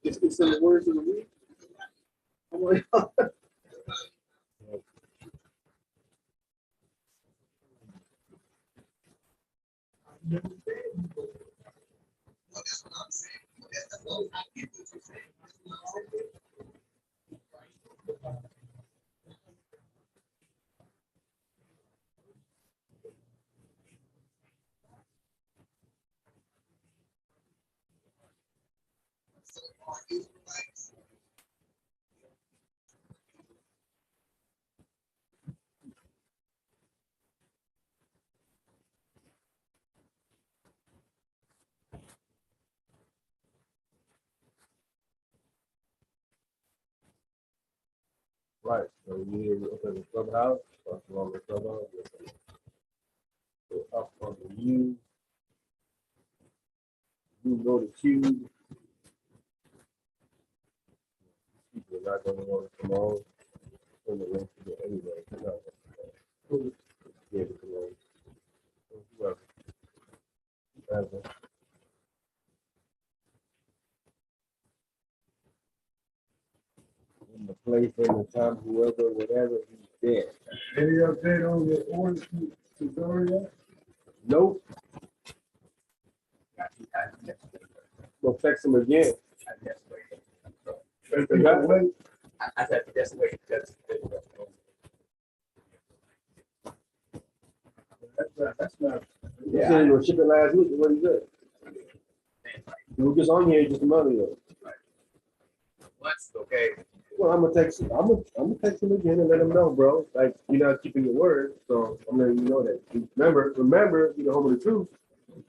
It's in the words of the week. Right. So you need to open the clubhouse. Or along the clubhouse. Go up on the U. You go to Q. People are not going to want to come on. Send the link to it anyway. Yeah, whoever. In the place, in the time, whoever, whatever, he's there. Any update on the orange tutorial? Nope. Go text him again. I said just wait. That's not. Yeah. You were shipping last week. What is it? You were just on here just a month ago. What's okay? Well, I'm gonna text him. I'm gonna text him again and let him know, bro. Like you're not keeping your word, so I'm letting you know that. Remember, you're the home of the truth.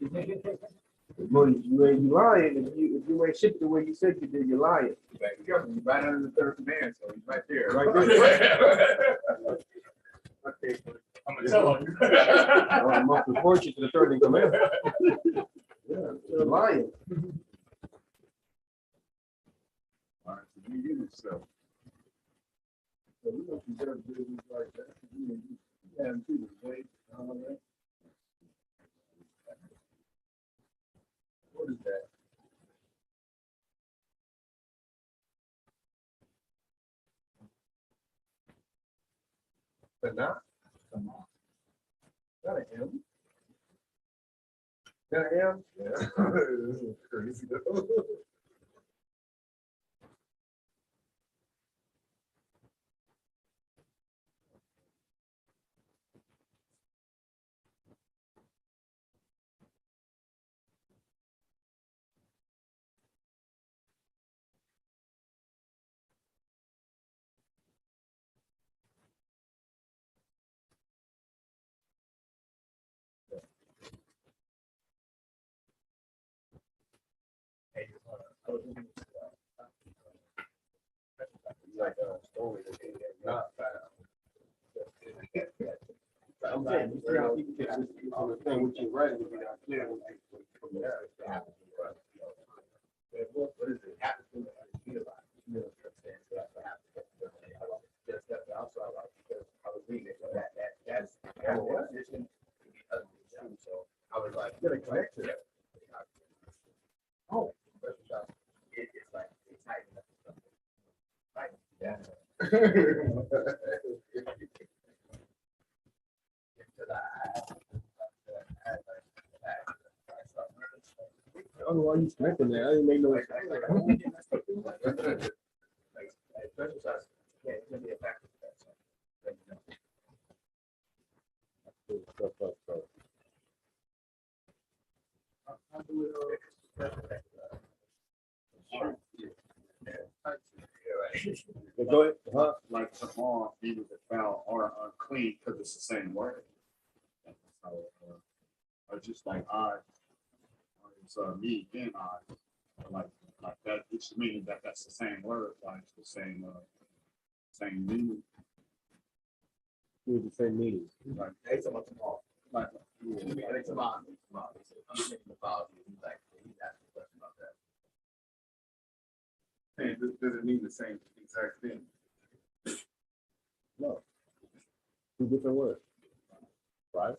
You ain't lying. If you ain't shipped the way you said you did, you're lying. You're right under the third command, so he's right there. Right there. I'm gonna tell him. I'm up to report you to the third in command. Yeah, you're lying. All right, so you use yourself. So we don't deserve business like that. You haven't seen the way. What is that? But not? Come on. Got a M. Got an M? Yeah. This is crazy. Like a story that they not I'm saying, you see how people get this on the thing with you writing, you're not clear. What is it? So I was like, get a connection. Oh, it's like it's tight. Yeah. I don't know why you sniping that. I didn't make no Go ahead. Like tomorrow, either foul or unclean because it's the same word. So, or just like odd, it's me again odd, like that. It's meaning that that's the same word, like the same meaning. With the same meaning. Like Hey, someone tomorrow. like I think tomorrow. He's making the file. He's like, he's asking a question about that. hey, does it mean the same exact thing? No. Two different words. Right?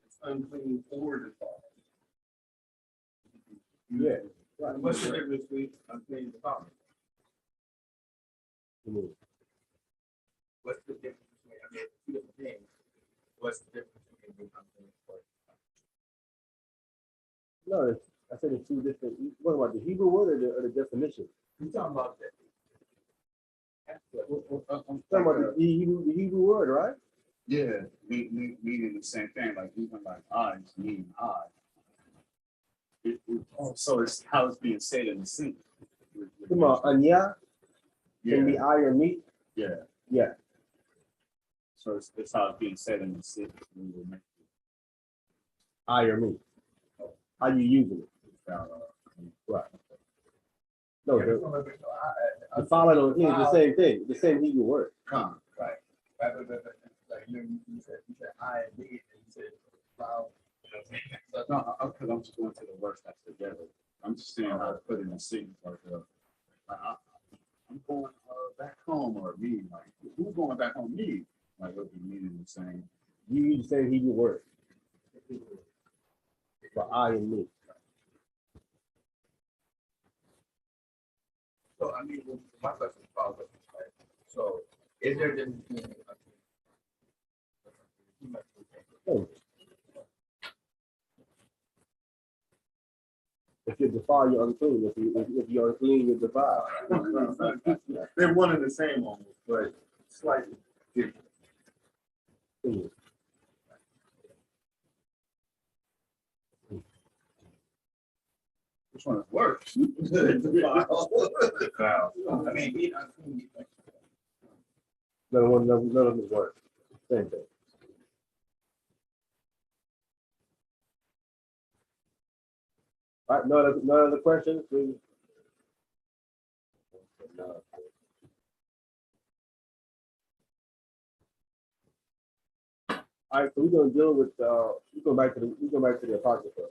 It's unclean or defiled. Yeah. Right. What's the difference between unclean and defiled? Mhm. What's the difference between, I mean, two different things. What's the difference between being unclean and No, I said it's two different. What about the Hebrew word or the definition? you talking about that? I'm talking about the Hebrew word, right? Yeah, meaning the same thing, like even like eyes mean eye. So it's how it's being said in the sentence. Come on, anya can be Yeah, I or me. yeah. Yeah. So it's how it's being said in the sentence. I or me. How you using it? Right. No, the following is the same thing, the same Hebrew word. Come, Right. Like you said I and me, and you said wow. no, because I'm just going to the words that's together. I'm just saying how to put in the sentence like I'm going back home, or me, like who's going back home? Me, like it'll be meaning the same. You use the same Hebrew word for I and me. So I mean, my question is follows up, right? So is there a difference between Oh. If you defile, you're unclean. If you're unclean, you're defiled. They're one and the same almost, but slightly different. Mm. Which one is worse? I mean, being unclean, None of them work. Same thing. All right, no other questions, please. All right, so we're gonna deal with we go back to the Apocrypha.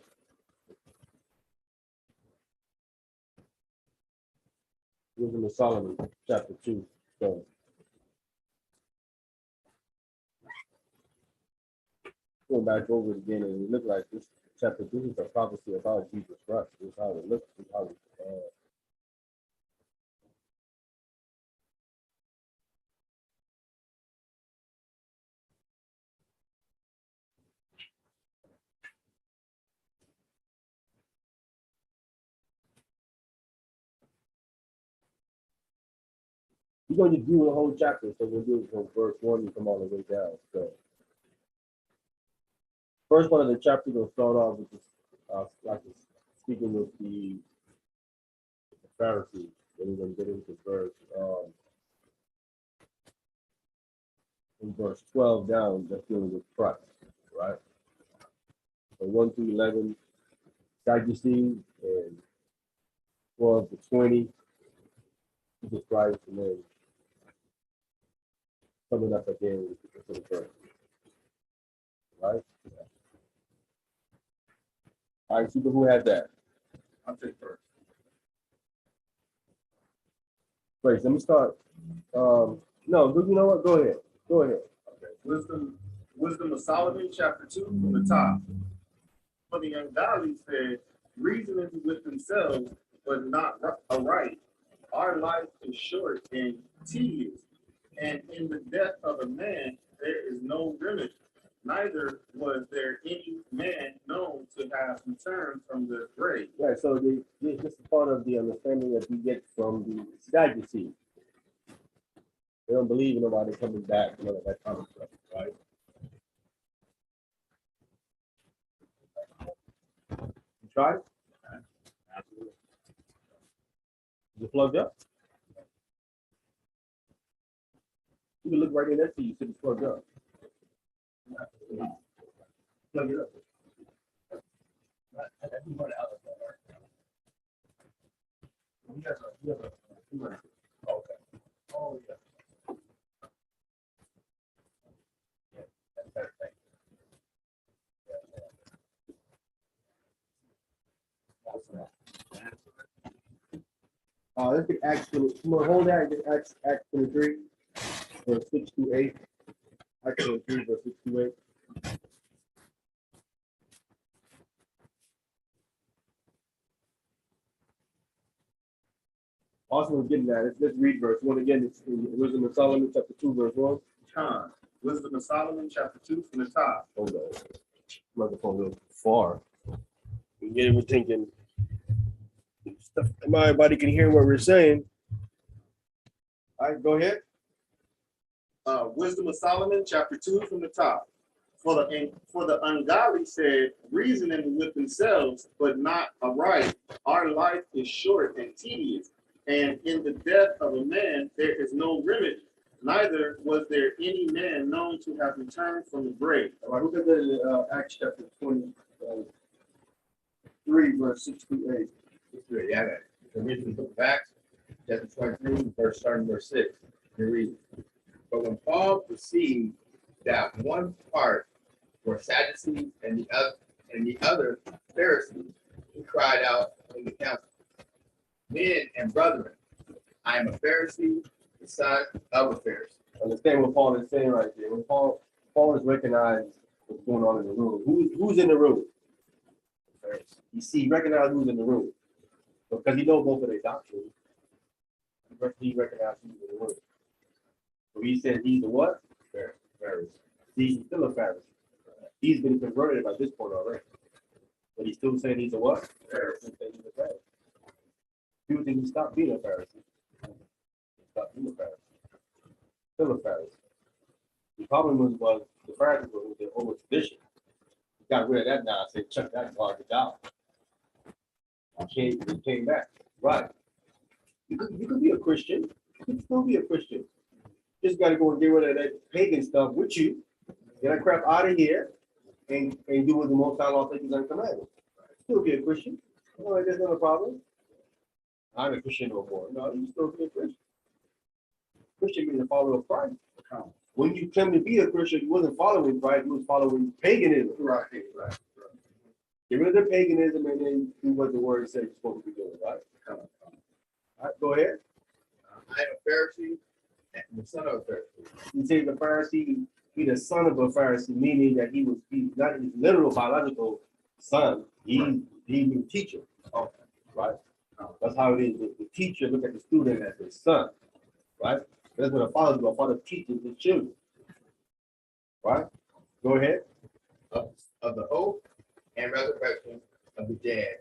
Wisdom of Solomon, chapter 2. So going back over it again, and it looked like this chapter. This is a prophecy about Jesus Christ. This is how it looks. This is how it, we're going to do the whole chapter, so we'll do it from verse 1 and come all the way down. So, first part of the chapter, we'll start off with this, speaking with the Pharisees. Then we're going to get into verse, in verse 12 down, that's dealing with Christ, right? So 1 through 11, Sadducees, and 12 to 20, Jesus Christ, and then coming up again with the verse, right? All right, people who had that. I'll take first. Great, let me start. No, you know what? Go ahead. Go ahead. Okay. Wisdom of Solomon, chapter 2, from the top. For the ungodly said, reasoning with themselves, but not aright. Our life is short and tedious, and in the death of a man there is no remedy. Neither was there any man known to have returned from the grave. Right, so this is part of the understanding that we get from the Sadducees. They don't believe in nobody coming back, that kind of stuff, right? You tried it? Is it plugged up? You can look right in next to you, see it's plugged up. Plug it up. Okay. Oh, yeah. That's better. Thank Let's get Acts 20. Come on, hold that. Get Acts 23, verse 6 to 8. Acts 23, verse 6 to 8. Also, we're getting at it. Let's read verse 1 again. It's in Wisdom of Solomon, chapter 2, verse 1. Con, Wisdom of Solomon, chapter 2, from the top. Hold on. Microphone a little far. We're thinking stuff. Everybody can hear what we're saying. All right, go ahead. Wisdom of Solomon, chapter 2, from the top. For the ungodly said, reasoning with themselves, but not aright, our life is short and tedious, and in the death of a man there is no remedy. Neither was there any man known to have returned from the grave. All right, look at the Acts chapter 23, verse 6 to 8. Yeah, I got it. The reason the book of Acts, chapter 23, starting verse 6. You read. But when Paul perceived that one part were Sadducees and the other Pharisees, he cried out in the council, men and brethren, I am a Pharisee, the son of a Pharisee. Understand what Paul is saying right there. When Paul is recognized what's going on in the room. Who's in the room? You see, recognize who's in the room. Because he knows both of their doctrines. He recognized who's in the room. So he said he's a what? Pharisee. He's still a Pharisee. He's been converted by this point already. But he's still saying he's a what? Pharisee. He's a Pharisee. People think he stopped being a Pharisee. He stopped being a Pharisee. Still a Pharisee. The problem was the Pharisees were with their old tradition. He got rid of that now. I said, chuck that garbage out. He came back. Right. You could be a Christian. You could still be a Christian. Just got to go and get rid of that pagan stuff with you. Get that crap out of here and do what the Most High law says is uncommanded. Still be a Christian. No, there's not a problem. I'm a Christian no more. No, you still be a Christian. Christian means a follower of Christ. When you claim to be a Christian, you wasn't following Christ, you was following paganism. Right. Get rid of the paganism and then do what the word says you're supposed to be doing, right? All right, go ahead. I am a Pharisee and the son of a Pharisee. You say the Pharisee, he's the son of a Pharisee, meaning that he's not his literal biological son. He's a teacher. Okay. Right? That's how it is. The teacher look at the student as his son. Right? That's what a father does. A father teaches his children. Right? Go ahead. Of the hope and resurrection of the dead,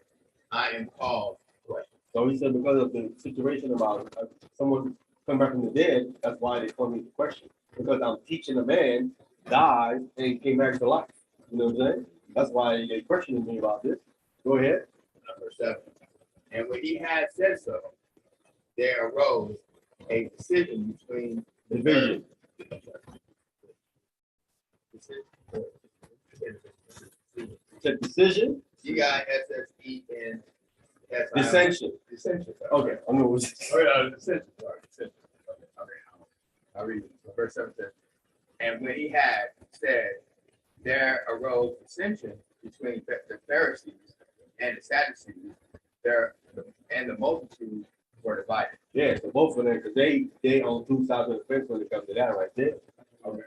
I am called question. So he said because of the situation about someone coming back from the dead, that's why they call me the question. Because I'm teaching a man, died, and came back to life. You know what I'm saying? That's why they're questioning me about this. Go ahead. Number 7. And when he had said so, there arose a decision between the Division. Said decision. Dissension. Dissension. Dissension. Okay, I know what it's. Dissension. Sorry, dissension. Okay. I'll read it. Verse 7 says, and when he had said, there arose dissension between the Pharisees and the Sadducees, and the multitude were divided. Yeah, so both of them, because they on two sides of the fence when it comes to that right there. Okay.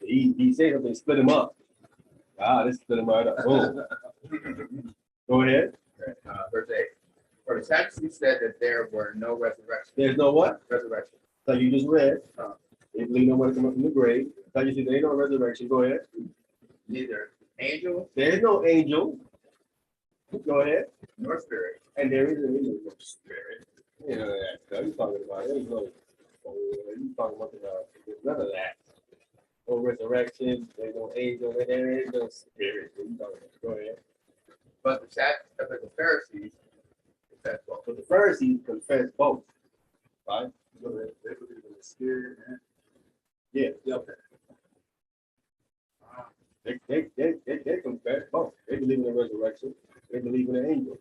He said something, split him up. They split him right up. Boom. Go ahead. Verse 8. For the Sadducees said that there were no resurrection. There's no what? Resurrection. So you just read. They believe no one come up from the grave. So you see there ain't no resurrection. Go ahead. Neither angel. There's no angel. Go ahead. Nor spirit. And there is no spirit. You know that stuff you're talking about. There's no. You talking about there's none of that. No resurrection. There's no angel. There is no spirit. What you talking about? Go ahead. But the Pharisees confess both. But the Pharisees confess both. Right? So they believe in the spirit. Yeah. Okay. They confess both. They believe in the resurrection. They believe in the angel.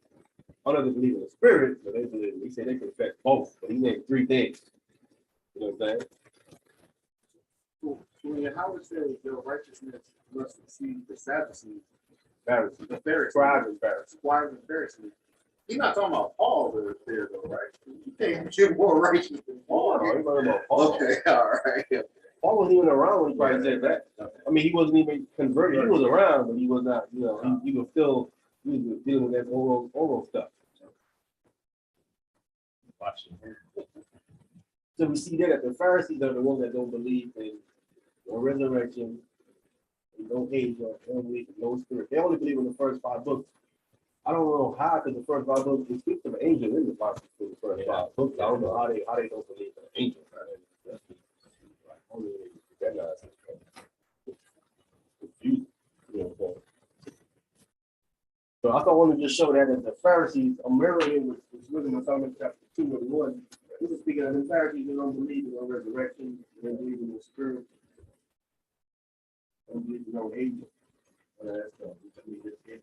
Others believe in the spirit, but they believe. He said they confess both. But he named 3 things. You know what I'm saying? When Howard says their righteousness must exceed the Sadducees, Pharisees. the Pharisees, Scribes and Pharisees. scribes and Pharisees. He's not talking about Paul there though, right? You can't get more righteous than Paul. No, he's talking about Paul. Okay, all right. Paul wasn't even around when he probably said that. I mean, he wasn't even converted. He was around, but he was not. You know, he was still dealing with that oral stuff. So we see that the Pharisees are the ones that don't believe in no resurrection, no angel, they don't believe in no spirit. They only believe in the first 5 books. I don't know how, because the first 5 books, it speaks of an angel in the Bible, the first 5 books. I don't know how they don't believe in an angel. So I thought I wanted to just show that the Pharisees are mirroring with Wisdom of Solomon chapter 2 and 1. This is speaking of the Pharisees who don't believe in no resurrection, they don't believe in the spirit, don't believe in no angel. That's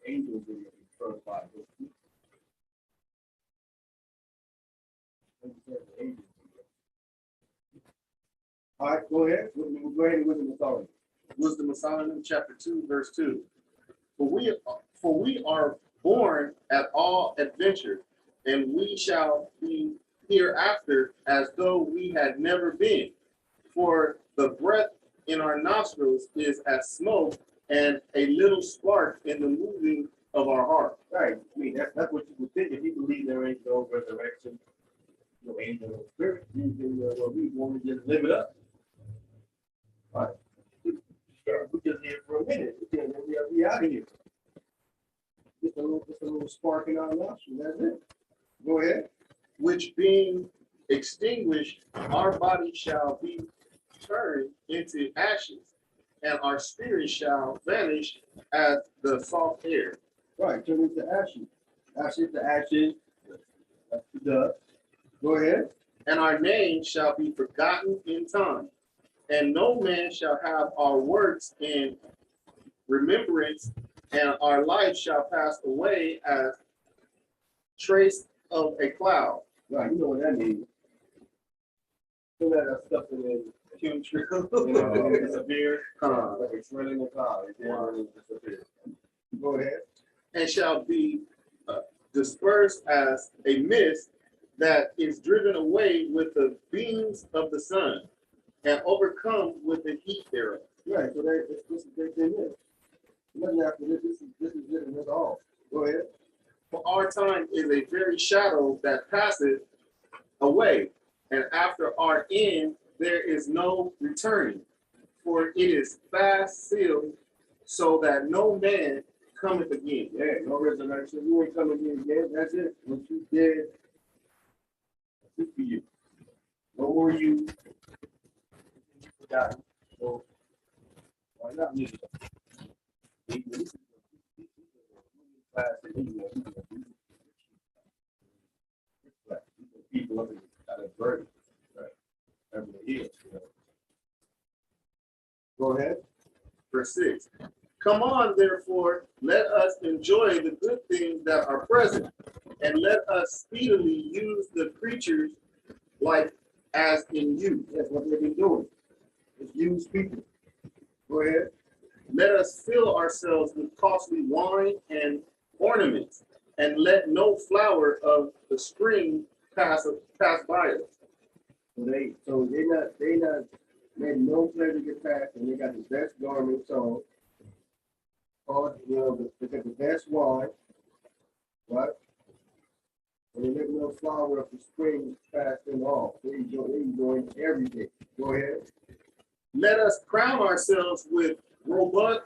angels in the first 5 books. All right, go ahead. Go ahead and Wisdom of Solomon. Wisdom of Solomon, chapter 2, verse 2. For we are born at all adventure, and we shall be hereafter as though we had never been. For the breath in our nostrils is as smoke, and a little spark in the moving of our heart. Right. I mean, that's what you would think if you believe there ain't no resurrection, no angel, no spirit. Well, we want to just live it up. All right. We just here for a minute. We'll be out of here. Just a little spark in our nostril. That's it. Go ahead. Which being extinguished, our body shall be turned into ashes, and our spirit shall vanish as the soft air. Right, turn into ashes. Ashes to ashes. That's the dust. Go ahead. And our name shall be forgotten in time, and no man shall have our works in remembrance, and our life shall pass away as trace of a cloud. Right, you know what that means. So that stuff in the chemtrail, disappear, like it's running the cloud, it disappears. Go ahead. And shall be dispersed as a mist that is driven away with the beams of the sun, and overcome with the heat thereof. Right, so this is big thing here. Nothing after this is it, and that's all. Go ahead. For our time is a very shadow that passeth away, and after our end there is no returning, for it is fast sealed, so that no man cometh again. Yeah, no resurrection. You ain't coming here again. That's it. What you did, that's it for you. No more you. Forgotten. So why not me? People up at a burden, right? Every year. Go ahead. Verse 6. Come on, therefore, let us enjoy the good things that are present, and let us speedily use the creatures like as in you. That's what they've been doing. It's use people. Go ahead. Let us fill ourselves with costly wine and ornaments, and let no flower of the spring pass by us. So they not letting no pleasure get past, and they got the best garments on. They got the best wine, right? And they let no flower of the spring pass them off. They enjoying everything. Go ahead. Let us crown ourselves with rosebuds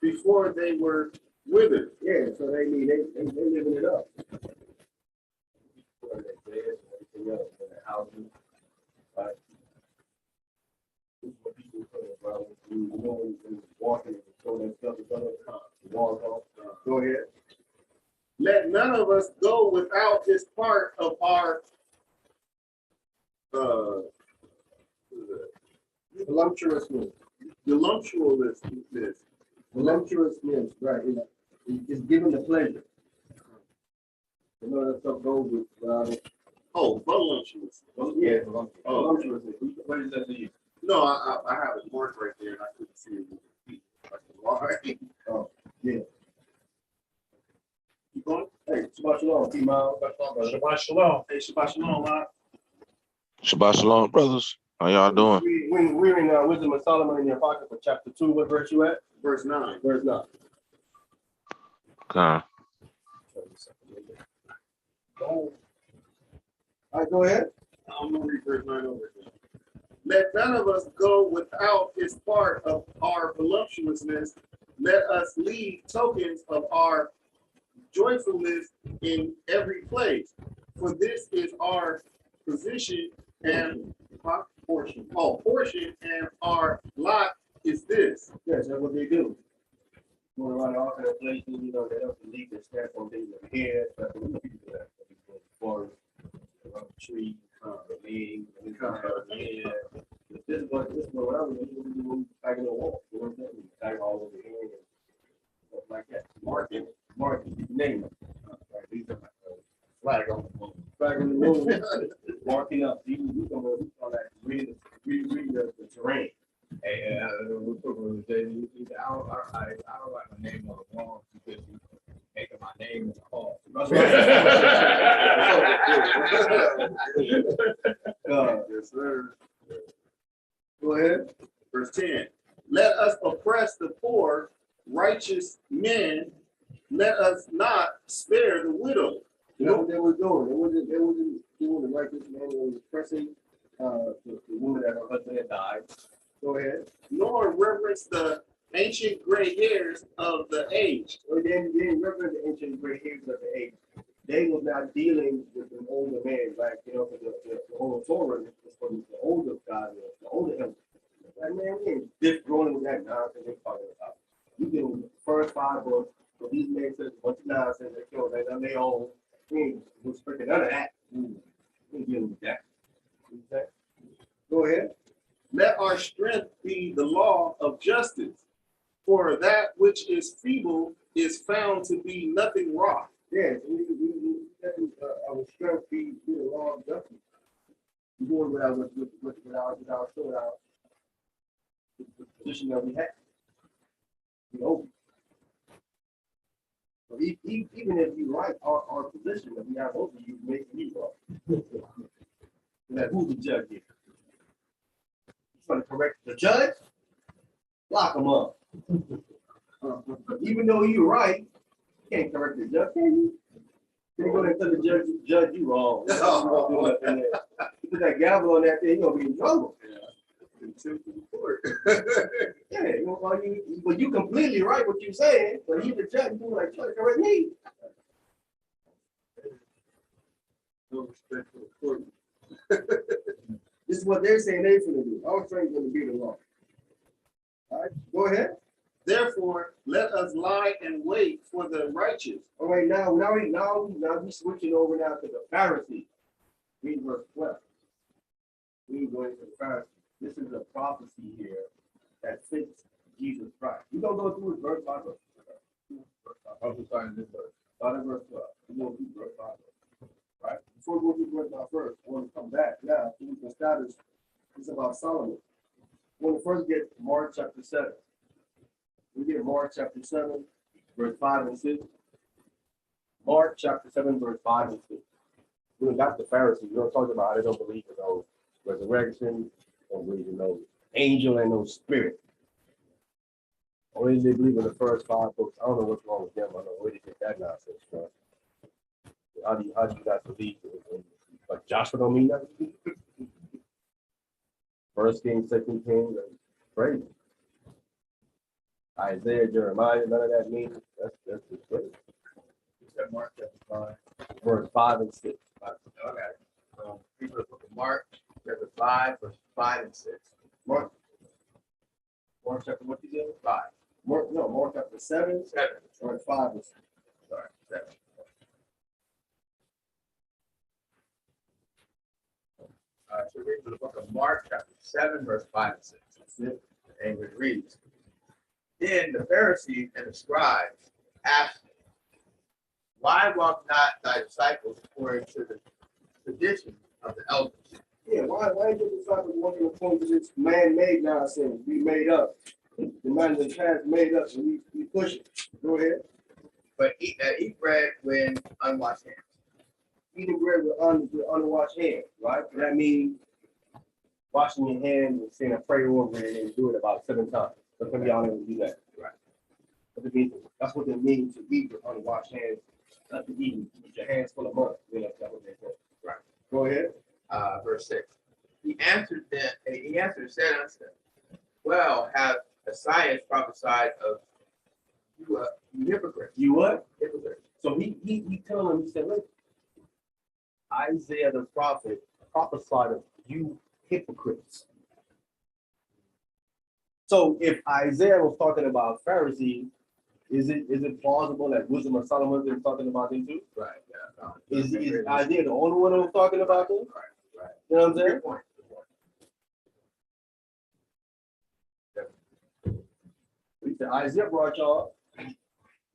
before they were withered. Yeah, so they living it up. Everything else, their houses, right? This is what people say about you know, walking and throwing that stuff in front of the walls off. Go ahead. Let none of us go without his part of our Voluptuousness. Voluptuousness, right? It's given the pleasure. You know that stuff goes with voluptuous. yeah, voluptuousness. What is that to you? No, I have it marked right there, and I couldn't see it. Oh, yeah. Keep going. Hey, Shabbat Shalom, T-Miles. Shabbat shalom. Hey, Shabbat Shalom, man. Shabbat shalom, brothers. How y'all doing? We're in Wisdom of Solomon in the Apocrypha, chapter 2. What verse you at? Verse 9. Verse 9. Okay. All right, go ahead. I'm gonna read verse 9 over again. Let none of us go without his part of our voluptuousness. Let us leave tokens of our joyfulness in every place. For this is our position and portion. Oh, portion and our lot is this. Yes, that's what they do. Going around all kind of places, you know, they don't believe their step on things in the head, that's what people do that. They go to the forest, around the tree, the leaves, and come out the head. This is what I was doing back in the wall. You know what I'm saying? Tag all over here and stuff like that. Marking, name it. Right, these are my flag on the moon. Flag on the moon. Marking up. We call that reading the terrain. Hey, real quick, JD, I don't like my name on the wall because you making my name in the hall. That's right. Yes, sir. Go ahead. Verse 10. Let us oppress the poor, righteous men. Let us not spare the widow. You know what they were doing? They wasn't doing the righteous man. They was oppressing the woman that her husband had died. Go ahead. Nor reverence the ancient gray hairs of the age. Or they didn't reverence the ancient gray hairs of the age. They was not dealing with the older man, like, you know, the whole Torah is for the older guy, the older elders. Like, man, we ain't just rolling with that nonsense they're talking about. You get the first 5 books, so these men said a bunch of nonsense, they kill they done their own. We ain't respecting none of that. We ain't dealing with that. Okay. Go ahead. Let our strength be the law of justice. For that which is feeble is found to be nothing wrought. Yes, our strength be the law of justice. We're doing without the position that we have. You know. So even if you like our position that we have over you, make me wrong. Now, who's the judge here? He's going to correct the judge? Lock him up. Even though you're right, you can't correct the judge, can you? You go there and tell the judge you wrong. You put that gavel on that thing, you're going to be in trouble. Yeah, well, you completely right what you're saying, but he's the judge, you're like, try to correct me. No respect for the court. This is what they're saying they're going to do. Our train's going to be the law. All right, go ahead. Therefore, let us lie and wait for the righteous. All right, now we switching over now to the Pharisees. Read verse 12. We going to the Pharisees. This is a prophecy here that fits Jesus Christ. We're going to go through it verse by verse. I'm starting this verse. Start at verse 12. We're going to do verse by verse. Right? Before we go through verse by verse, I want to come back now so we can establish this about Solomon. We want to first get Mark chapter 7. We get Mark chapter 7, verse 5 and 6. Mark chapter 7, verse 5 and 6. We got the Pharisees. We don't talk about how they don't believe in no resurrection, don't believe in no angel and no spirit. Only they believe in the first 5 books. I don't know what's wrong with them. I don't know where they get that nonsense from. How do you guys believe in like Joshua don't mean nothing? First King, Second King, crazy. Isaiah, Jeremiah, none of that means that's just crazy. Mark chapter 5. Verse 5 and 6. Okay. People of Mark chapter 5, verse 5 and 6. Mark chapter what you said? 5. Mark chapter 7. 7. Verse 5 and 6. Sorry, 7. So read from the book of Mark, chapter 7, verse 5 and 6. That's it. And it reads, Then the Pharisees and the scribes asked him, Why walk not thy disciples according to the tradition of the elders? Yeah, why is your disciples walking according to this man-made nonsense we made up? The man that has made up and we push it. Go ahead. But eat bread when unwashed hands. Eating bread with unwashed hands, right? So that means washing your hands and saying a prayer over it and do it about 7 times. So some of y'all never do that. Right. That's what it means to eat with unwashed hands Not to eat with your hands full of money. You know, that's what they say. Right. Go ahead. Verse 6. He answered and said unto them, well, have Isaiah prophesied of you, you hypocrite. You what? Hypocrite. So he telling him, he said, look, Isaiah the prophet prophesied of you hypocrites. So if Isaiah was talking about Pharisees, is it plausible that Wisdom of Solomon is talking about them too? Right. Yeah. No. Is Isaiah the only one who was talking about them? Right. You know what I'm saying? Good point. He said Isaiah brought y'all.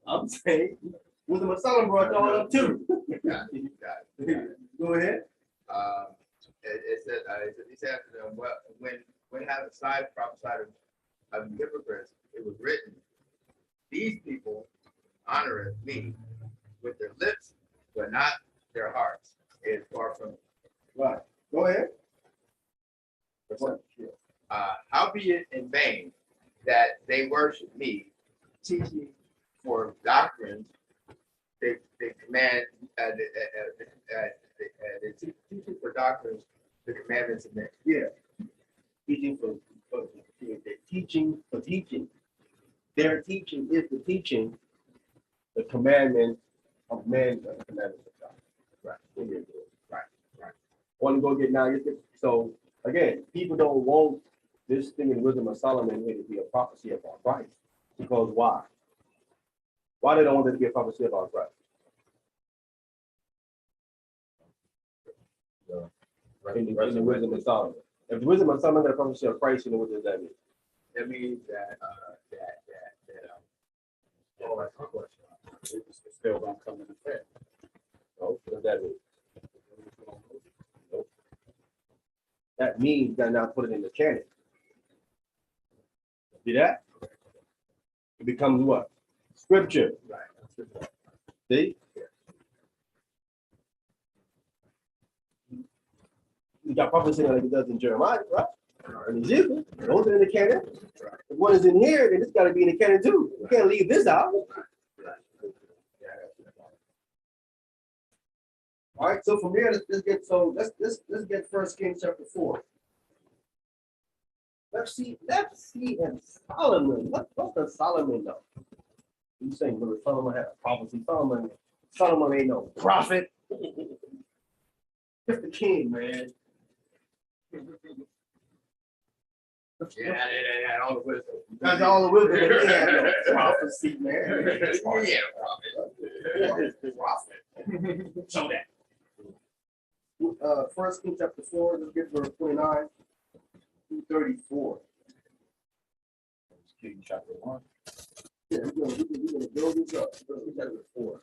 I'm saying Wisdom of Solomon brought y'all up too. Got it. Go ahead. It said, he said to them, well, when have Isaiah prophesied of hypocrites, it was written, these people honoreth me with their lips, but not their hearts. It is far from me. Right. Go ahead. Howbeit in vain that they worship me, teaching for doctrines, they command, they teaching for doctrines, the commandments of men. Yeah. Teaching for teaching for teaching. Their teaching is the teaching, the commandment of men, the commandments of God. Right. Right. Want to go get now? So again, people don't want this thing in Wisdom of Solomon here to be a prophecy about Christ. Because why? Why they don't want it to be a prophecy about Christ? In the Wisdom of Solomon. If the Wisdom of Solomon got a prophecy of Christ, you know what does that mean? That means that Oh, that's my question. It's still gonna come in effect. No, what does that mean? Nope. That means that now put it in the canon. See that? It becomes what? Scripture. right. See? You got prophecy like it does in Jeremiah, right? And Ezekiel. Those are in the canon. If one is in here, then it's got to be in the canon too. You can't leave this out. All right, so from here, let's get 1 Kings chapter 4. Let's see in Solomon. What's the Solomon though? You saying when Solomon had a prophecy? Solomon ain't no prophet. Just the king, man. Yeah, all the wisdom. That's all the wisdom, but he had no prophecy, man. Prophet. Show that. 1 Kings chapter 4, let's get verse 29 through 34. King chapter 1. Yeah, we're gonna build this up. 1 Kings chapter 4.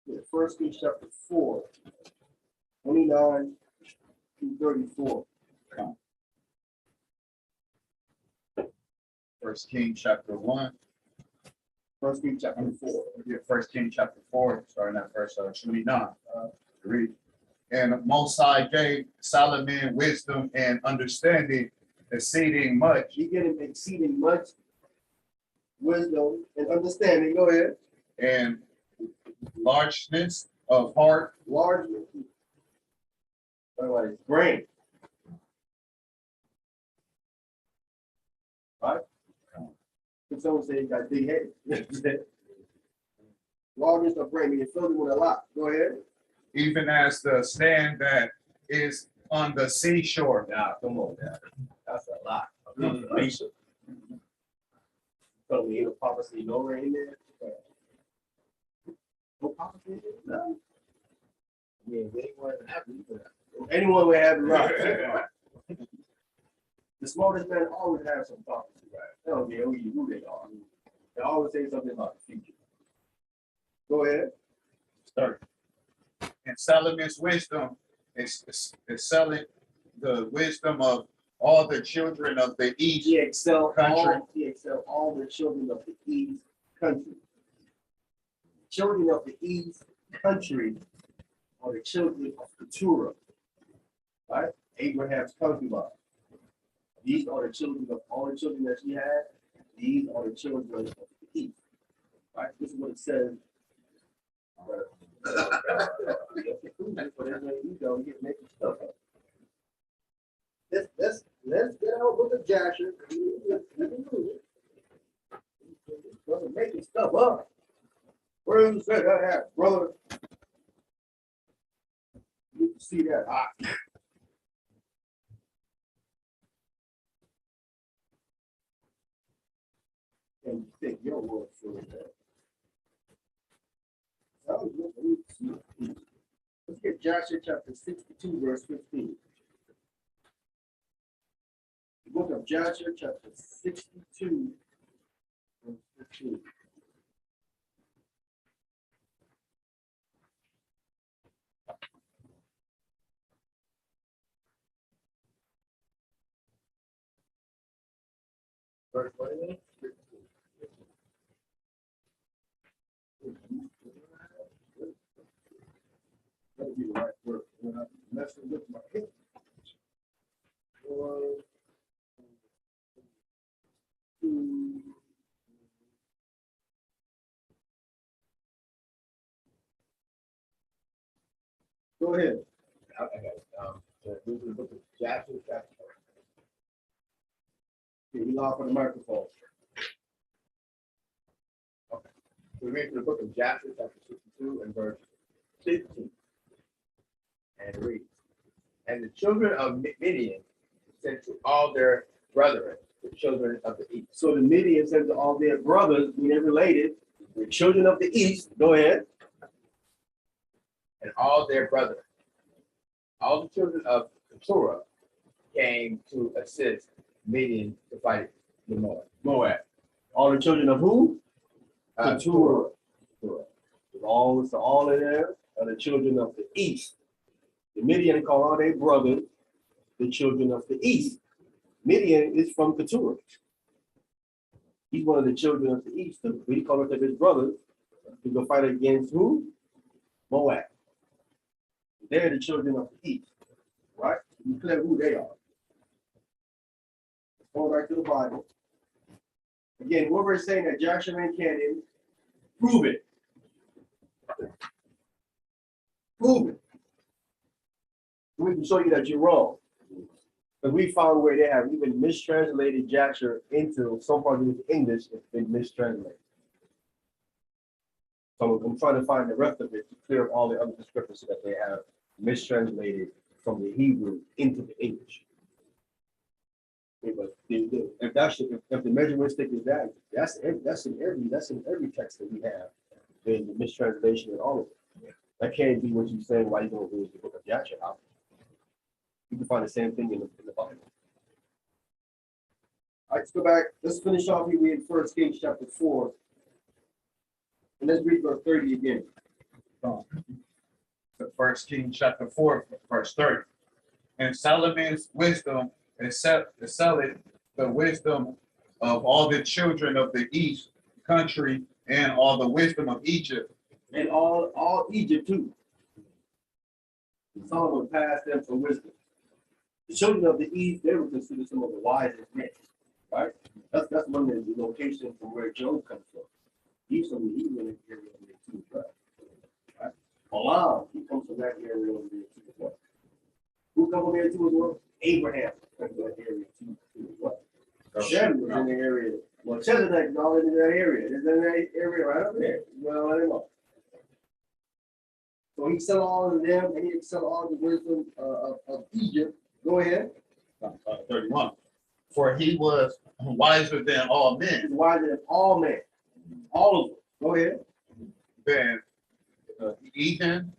Yeah, 1 Kings chapter 4, 29 through 34. First King chapter 1. 1 Kings chapter 4. First King chapter 4, starting at verse 29. Read. And Most High gave Solomon wisdom and understanding, exceeding much. He getting exceeding much wisdom and understanding. Go ahead. And largeness of heart. Largeness. Otherwise, brain. Right? Can someone say you got big head? Largeness of brain, you filled it with a lot. Go ahead. Even as the sand that is on the seashore. Nah, come on, man. That's a lot of information. So we ain't a prophecy nowhere in there. No prophecy in there? No. Yeah, anyone would have it right. The smartest man always has some prophecy, right? They don't care who they are. They always say something about the future. Go ahead. Start. And Solomon's wisdom is selling the wisdom of all the children of the east. He excelled country. all the children of the east country. Children of the east country are the children of Keturah, right? Abraham's concubine. These are the children of all the children that she had. These are the children of the east, right? This is what it says Let's get out with the Jasher. Making stuff up. Where is that at, brother? You can see that hot. And you think your word for that. Let's get Joshua chapter 62, verse 15. The book of Joshua chapter 62, verse 15. Verse what is it? That'll be the right word. When I'm messing with my head. Go ahead. I got it. So this is the book of Joshua, chapter. Okay, you lock on the microphone. Okay. We read from the book of Joshua, chapter 62, and verse 15. And it reads, and the children of Midian sent to all their brethren, the children of the east. So the Midian sent to all their brothers, when they're related, the children of the east. Go ahead. And all their brethren, all the children of Keturah came to assist Midian to fight the Moab. All the children of who? Keturah. All of them are the children of the east. The Midian call all their brothers the children of the east. Midian is from Keturah. He's one of the children of the east. So he called up his brothers to go fight against who? Moab. They're the children of the east, right? You clear who they are. Let's go back to the Bible. Again, whoever is saying that Joshua and Canaan, prove it. Prove it. We can show you that you're wrong. But we found where they have even mistranslated Joshua into some part of English, it's been mistranslated. So I'm trying to find the rest of it to clear up all the other discrepancies that they have mistranslated from the Hebrew into the English. Okay, but if the measurement stick is that, that's in every text that we have. There's the mistranslation and all of it. That can't be what you're saying. Why you don't read the book of Joshua out? You can find the same thing in the Bible. All right, let's go back. Let's finish off here. We in 1 Kings chapter 4. And let's read verse 30 again. The 1 Kings chapter 4, verse 30. And Solomon's wisdom excelleth the wisdom of all the children of the east country and all the wisdom of Egypt. And all Egypt too. Solomon passed them for wisdom. The children of the east, they were considered some of the wisest men, right? That's one of the locations from where Job comes from. He's from the Hebrew area over there too, right? Balaam, he comes from that area over there too, right? Who comes from there too as well? Abraham comes from that area too as well. Shem was in the area. Well, Chesedek is all in that area. It's in that area right up there. Well, I don't know. So he sent all of them, and he sent all the wisdom of Egypt. Go ahead. 31. For he was wiser than all men. He's wiser than all men. All of them. Go ahead. Then Ethan,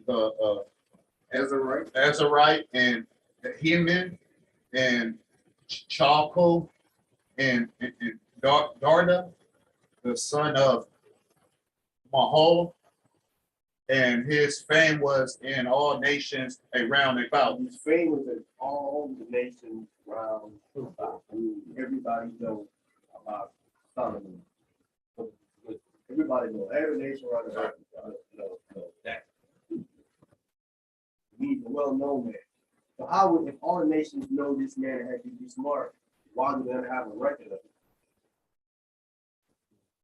the Azarite, and Heman, and Chalco, and Darda, the son of Mahol, and his fame was in all nations around about. His fame was in all the nations round about. Everybody knows about Solomon. Everybody knows. Every nation around about knows that. He's a well-known man. So how would, if all the nations know this man had to be smart, why do they have a record of it?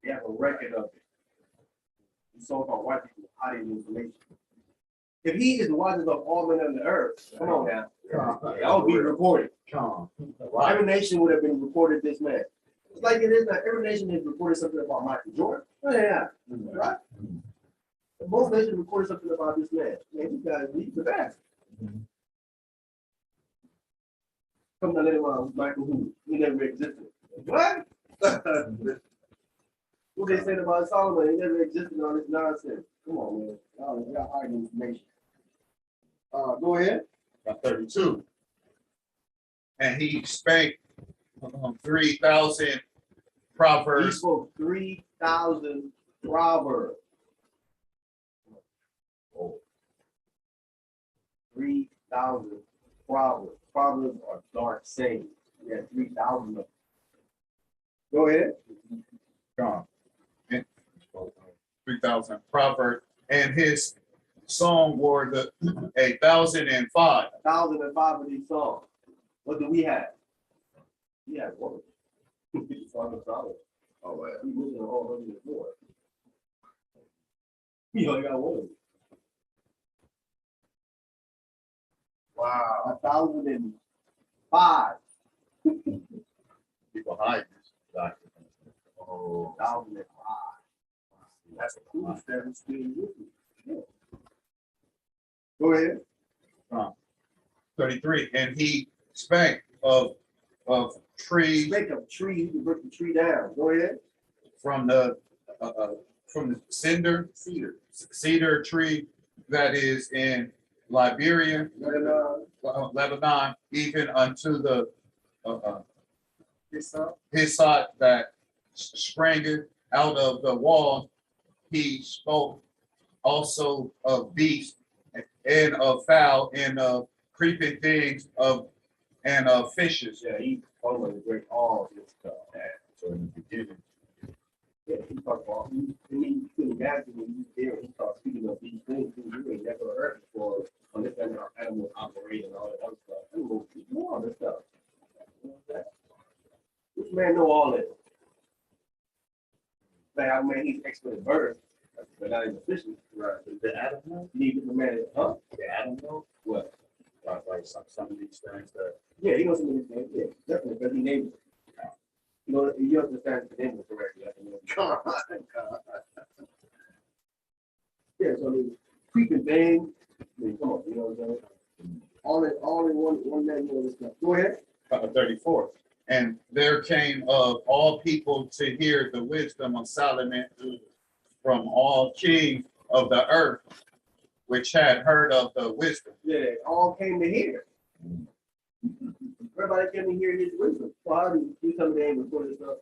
They have a record of it. so-called white people hiding information. If he is the wisest of all men on the earth, come on now, that would be recorded. Every nation would have been recorded this man. It's like it is now. Every nation has recorded something about Michael Jordan. Oh, yeah, right. Most nations recorded something about this man. Man, you guys, he's the best. Come to later on, Michael who? He never existed. What? What they said about Solomon? He never existed on this nonsense. Come on, man. Y'all hiding information. Go ahead. 32. And he spake 3,000 He proverbs. spoke 3,000 proverbs. 3,000 proverbs. Proverbs are dark sayings. We had 3,000 of them. Go ahead. Gone. 3,000 proverbs. And his song were the 1,005. 1,005 of these songs. What do we have? We have one. Song of Solomon. Oh, well. We listen to all 104. We only got one. Wow. 1,005. People hide this document. Oh, 1,005. That's a cool that is still with me. Yeah. Go ahead. 33. And he spake of trees Make a tree, you can break the tree down. Go ahead. from the cedar tree that is in Liberia, Lebanon, even unto the hyssop that sprangeth out of the wall. He spoke also of beasts and of fowl and of creeping things and of fishes. Yeah, he always break all this stuff. So in the beginning, Yeah, he talked about, he couldn't imagine when you there, he started speaking of these things you ain't never heard before, understanding how animals operate and all that other stuff. Animals know all this stuff. This man know all this. Like, I mean, he's expert at birds, but not in fishing. right? The Adam know? You need to man, huh? The Adam know? What? Like some of these things that. Yeah, he knows some of these things, yeah, definitely, because he named it. You know, you understand the name correctly. I think. Yeah, so I mean, creeping thing, I mean, come on, you know what I'm saying? All in one man, you know this stuff. Go ahead. 34. And there came of all people to hear the wisdom of Solomon from all kings of the earth, which had heard of the wisdom. Yeah, they all came to hear. Everybody came to hear his wisdom. Well, how do you come in before this stuff?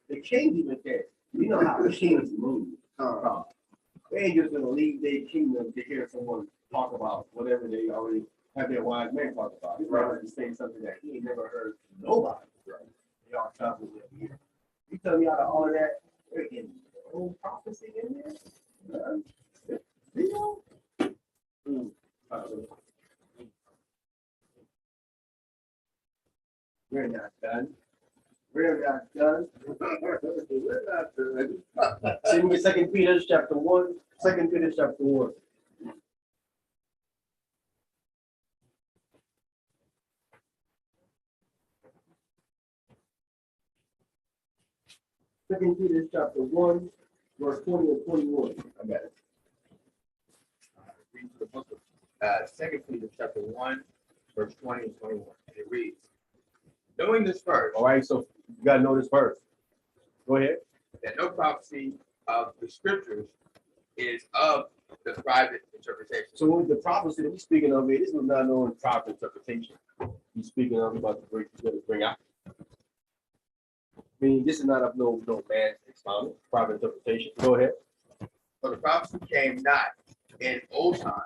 The kings even came. You know how the kings move. They ain't just gonna leave their kingdom to hear someone talk about whatever they already have their wise men talk about. He's rather to say something that he ain't never heard from nobody. Right. They all talk with them here. You tell me out of all of that, they're getting the old prophecy in there. You know? We're not done. We're not done. We're not done. Send me 2 Peter chapter 1. 2 Peter chapter 1. Second Peter chapter 1, verse 20 and 21. I got it. Read the book of 2 Peter chapter 1, verse 20 and 21. And it reads, knowing this first, All right, so you gotta know this first. Go ahead. that no prophecy of the scriptures is of the private interpretation. So with the prophecy that he's speaking of, this was not known proper interpretation. He's speaking of about the bring out. I mean, this is not of no man's expounding, private interpretation. Go ahead. For the prophecy came not in old time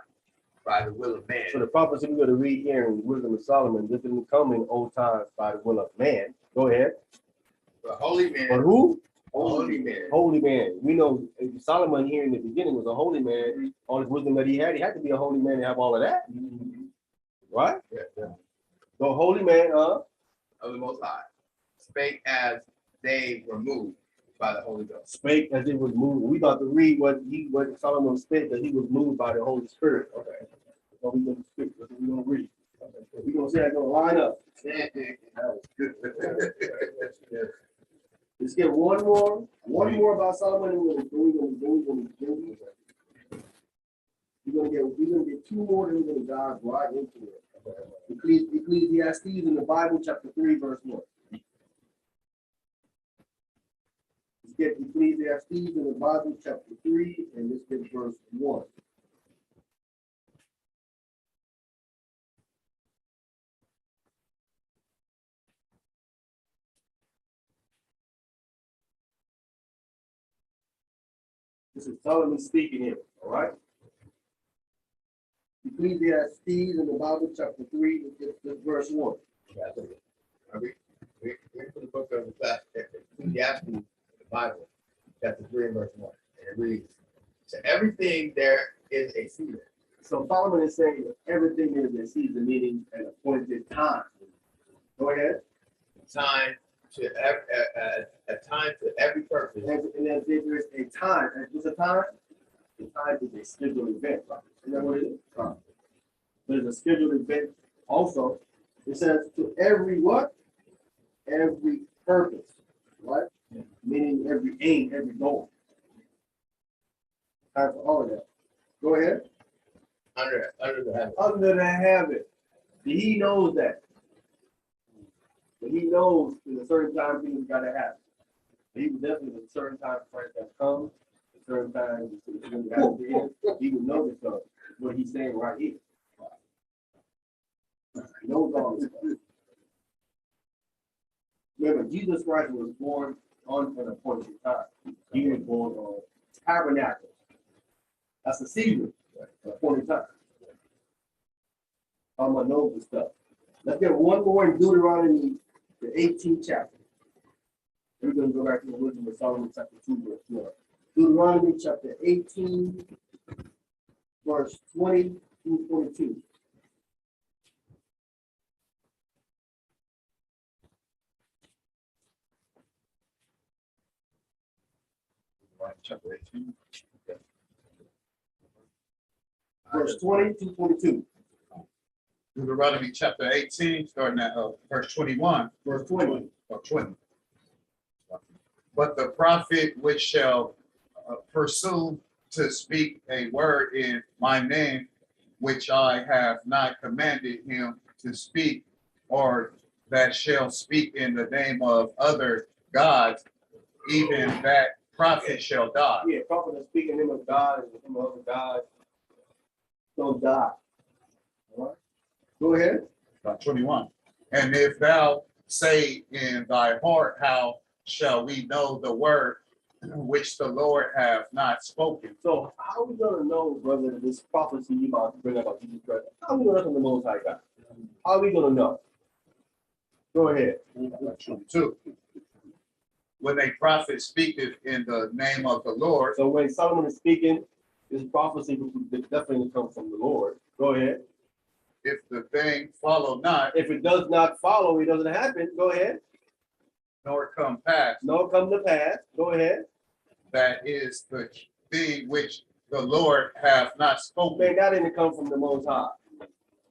by the will of man, So the prophecy we're going to read here in Wisdom of Solomon, this didn't come in old times by the will of man. Go ahead. but holy man, But who? holy man, Holy man. We know Solomon here in the beginning was a holy man. All his wisdom that he had to be a holy man to have all of that. Right? yeah, The holy man, of the Most High, spake as they were moved, by the Holy Ghost. Spake as it was moved. We got to read what Solomon spake, that he was moved by the Holy Spirit. Okay. What we gonna speak, what we gonna read. Okay. We gonna say that's gonna line up. That was good. Let's get one more about Solomon, and we're gonna get two more, and we're gonna dive right into it. Ecclesiastes in the Bible, chapter 3, verse 1. Let's get Ecclesiastes in the Bible, chapter 3, and let's get verse 1. This is Solomon speaking here, all right? Ecclesiastes in the Bible, chapter 3, verse 1. We're from the book of Ecclesiastes, the Bible, chapter 3 and verse 1. And it reads, to everything there is a season. So Solomon is saying that everything is a season, meaning an appointed time. Go ahead. Time to a time to every purpose. And then there's a time. And what's a time? The time is a scheduled event. Right? Isn't that what it is? There's a scheduled event also. It says to every what? Every purpose. Right? Yeah. Meaning every aim, every goal. Time for all of that. Go ahead. Under the heaven. Under the heaven. He knows that. But he knows in a certain time things gotta happen. He would definitely a certain time Christ that comes, a certain time he would know this stuff. What he's saying right here. He knows all this stuff. Remember, Jesus Christ was born on an appointed time. He was born on tabernacle. That's a season, appointed time. I'm gonna know this stuff. Let's get one more in Deuteronomy, the 18th chapter. We're going to go back to the wisdom of Solomon, chapter 2, verse 1. Deuteronomy, chapter 18, verse 20 through 22. Chapter 18. Verse 20 to 22. Deuteronomy chapter 18, starting at verse 21. Verse 20. Or 20. But the prophet which shall pursue to speak a word in my name, which I have not commanded him to speak, or that shall speak in the name of other gods, even that prophet shall die. Yeah, prophet is speaking in the name of God and the name of other God. Don't die. All right. Go ahead. 21. And if thou say in thy heart, how shall we know the word which the Lord hath not spoken? So how are we gonna know, brother, this prophecy you about to bring up about Jesus Christ? How are we gonna know from the Most High God? How are we gonna know? Go ahead. 22. When a prophet speaketh in the name of the Lord. So when Solomon is speaking, this prophecy would definitely come from the Lord. Go ahead. If the thing follow not. If it does not follow, it doesn't happen. Go ahead. Nor come pass. Nor come to pass. Go ahead. That is the thing which the Lord hath not spoken. Man, that didn't come from the Most High.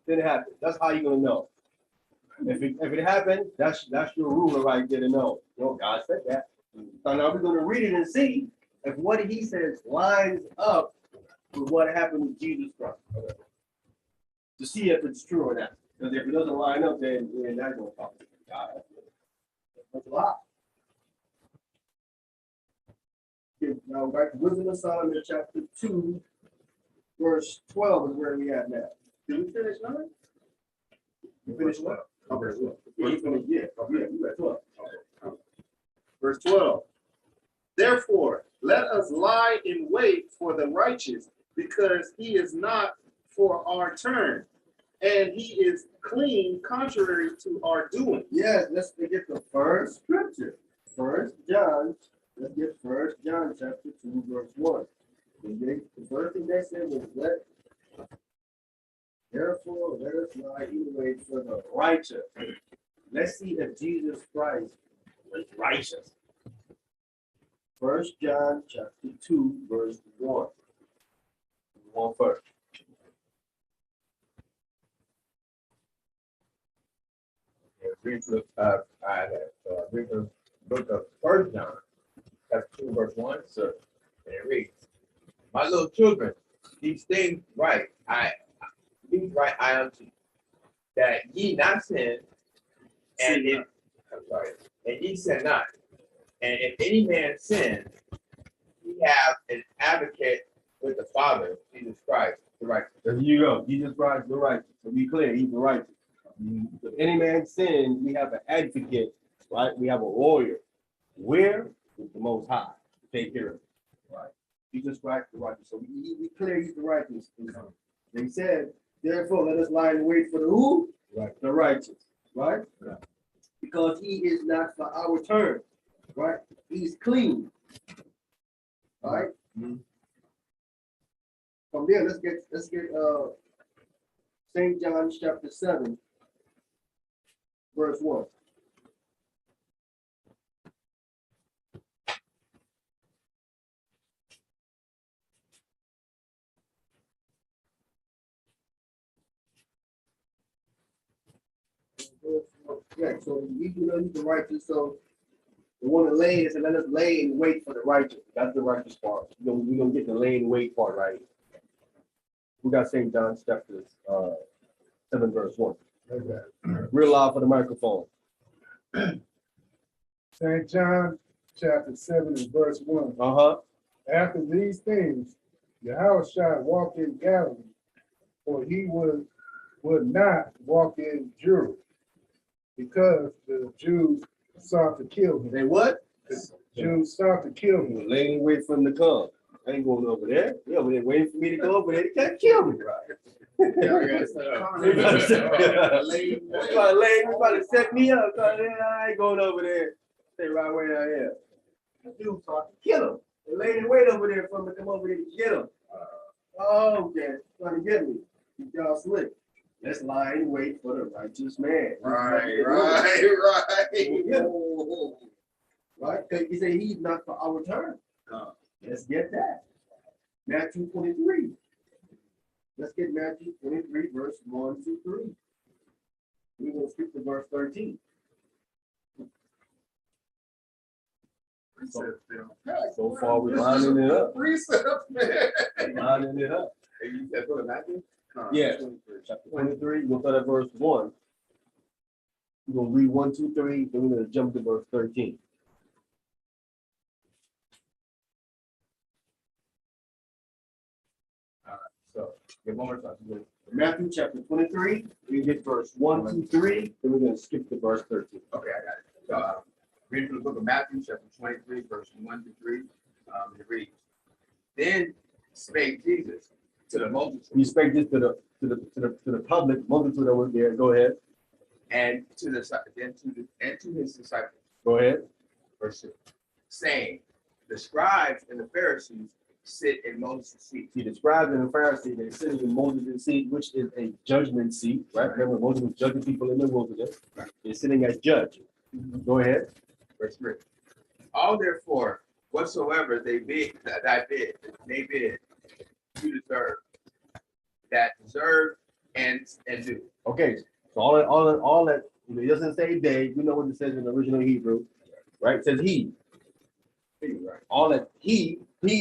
Didn't happen. That's how you're gonna know. If it happened, that's your ruler right there to know. No, God said that. So now we're gonna read it and see if what he says lines up with what happened with Jesus Christ. To see if it's true or not. Because if it doesn't line up, then that's gonna come from God. That's a lot. Okay, now back to Wisdom of Solomon, chapter 2, verse 12 is where we at now. Did we finish 9? You finished what? Okay, yeah, you finished, yeah, you at 12. Okay. Verse 12. Therefore, let us lie in wait for the righteous, because he is not for our turn, and he is clean contrary to our doing. Yeah, let's get the first scripture. First John. Let's get First John chapter 2, verse 1. The first thing they said was therefore let us lie in wait for the righteous. Let's see if Jesus Christ was righteous. First John chapter 2, verse 1. One first. Read the book of First John, chapter 2, verse 1, sir. And it reads, my little children, these things I unto you, that ye not sin, and if I'm sorry, and ye sin not. And if any man sin, we have an advocate with the Father, Jesus Christ, the righteous. There you go. Jesus Christ, the righteous. To be clear, he's the righteous. If any man sin, we have an advocate, right? We have a lawyer. Where? With the Most High to take care of it, right? Jesus Christ, the righteous. So we clear he's the righteous. They said, therefore, let us lie in wait for the who? Right. The righteous, right? Yeah. Because he is not for our turn, right? He's clean, right? Mm-hmm. From there, let's get St. John chapter 7, verse 1. Yeah, so we do know he's the righteous, so we want to lay is and let us lay and wait for the righteous. That's the righteous part. We're gonna get the lay and wait part right. We got St. John chapter 7, verse 1. Okay. Real loud for the microphone. St. John chapter 7 and verse 1. After these things, Yahushua walked in Galilee, for he would not walk in Jewry, because the Jews sought to kill him. They what? The Jews sought to kill him. Laying wait for him to come. I ain't going over there. Yeah, but they're waiting for me to go over there. They can't kill me, right? We about to set me up. I ain't going over there. Stay right where I am. The Jews sought to kill him. They laid in wait over there for him to come over there to get him. Oh, okay. Trying to get me. Y'all slick. Let's lie and wait for the righteous man. Right. Right? Because he said he's not for our turn. Let's get that. Matthew 23. Let's get Matthew 23, verse 1 to 3. We're going to skip to verse 13. So far, we're lining it up. Lining it up. You said for Matthew? Yeah. Chapter 23, we'll start at verse 1. We're going to read 1, 2, 3, then we're going to jump to verse 13. So, get one more time. Matthew chapter 23, we get verse 1, 2, 3, then we're going to skip to verse 13. Okay, I got it. So, reading from the book of Matthew, chapter 23, verse 1 to 3. It reads, then spake Jesus to the multitude. He spake this to the public multitude that was there. Go ahead. And to his disciples. Go ahead. Verse 6. Saying, the scribes and the Pharisees sit in Moses' seat. He described in the Pharisees, they're sitting in Moses' seat, which is a judgment seat, right? Remember, Moses was judging people in the wilderness. They're sitting as judge. Go ahead. Verse 3. All therefore, whatsoever they bid, you deserve and do. Okay, so all that, it doesn't say they, you know what it says in the original Hebrew, right? It says he. Right. All that he's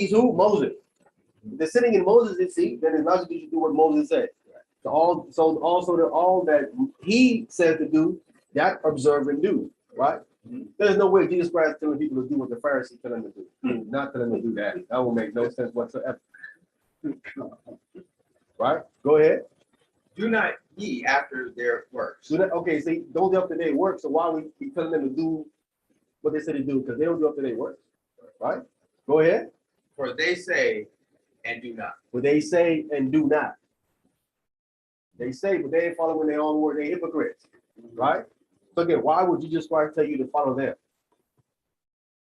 who? Moses. If they're sitting in Moses' seat, then it's logical you should do what Moses said. So all that he says to do, that observe and do, right? There's no way Jesus Christ is telling people to do what the Pharisees tell them to do. He's not telling them to do that. That will make no sense whatsoever. Right? Go ahead. Do not ye after their works. Do that. Okay, so don't do up to their work. So why we telling them to do what they said to do? Because they don't do up to their work. Right? Go ahead. For they say and do not. For they say and do not. They say, but they ain't following their own word. They're hypocrites. Right? So again, why would Jesus Christ tell you to follow them?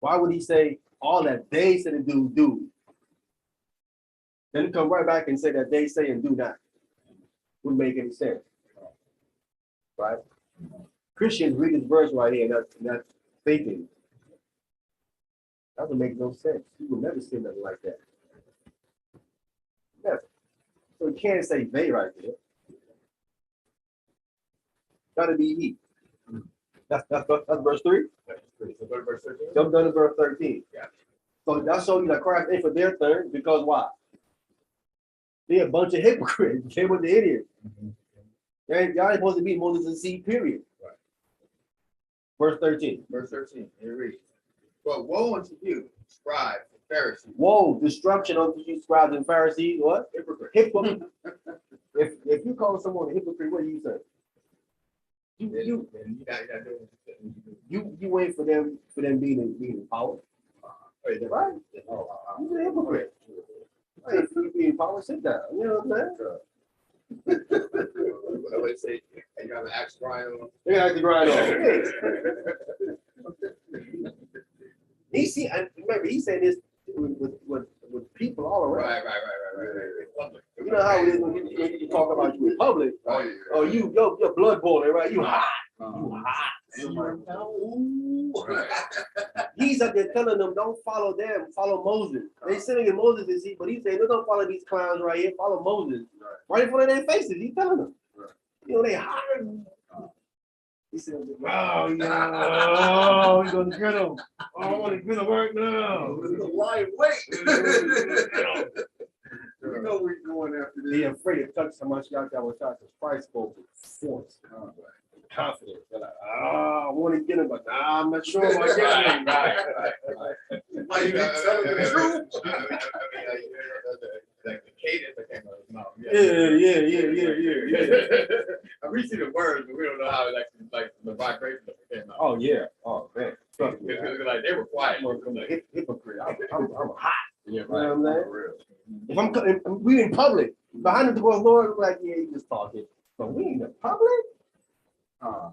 Why would he say all that they say to do? Then come right back and say that they say and do not. Wouldn't make any sense. Right? Christians read this verse right here, and that's thinking. That would make no sense. He would never say nothing like that. Never. So you can't say they right there. Gotta be he. That's verse 3. So go to verse 13. Jump down to verse 13. Yeah. So that shows you that Christ ain't for their turn because why? They a bunch of hypocrites. Came with the idiots. Y'all ain't supposed to be Moses' seed, period. Right. Verse 13. Verse 13. It reads, but woe unto you, scribes and Pharisees. Whoa, destruction unto you, scribes and Pharisees. What? Hypocrite. Hypocrite. if you call someone a hypocrite, what do you say? You wait for them being in power. Wait, they're Right? Oh, You're a hypocrite. Hey, for you being in power, sit down. You know what I'm saying? I would say, you got an axe grind on. They got to grind on. Remember, he said this with people all around. Right. Public. You know how it is when you talk about you in public. Oh, yeah. Oh, your blood boiling, right? You hot. Right. He's up there telling them, don't follow them, follow Moses. They sitting in Moses' seat, but he's saying, don't follow these clowns right here, follow Moses. Right in front of their faces, he's telling them. You know, they hot. He said, oh, yeah, he's gonna get him. Oh, I want to get to work now. We know we're going after this. They're afraid to touch somebody out there with touch. Christ spoke with force, confidence. They're like, I want to get him, but I'm not sure if I get him. Right. Why you ain't telling the truth? Like the cadence that came out of his mouth. Yeah. We see the words, but we don't know how it actually, like, the vibration that came out. Oh, yeah. Oh, man. Trust me. Like, they were quiet. I'm a hypocrite. I'm hot. Yeah, You know what I'm saying? Real. If we in public, behind the door, Lord, we're like, yeah, you just talking. But we in the public?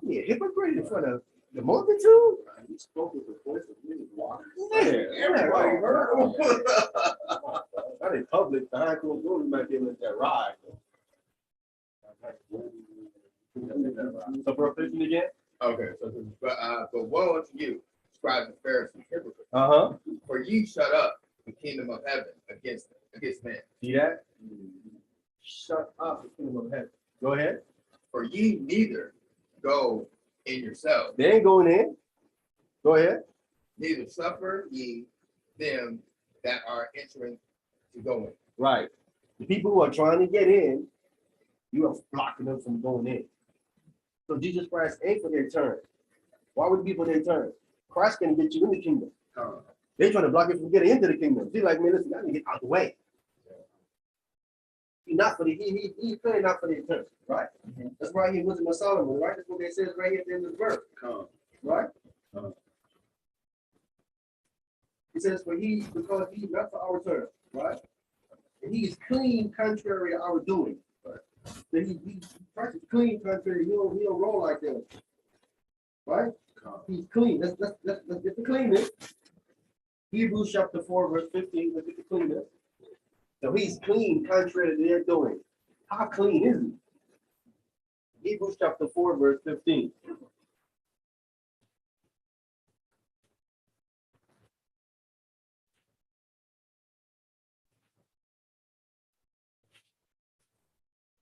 Yeah, hypocrite in front of the multitude? He spoke with the voice of many waters. Yeah, Everybody heard him. Not in public, behind closed doors, we might be able to let that ride. So, bro, fishing again? Okay, so, but woe unto you, scribes and Pharisees, hypocrites, Uh-huh. for ye shut up the kingdom of heaven against men. See that? Shut up, the kingdom of heaven. Go ahead. For ye neither go in yourselves, They ain't going in. Go ahead. neither suffer ye them that are entering to go in. Right. The people who are trying to get in, you are blocking them from going in. So Jesus Christ ain't for their turn. Why would people their turn? Christ can get you in the kingdom. They trying to block you from getting into the kingdom. He's like, man, listen, I need to get out the way. He's not for the he's clearly not for their turn, right? That's why he wasn't a Solomon, right? That's what they says right here at the end of the verse. Right? He says, because he's not for our turn, right? And he is clean contrary to our doing. Right? So he Christ is clean contrary, he don't roll like that. Right? He's clean. Let's get the cleanness. Hebrews chapter 4, verse 15, let's get the cleanness. So he's clean contrary to their doing. How clean is he? Hebrews chapter 4, verse 15.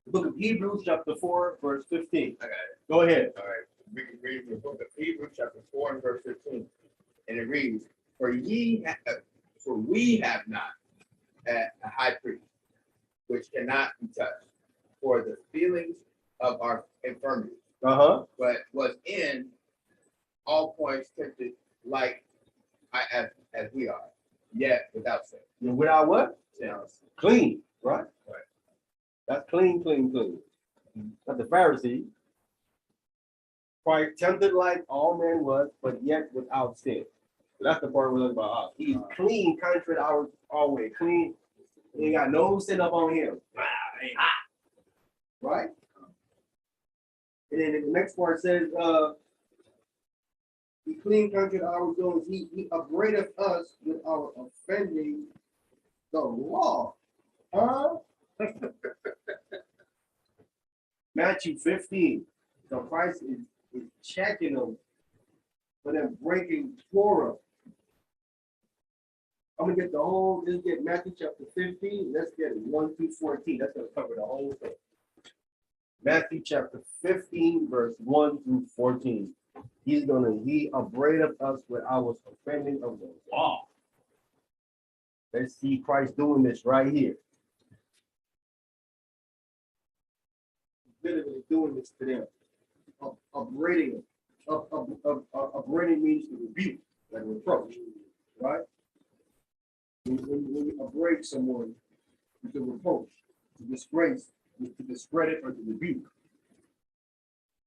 The book of Hebrews chapter 4, verse 15. I got it. Go ahead. All right. We can read the book of Hebrews, chapter 4 and verse 15. And it reads, for we have not a high priest, which cannot be touched for the feelings of our infirmities, but was in all points tempted like as we are, yet without sin. Without what? Sin. Clean, right? Right. That's clean. Not the Pharisee. Quite tempted like all men was, but yet without sin. So that's the part we're looking about. He's clean, contrary to our way. Clean. He ain't got no sin up on him. Right? And then the next part says, he clean contrary to our doings. He upbraideth us with our offending the law. Matthew 15. So Christ is checking them for them breaking Torah. I'm gonna get the whole, let's get Matthew chapter 15, let's get 1 through 14. That's gonna cover the whole thing. Matthew chapter 15, verse 1 through 14. He upbraided us with our offending of the law. Let's see Christ doing this right here. Literally doing this to them. Upbraiding them. Upbraiding means to rebuke, like reproach, right? When you upbraid someone, you can reproach, to disgrace, to discredit, or to rebuke.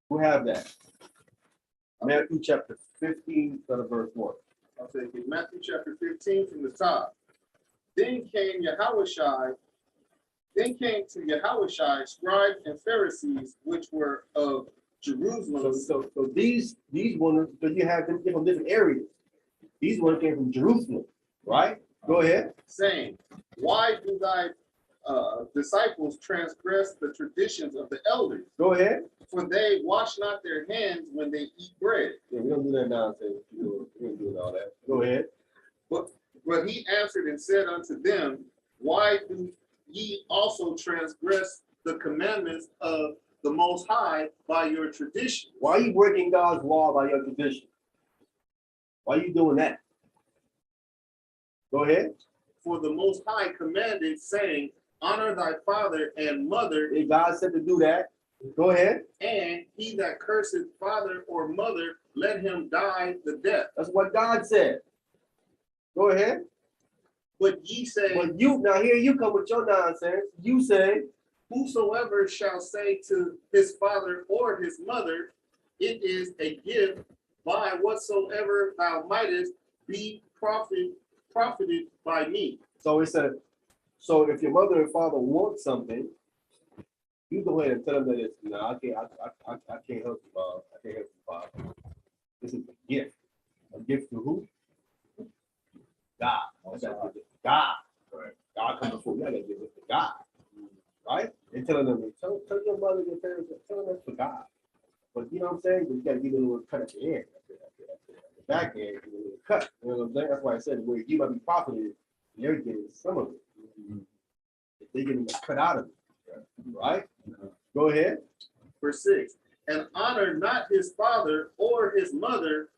Who have that? Matthew chapter 15, verse 1. I'll take it. Matthew chapter 15 from the top. Then came to Yahushua scribes and Pharisees, which were of Jerusalem. So these ones, because you have them from different areas. These ones came from Jerusalem, right? Go ahead. Saying, why do thy disciples transgress the traditions of the elders? Go ahead. For they wash not their hands when they eat bread. Yeah, we don't do that nonsense. We don't do all that. Go ahead. But he answered and said unto them, why do ye also transgress the commandments of the Most High by your tradition? Why are you breaking God's law by your tradition? Why are you doing that? Go ahead. For the Most High commanded, saying, honor thy father and mother. If God said to do that, go ahead. And he that curseth father or mother, let him die the death. That's what God said. Go ahead. But ye say, But now here you come with your nonsense. You say, whosoever shall say to his father or his mother, it is a gift, by whatsoever thou mightest be profited by me. so it said, so if your mother and father want something, you go ahead and tell them that it's no, I can't help you, Bob. I can't help you, Bob. This is a gift. A gift to who? God. God. Right. God comes before you. I gotta give it to God. Right? And telling them, tell your mother, your parents, tell them that's for God. But you know what I'm saying? But you gotta give it a little cut at the end. The back end, give it a little cut. You know what I'm saying? That's why I said where you might be profited, they're getting some of it. If they're getting cut out of it. Right? Go ahead. Verse 6. And honor not his father or his mother,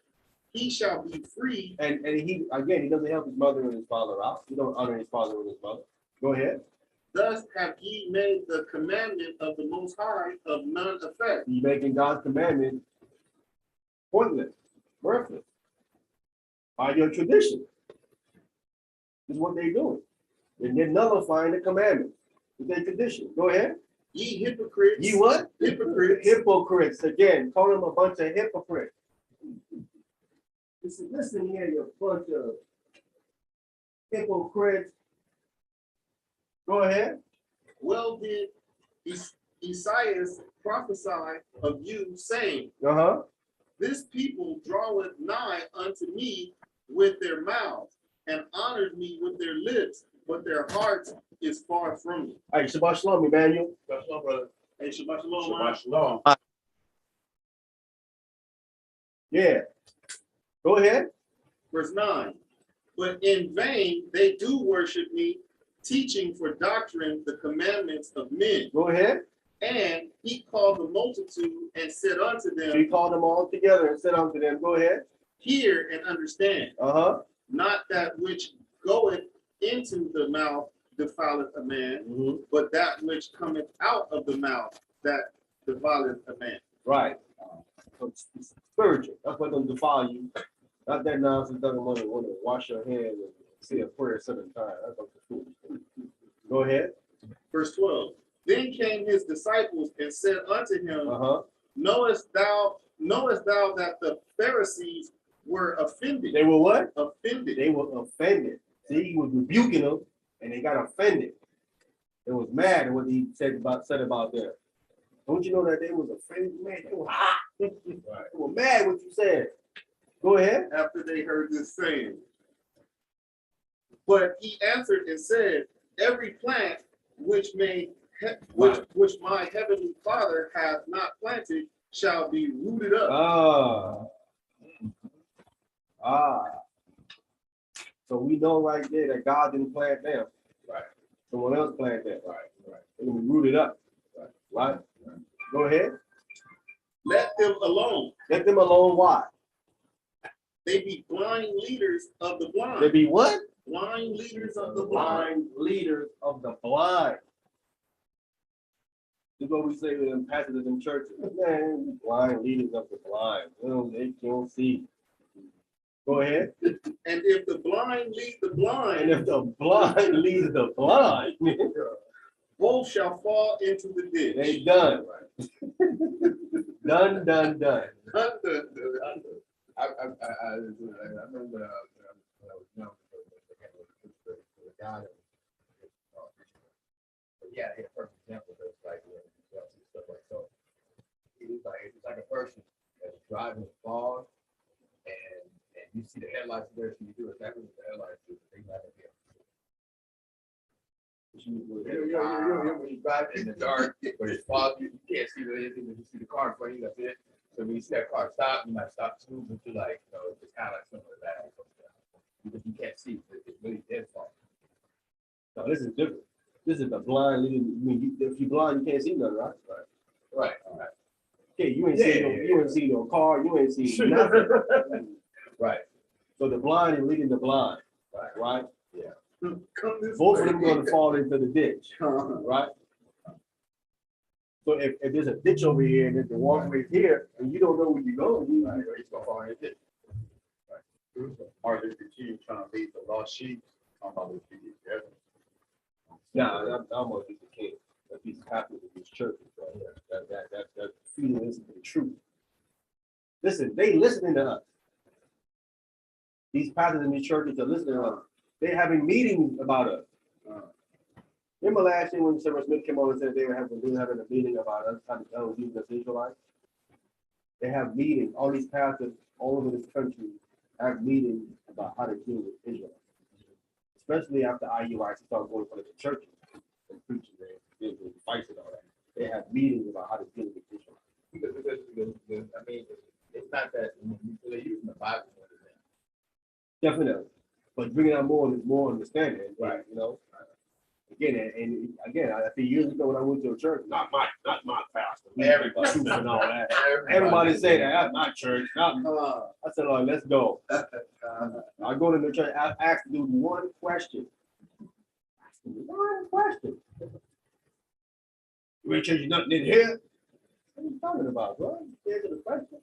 he shall be free. And he doesn't help his mother and his father out. He don't honor his father and his mother. Go ahead. Thus have ye made the commandment of the Most High of none effect. You're making God's commandment pointless, worthless, by your tradition. This is what they're doing. They're nullifying the commandment with their tradition. Go ahead. Ye hypocrites. Ye what? Hypocrites. Hypocrites. Again, call them a bunch of hypocrites. Listen here, you bunch of hypocrites. Go ahead. Well did Isaiah prophesy of you, saying, this people draweth nigh unto me with their mouths, and honors me with their lips, but their hearts is far from me. Hey, Shabbat Shalom, Emmanuel. Shabbat shalom, brother. Hey, Shabbat Shalom. Shabbat shalom. Yeah. Go ahead. Verse 9. But in vain they do worship me, teaching for doctrine the commandments of men. Go ahead. And he called the multitude and said unto them, He called them all together and said unto them, go ahead. hear and understand. Not that which goeth into the mouth defileth a man, but that which cometh out of the mouth that defileth a man. Right. It's spiritual. That's what doesn't defile you. Not that nonsense doesn't want to wash your hands and say a prayer 7 times. That's what the Go ahead. Verse 12. Then came his disciples and said unto him, knowest thou that the Pharisees were offended? They were what? Offended. They were offended. See, he was rebuking them, and they got offended. They was mad at what he said about them. Don't you know that they was offended? Man, they were hot. They were mad what you said. Go ahead. After they heard this saying. But he answered and said, every plant which my heavenly Father hath not planted shall be rooted up. So So we know right there that God didn't plant them. Right. Someone else planted them. Right, right. They're gonna be rooted up. Right? Go ahead. Let them alone. Let them alone. Why? They be blind leaders of the They blind. be what? Blind leaders of the blind. Blind leaders of the blind. This is what we say to them pastors in churches. Man, blind leaders of the blind. They don't see. Go ahead. And if the blind lead the And blind, if the blind leads the blind, both shall fall into the ditch. they done. Done. I remember when I was young, the guy that yeah, he had a perfect example, but it's like, stuff like so. It's like a person that's driving a car and you see the headlights there, so you do exactly what the headlights do, they never get. When you drive in the dark, when it's foggy, you can't see anything, but you see the car in front of you, that's it. So when you see that car stop, you might stop too, but you like, it's kind of like something like that. Because you can't see, it's really dead fog. No, this is different. This is the blind leading. I mean, if you're blind, you can't see nothing, right? Right. Okay, you ain't see no car, you ain't see nothing. Right. So the blind is leading the blind, right? Come this Both of way. them going to fall into the ditch, right? So if there's a ditch over here and there's the walkway here, and you don't know where you're going, He's gonna fall in it. Or they continue trying to lead the lost sheep. Talking about the sheep, yeah. nah, I'm almost the king. That these happening in these churches, right? That feeling isn't the truth. Listen, they listening to us. These pastors in these churches are listening to us. They're having meetings about us. Remember last year when Sarah Smith came on and said they were having a meeting about us trying to tell Jesus as Israelites? They have meetings. All these pastors all over this country have meetings about how to deal with Israelites. Especially after IUIC started going for the churches and preaching and fights and all that. They have meetings about how to deal with Israelites. Because I mean, it's not that they're using the Bible more than that. Definitely. But bringing out more understanding, Right. Again, I think years ago when I went to a church, not my pastor, Everybody. truth and all that. Everybody say that that's my church. I said, Lord, let's go. I go to the church, I ask dude one question. One question. You ain't changing nothing in here? What are you talking about, bro? Answer the question.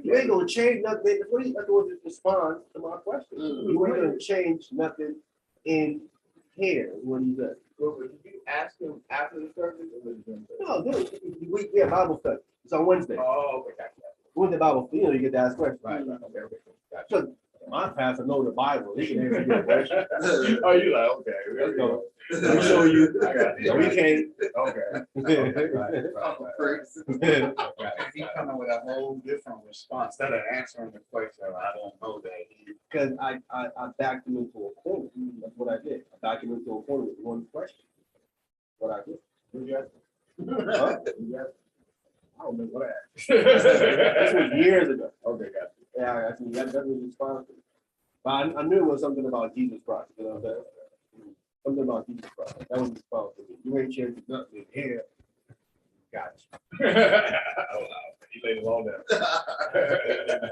You ain't gonna change nothing. What are you going to respond to my question? You ain't gonna change nothing in here. What do you say? Well, did you ask him after the service or was it? No, dude, we have Bible study. It's on Wednesday. Oh, okay, gotcha. Wednesday Bible, you get to ask questions. Right, okay, gotcha. So my pastor know the Bible. He can answer your question. Oh, you like, okay. Let's go. Let me show you. I got it. We can't. Okay. Right. He coming with a whole different response. Instead of answering the question, I don't know that. Because I backed him into a corner. That's what I did. I backed him into a corner with one question. What I did. What did you ask? Huh? I don't remember what I asked. This was years ago. Okay, gotcha. Yeah, I think that was responsible. But I knew it was something about Jesus Christ. You know what I'm saying? Something about Jesus Christ. That was responsible. You ain't changing nothing in here. Gotcha. Oh, wow. He laid it all down.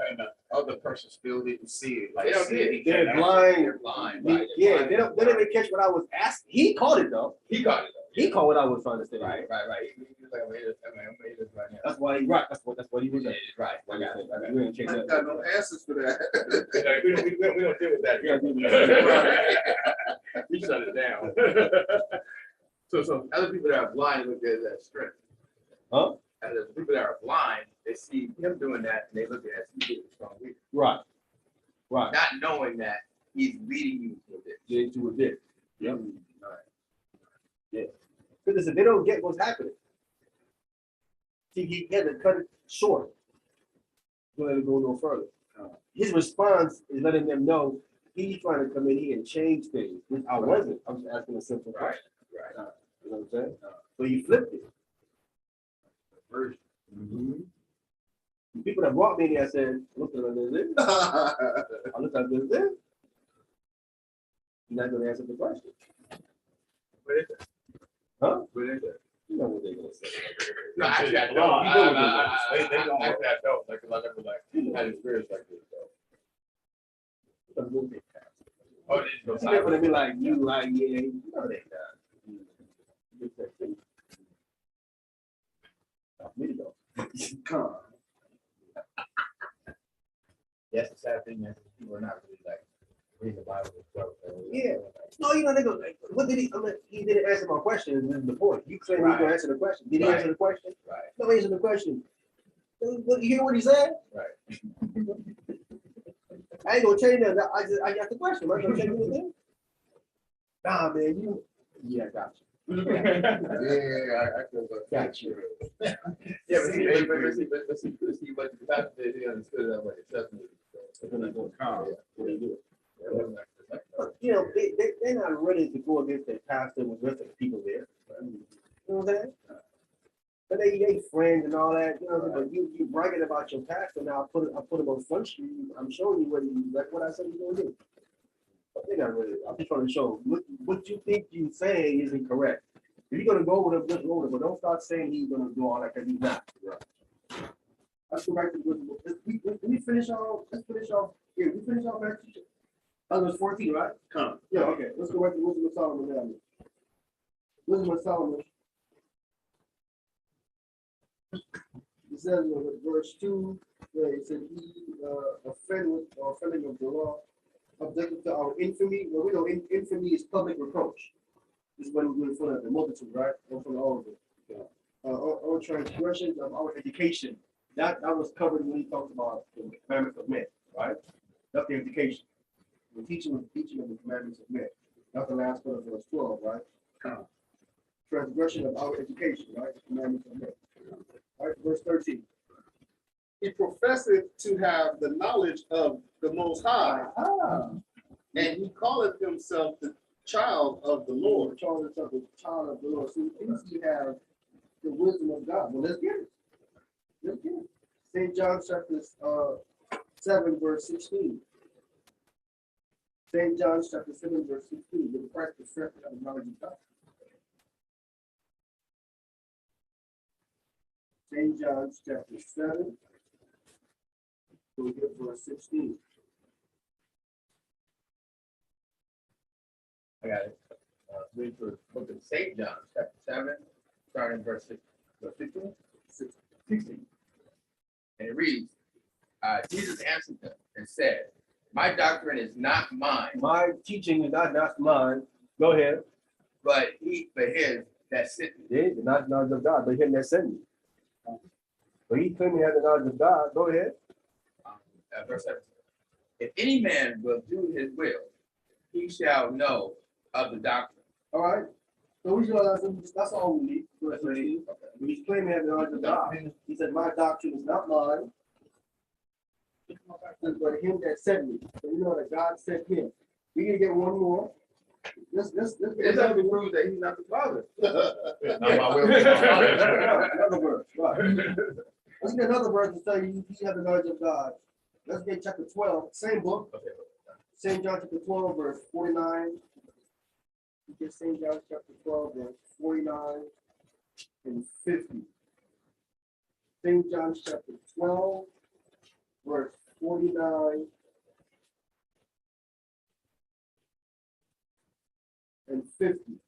And the other person still didn't see it. Like, They don't see it. They're blind. They're blind. Right. Yeah, they don't even catch what I was asking. He caught it though. He got it. He caught what I was trying to say. Right. He was like, I'm gonna this right now. That's why he right. That's what he was Yeah, saying. right. I got it. You ain't change I that. got no answers for that. We don't deal with that. Yeah, we don't. We shut it down. So other people that are blind look at it as strength. Huh? And the people that are blind, they see him doing that and they look at it as he did a strong weak. Right. Right. Not knowing that he's leading you to this. Get into a ditch. Yep. Right. Yeah. Because listen, they don't get what's happening. See, he had to cut it short. Don't let it go no further. His response is letting them know he's trying to come in here and change things, which I wasn't. I was asking a simple question. Right. You know what I'm saying? So you flipped it. Version. The people that brought me in here said, look at this. I looked at this. You're not gonna answer the question. What is it? Huh? What is it? You know what they're gonna say. No, actually, I don't. You know what they're gonna say. Actually, I don't. Like, 'cause I never like had experience like this. So. Oh, did you go They're gonna silent? be like, you like, yeah, you know they not. Me to go. Come on. That's the sad thing, man. People are not really like reading the Bible themselves. Yeah. No, you know, they go, like, what did he, I mean, he didn't answer my question, this is the point. You claim he's gonna answer the question. Did he answer the question? Right. No, he answered the question. What, you hear what he said? Right. I ain't gonna change that. I got the question. I'm gonna change anything. Nah, man, you. Yeah, I got you. Yeah, I feel that. Got you. Yeah, but see, what the pastor did, he understood that way. Accepting it. Calm. What do you do? Yeah, it wasn't like- But, you know, they're not ready to go against their pastor with the rest of the people there. You know what I'm saying? But they friends and all that, you know, but you bragging about your pastor now, I put him on Front Street, I'm showing you what I said you're gonna do. But they're not really, I'm just trying to show, what you think you saying isn't correct. If you're gonna go with him, just go with him, but don't start saying he's gonna do all that, because he's not. Let's go back to, we finish off, let's finish off, yeah, we finish off back to, that was 14, right? Come. Yeah, okay, let's go back to Wisdom of Solomon now. Wisdom of Solomon. It says in verse 2, where it said, he offending of the law, objected to our infamy. Well, we know infamy is public reproach. This is when we're in front of the multitude, right? In front of all of it. Our transgressions of our education. That was covered when he talked about the commandments of men, right? That's the education. The teaching of the commandments of men. That's the last part of verse 12, right? Transgression of our education, right? The commandments of men. All right, verse 13. He professeth to have the knowledge of the Most High, and he calleth himself the child of the Lord. Child of the Lord. So he thinks he has the wisdom of God. Well, let's get it. Let's get it. St. John chapter 7, verse 16. St. John chapter 7, verse 16. The Christ perfected of the knowledge of God. St. John chapter 7. We'll get verse 16. I got it. Read for book of St. John, chapter 7, starting verse 15. 16. And it reads, Jesus answered them and said, my doctrine is not mine. My teaching is not mine. Go ahead. But his that sent me. Yeah, not knowledge of God, but him that sent me. But he claiming he has the knowledge of God. Go ahead. Verse 17. If any man will do his will, he shall know of the doctrine. All right. So we that's all we need. But he's claiming he has the knowledge of God. He said, my doctrine is not mine, but him that sent me. So we know that God sent him. We can get one more. Let's It doesn't prove that he's not the father. Not my will, but my mind. another verse. Right. Let's get another verse to tell you he has the knowledge of God. Let's get chapter 12, same book. St. John chapter 12, verse 49. You get St. John chapter 12, verse 49 and 50. St. John chapter 12, verse 49 and 50.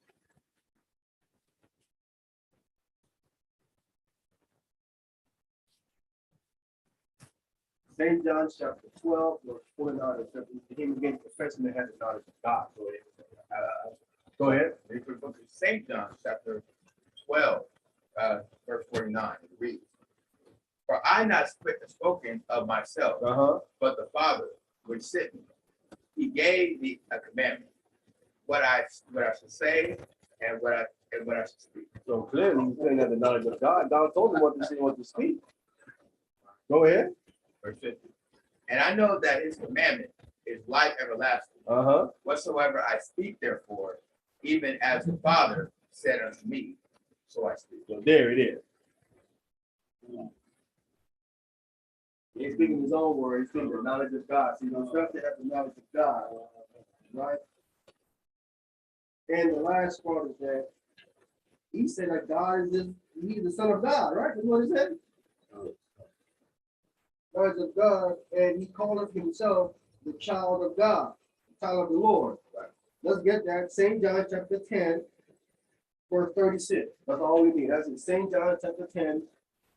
St. John chapter 12, verse 49 and 50. Him again confessing that has the knowledge of God. Go ahead. Read for the book of St. John, chapter 12, verse 49. It reads, for I not spoken of myself, but the Father which sent me. He gave me a commandment, what I should say and what I should speak. So clearly he's saying that the knowledge of God. God told him what to say, what to speak. Go ahead. Verse 50. And I know that his commandment is life everlasting. Whatsoever I speak, therefore, even as the Father said unto me, so I speak. So there it is. He's speaking his own word. He's speaking the knowledge of God. See, those stuff that have the knowledge of God, right? And the last part is that he said that God is he's the son of God, right? That's what he said. God is of God, and he calleth himself the child of God, the child of the Lord. Right. Let's get that. St. John chapter 10, verse 36. That's all we need. That's in St. John chapter 10,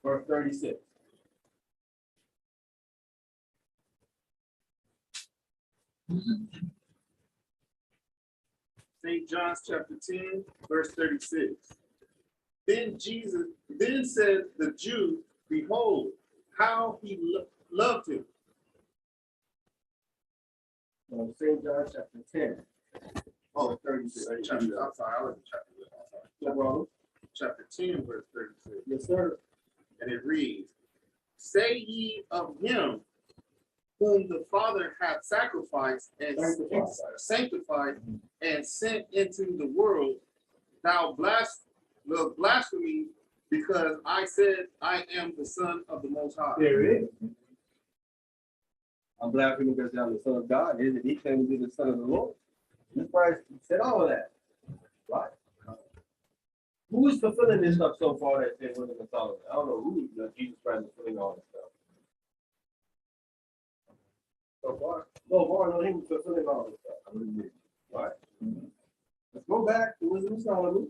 verse 36. St. John's chapter 10, verse 36. Then said the Jew, behold, how he loved him. St. John chapter 10. Oh, 36. I'm sorry, I was in chapter 10. No problem. Chapter 10, verse 36. Yes, sir. And it reads, say ye of him whom the Father hath sacrificed and sanctified and sent into the world, thou blasphemy, because I said I am the Son of the Most High. There it is. I'm blaspheming because I'm the Son of God. Isn't he claiming to be the Son of the Lord? Jesus Christ said all of that. Right? Who's fulfilling this stuff so far that they're willing to Solomon? I don't know who Jesus Christ is fulfilling all this stuff. So far, no, he was fulfilling all this stuff. Right? Let's go back to Wisdom of Solomon.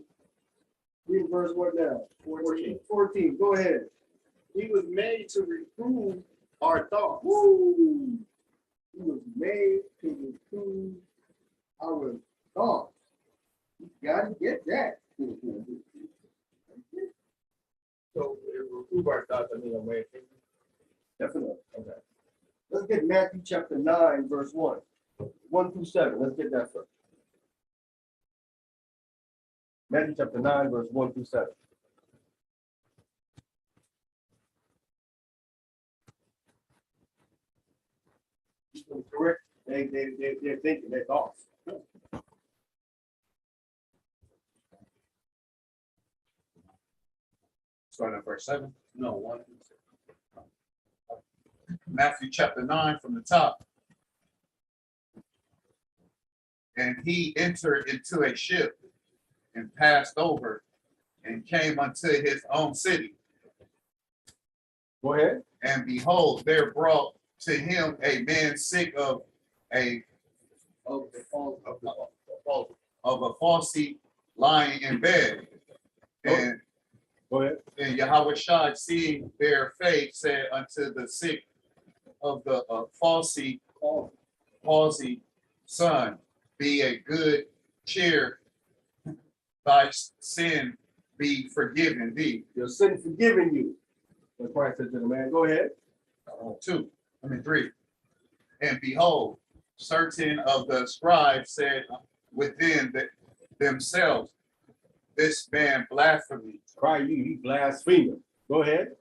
Read verse what now? 14. Go ahead. He was made to reprove our thoughts. Woo! He was made to reprove our thoughts. You gotta get that. So reprove our thoughts, I mean, a way of thinking. Definitely. Okay. Let's get Matthew chapter 9, verse 1. 1 through 7. Let's get that first. Matthew chapter 9, verse 1 through 7. Correct. They're thinking, their thoughts. Starting at verse 7. No, 1. Matthew chapter 9 from the top. And he entered into a ship and passed over and came unto his own city. Go ahead. And behold, there brought to him a man sick of a palsy, lying in bed. And Go ahead. And Yahweh Shai, seeing their faith, said unto the sick of the palsy, son, be a good cheer, thy sin be forgiven thee. Your sin forgiven you. That's Christ said to the man. Go ahead. 3. And behold, certain of the scribes said within themselves, this man blasphemies. Cry you, he blasphemer. Go ahead.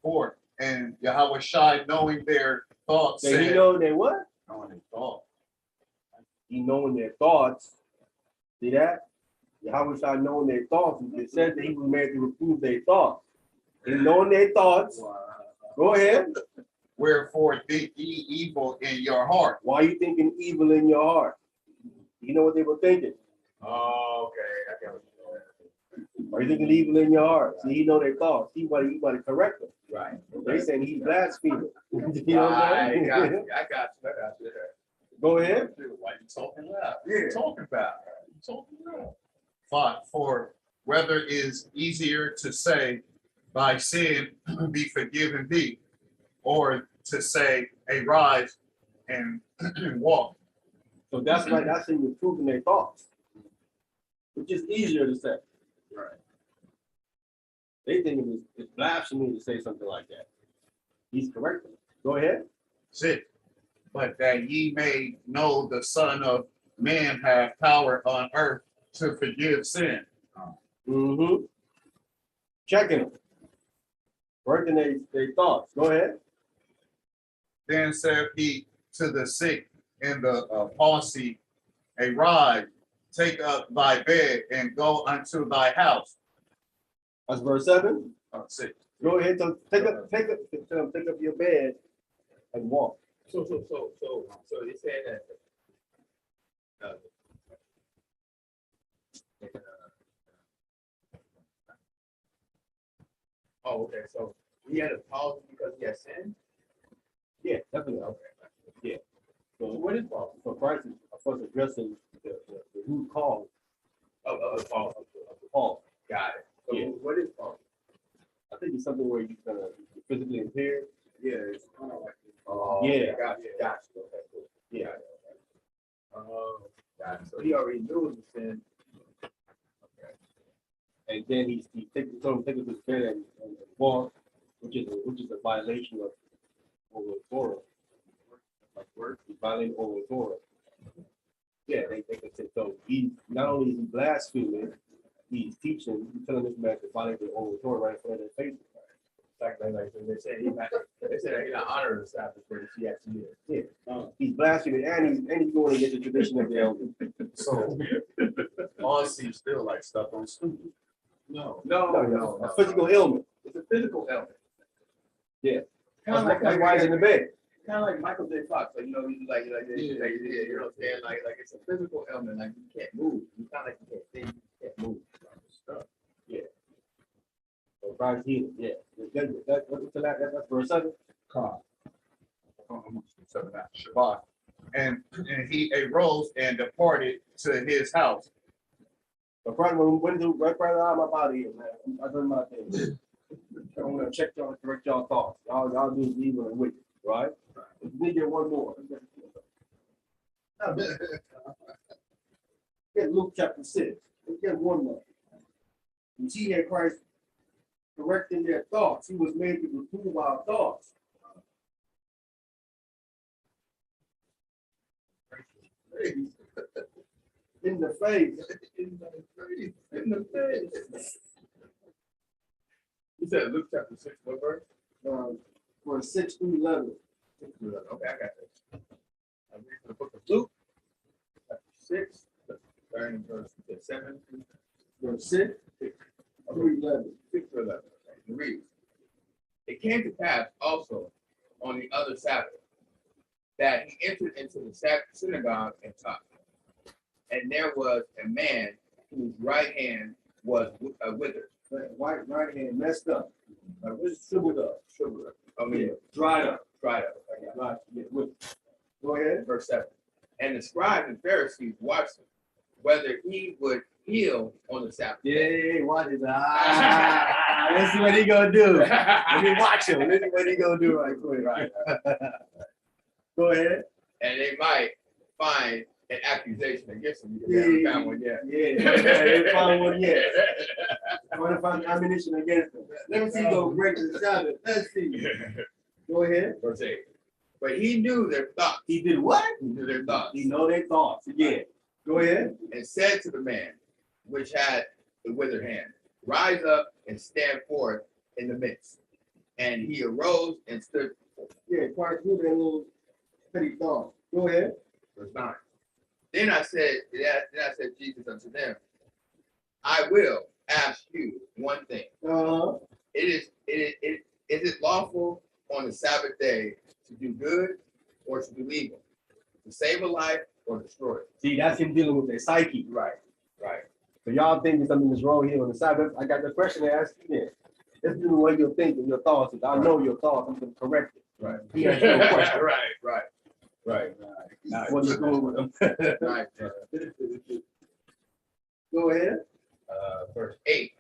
4. And Yahweh Shai, knowing their thoughts, So said, he know they what? knowing their thoughts. He knowing their thoughts. See that? Yahweh Shai knowing their thoughts. It said that he was made to reprove their thoughts. He knowing their thoughts. Go ahead. Wherefore think ye evil in your heart. Why are you thinking evil in your heart? You know what they were thinking. Oh, okay. I got what Why are you thinking evil in your heart? See, he know their thoughts. He want to correct them. Right. They saying he's blaspheming. You know what I I'm got saying? you. I got you. Go ahead. Why you talking loud? What Yeah. you talking about? You talking loud. 5. For whether is easier to say, thy sin be forgiven thee, or to say, arise and walk. So that's why that's in reproving their thoughts, which is easier to say. Right. They think it's blasphemy to say something like that. He's correcting. Go ahead. 6. But that ye may know the Son of Man have power on earth to forgive sin. Mm-hmm. Checking them. Working their thoughts. Go ahead. Then said he to the sick in the palsy, arise, take up thy bed and go unto thy house. That's verse 7. 6. Go ahead. So take up your bed and walk. So they said that Oh, okay, so he had a pause because he had sinned? Yeah, definitely. Okay. Yeah. So what is Paul? So Christ is of course addressing the root cause Of the pause. of the Paul. Got it. So Yeah. what is pause? I think it's something where you're physically impaired. Yeah, it's kind of like. Oh, Yeah. Gotcha, gotcha. Okay, cool. Yeah. Oh, gotcha. So he already knew it was sin. Okay. And then told him to take it to his bed and walk, which is a violation of over the Torah. Like work, he's violating over the Torah. Yeah, they can say so. He not only is he blaspheming, he's teaching, he's telling this man to violate the over the Torah right in front of their face. Like they say they said he's not honoring the Sabbath, but he actually is. Yeah, he's blaspheming and he's going against the tradition of the elders. So, honesty still like stuff on stupid. No, A physical ailment. It's a physical ailment. Yeah. Kind of like That's why he's in the bed. kind of like Michael J. Fox, like, you know, he's like, you know what I'm saying? Like it's a physical ailment, like you can't move. You kind of like you can't think, you can't move. Yeah. So Christ healed. Yeah. What's the last? That's verse 7. Shabbat. And he arose and departed to his house. But brother, when do right brother out of my body, man. I done my thing. I want to check y'all, correct y'all thoughts. Y'all do evil and wicked, right? If you get one more. Get Luke chapter 6. Let's get one more. You see that Christ correcting their thoughts. He was made to reprove our thoughts. In the face. In the face. You said Luke chapter 6, what verse? For 6 through 11. Okay, I got this. I'm reading the book of Luke, chapter 6, starting in verse 7. Verse 6 through 11. 6 to 11. It reads, it came to pass also on the other Sabbath that he entered into the synagogue and taught. And there was a man whose right hand was withered. Right hand messed up. Shriveled up. I mean, Dried up. dried up. Right. Yeah, go ahead. Verse 7. And the scribes and Pharisees watched him, whether he would heal on the Sabbath. Yeah, watch it. Let's see what he gonna do. Let me watch him. Let's see what he gonna do right quick. Right. Go ahead. And they might find an accusation against him because they haven't found one yet. Yeah, they found one yet. I want to find ammunition against him. Let me see you go break the Sabbath. Let's see. Go ahead. Verse 8. But he knew their thoughts. He did what? He knew their thoughts. He know their thoughts. Again. Go ahead. And said to the man which had the withered hand, rise up and stand forth in the midst. And he arose and stood. Yeah, quite good that little petty thought. Go ahead. Verse 9. Then I said Jesus unto them, I will ask you one thing. Is it lawful on the Sabbath day to do good or to do evil, to save a life or destroy it? See, that's him dealing with their psyche. Right. So y'all thinking something is wrong here on the Sabbath. I got the question to ask you then. Let's do the way you're thinking, your thoughts. If I know your thoughts, I'm going to correct it. Right. He asked you a question. Right. What you doing with them? Right. Go ahead. Verse 8.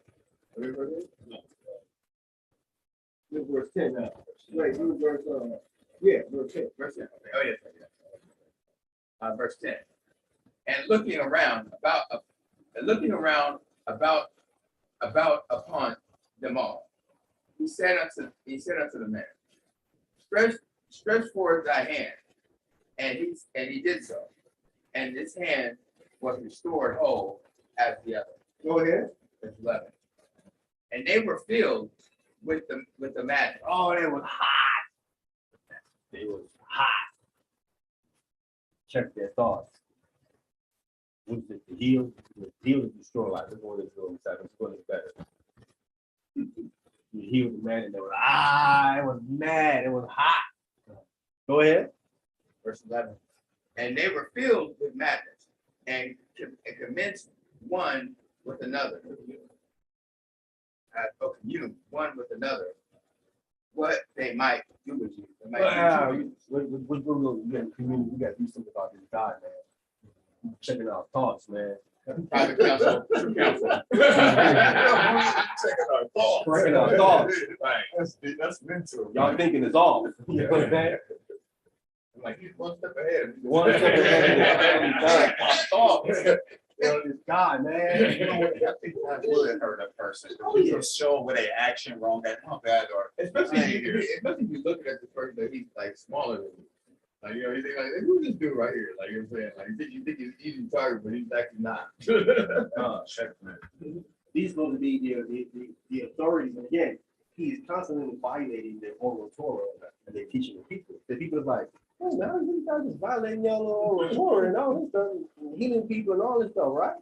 Look verse 10 now. Wait, do verse verse 10. Verse 10. Okay. Oh, yes. Verse 10. And looking around about upon them all, he said unto the man, stretch forth thy hand. And he did so. And his hand was restored whole as the other. Go ahead. Verse 11. And they were filled with the madness. Oh, they was hot. They was hot. Check their thoughts. Was it to heal? To heal to destroy life. This one is going to it's going to be better. You healed the man and they were it was mad. It was hot. Go ahead. Verse 11. And they were filled with madness and commenced one with another, or commune one with another, what they might do with you. They might Wow, do we got to do something about this God, man. Checking our thoughts, man. private counsel, true counsel. Checking our thoughts. Checking our thoughts. Right. That's mental. Y'all thinking it's off. You know what I'm saying? I'm like, he's one step ahead. One step ahead of Right. our thoughts. You know, this God, man. You know what? I think that would hurt a person. You can show with their action wrong that not bad or Especially if you look at the person that he's like smaller than you. Like, you know, you think like, who's this dude right here? Like, you know what I'm saying? Like, you think he's easy target, but he's actually not. checkmate. These supposed to be the authorities, and again, he's constantly violating their oral Torah and they're teaching the people. The people are like, oh, now these guys is violating your oral Torah and all this stuff, healing people and all this stuff, right?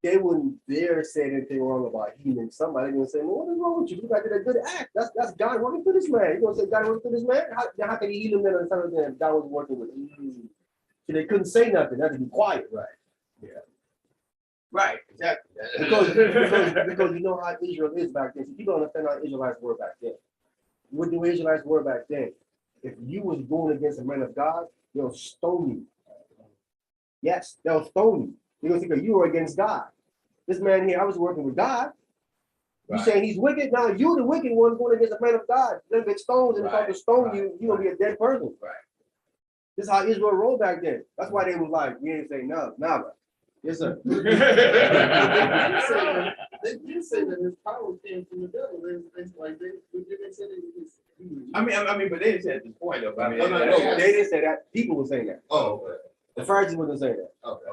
They wouldn't dare say anything wrong about healing somebody. They're gonna say, well, what is wrong with you? You got to do a good act. That's God working for this man. You're gonna say God working for this man? How can he heal him then on the time that God was working with him? So they couldn't say nothing. They had to be quiet, right? Yeah. Right, exactly. Because you know how Israel is back then. So people don't understand how Israelites were back then. What the Israelites were back then? If you was going against a man of God, they'll stone you. Yes, they'll stone you. They're gonna think you were against God. This man here, I was working with God. You Right. saying he's wicked? Now you the wicked one going against a man of God. They'll get stoned and if to stone you, you're gonna be a dead person. Right. This is how Israel rolled back then. That's why they was like, we ain't say no, nah. Yes, sir. They did say that his power came from the devil. It's like they said it. I mean, but they didn't say at this point though. I mean, No, they didn't say that. People were saying that. oh, okay. The Pharisees wasn't saying that. Okay.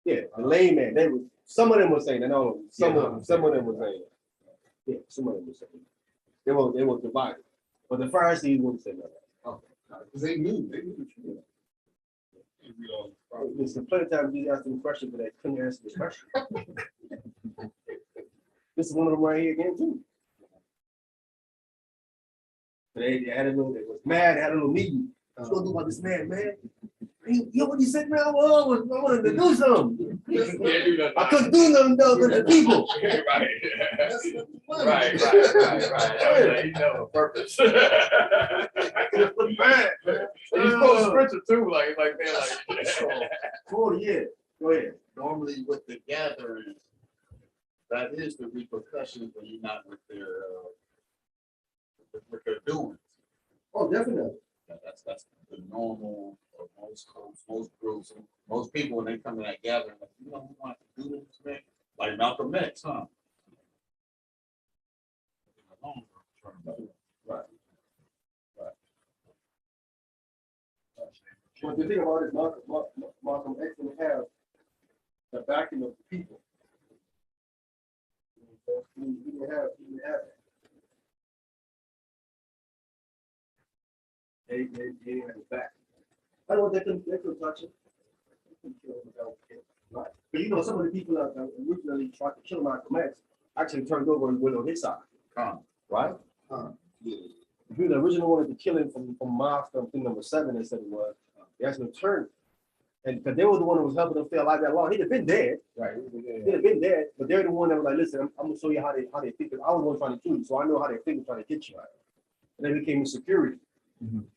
Yeah, the layman, they was, some of them were saying that. No, some of them were saying that. Yeah, some of them were saying that. They were divided. But the Pharisees wouldn't say that. Okay. Because they knew the truth. There's plenty of times you asked them questions, but they couldn't answer the question. This is one of them right here again, too. They had a little, they was mad, had a little meeting. What's going to do about this man, man? Yo, what you said, man? I wanted to do something. I couldn't do nothing though for the people. Right. Right. You know, purpose. Man, He's supposed to scripture too, like man, like. Oh, yeah. Go ahead. Normally with the gathering, that is the repercussions when you're not with their doing. Oh, definitely. That's the normal of most groups, and most people when they come to that gathering, like, you know, we want to do this, man. Like Malcolm X, huh? Right. Well, the thing about it is Malcolm X didn't have the backing of the people. He didn't have that. They didn't have his back. I don't know, they couldn't touch him. They couldn't kill him without killing him. Right. But you know, some of the people that originally tried to kill Malcolm X actually turned over and went on his side. Right? Yeah. If the original wanted to kill him from milestone thing number 7, they said it was, they actually turned. And because they were the one who was helping them stay alive that long, he'd have been dead. Right. He'd have been dead, but they're the one that was like, listen, I'm gonna show you how they think. I was the one trying to kill you, so I know how they think trying to get you. And they became security. Mm-hmm.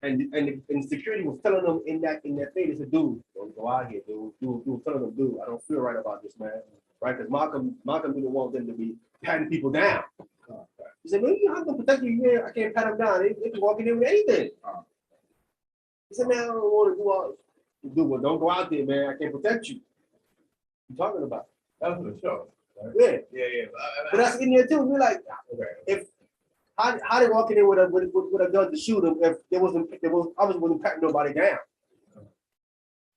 And security was telling them in that thing, they said, dude, don't go out here, dude, telling them, dude, I don't feel right about this, man. Right? Because Malcolm didn't want them to be patting people down. He said, man, you have to protect you here. I can't pat them down. They can walk in there with anything. He said, man, I don't want to do all this. Dude, well, don't go out there, man. I can't protect you. What you talking about? That was the show. Right? Yeah. But that's in there too. We're like, if how they walk in there with a gun to shoot them if there obviously wasn't patting nobody down.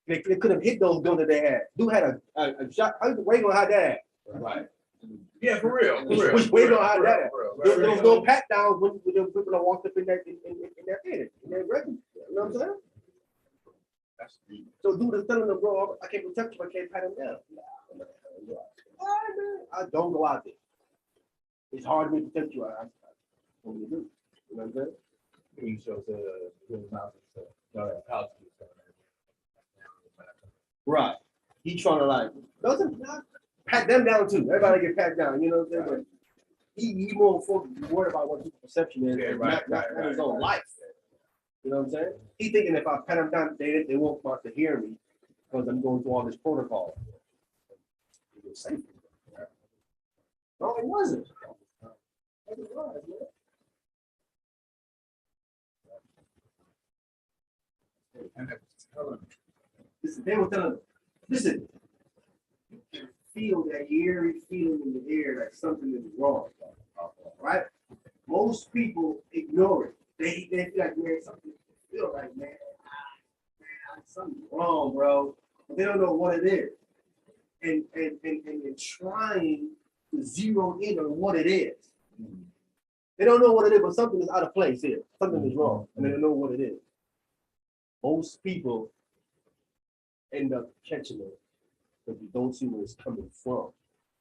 They could have hit those guns that they had. Dude had a shot. Where you gonna hide that? Right. Yeah, for real. Which way gonna hide that? There was no pat downs when the people that walked up in that theater, in that record. You know what I'm saying? That's deep. So dude is telling them, bro, I can't protect you. I can't pat him down. I don't go out there. It's hard for me to protect you. I what do you do? You know what I'm saying? He shows the mountains. Right. He trying to like, doesn't pat them down too. Everybody get pat down, you know what I'm saying? But he more worried about what people's perception is, Yeah, and right, not right, his right, own right. life. You know what I'm saying? He thinking if I pat him down, they won't want to hear me because I'm going through all this protocol. It was safe. No, it wasn't. It was, man. And it was telling me, Listen, they were telling him, listen, you can feel that eerie feeling in the air that something is wrong, right? Most people ignore it. They feel like, man, something feel like, man, something's wrong, bro. But they don't know what it is. And they're trying to zero in on what it is. They don't know what it is, but something is out of place here. Something is wrong, and they don't know what it is. Most people end up catching it, but you don't see where it's coming from.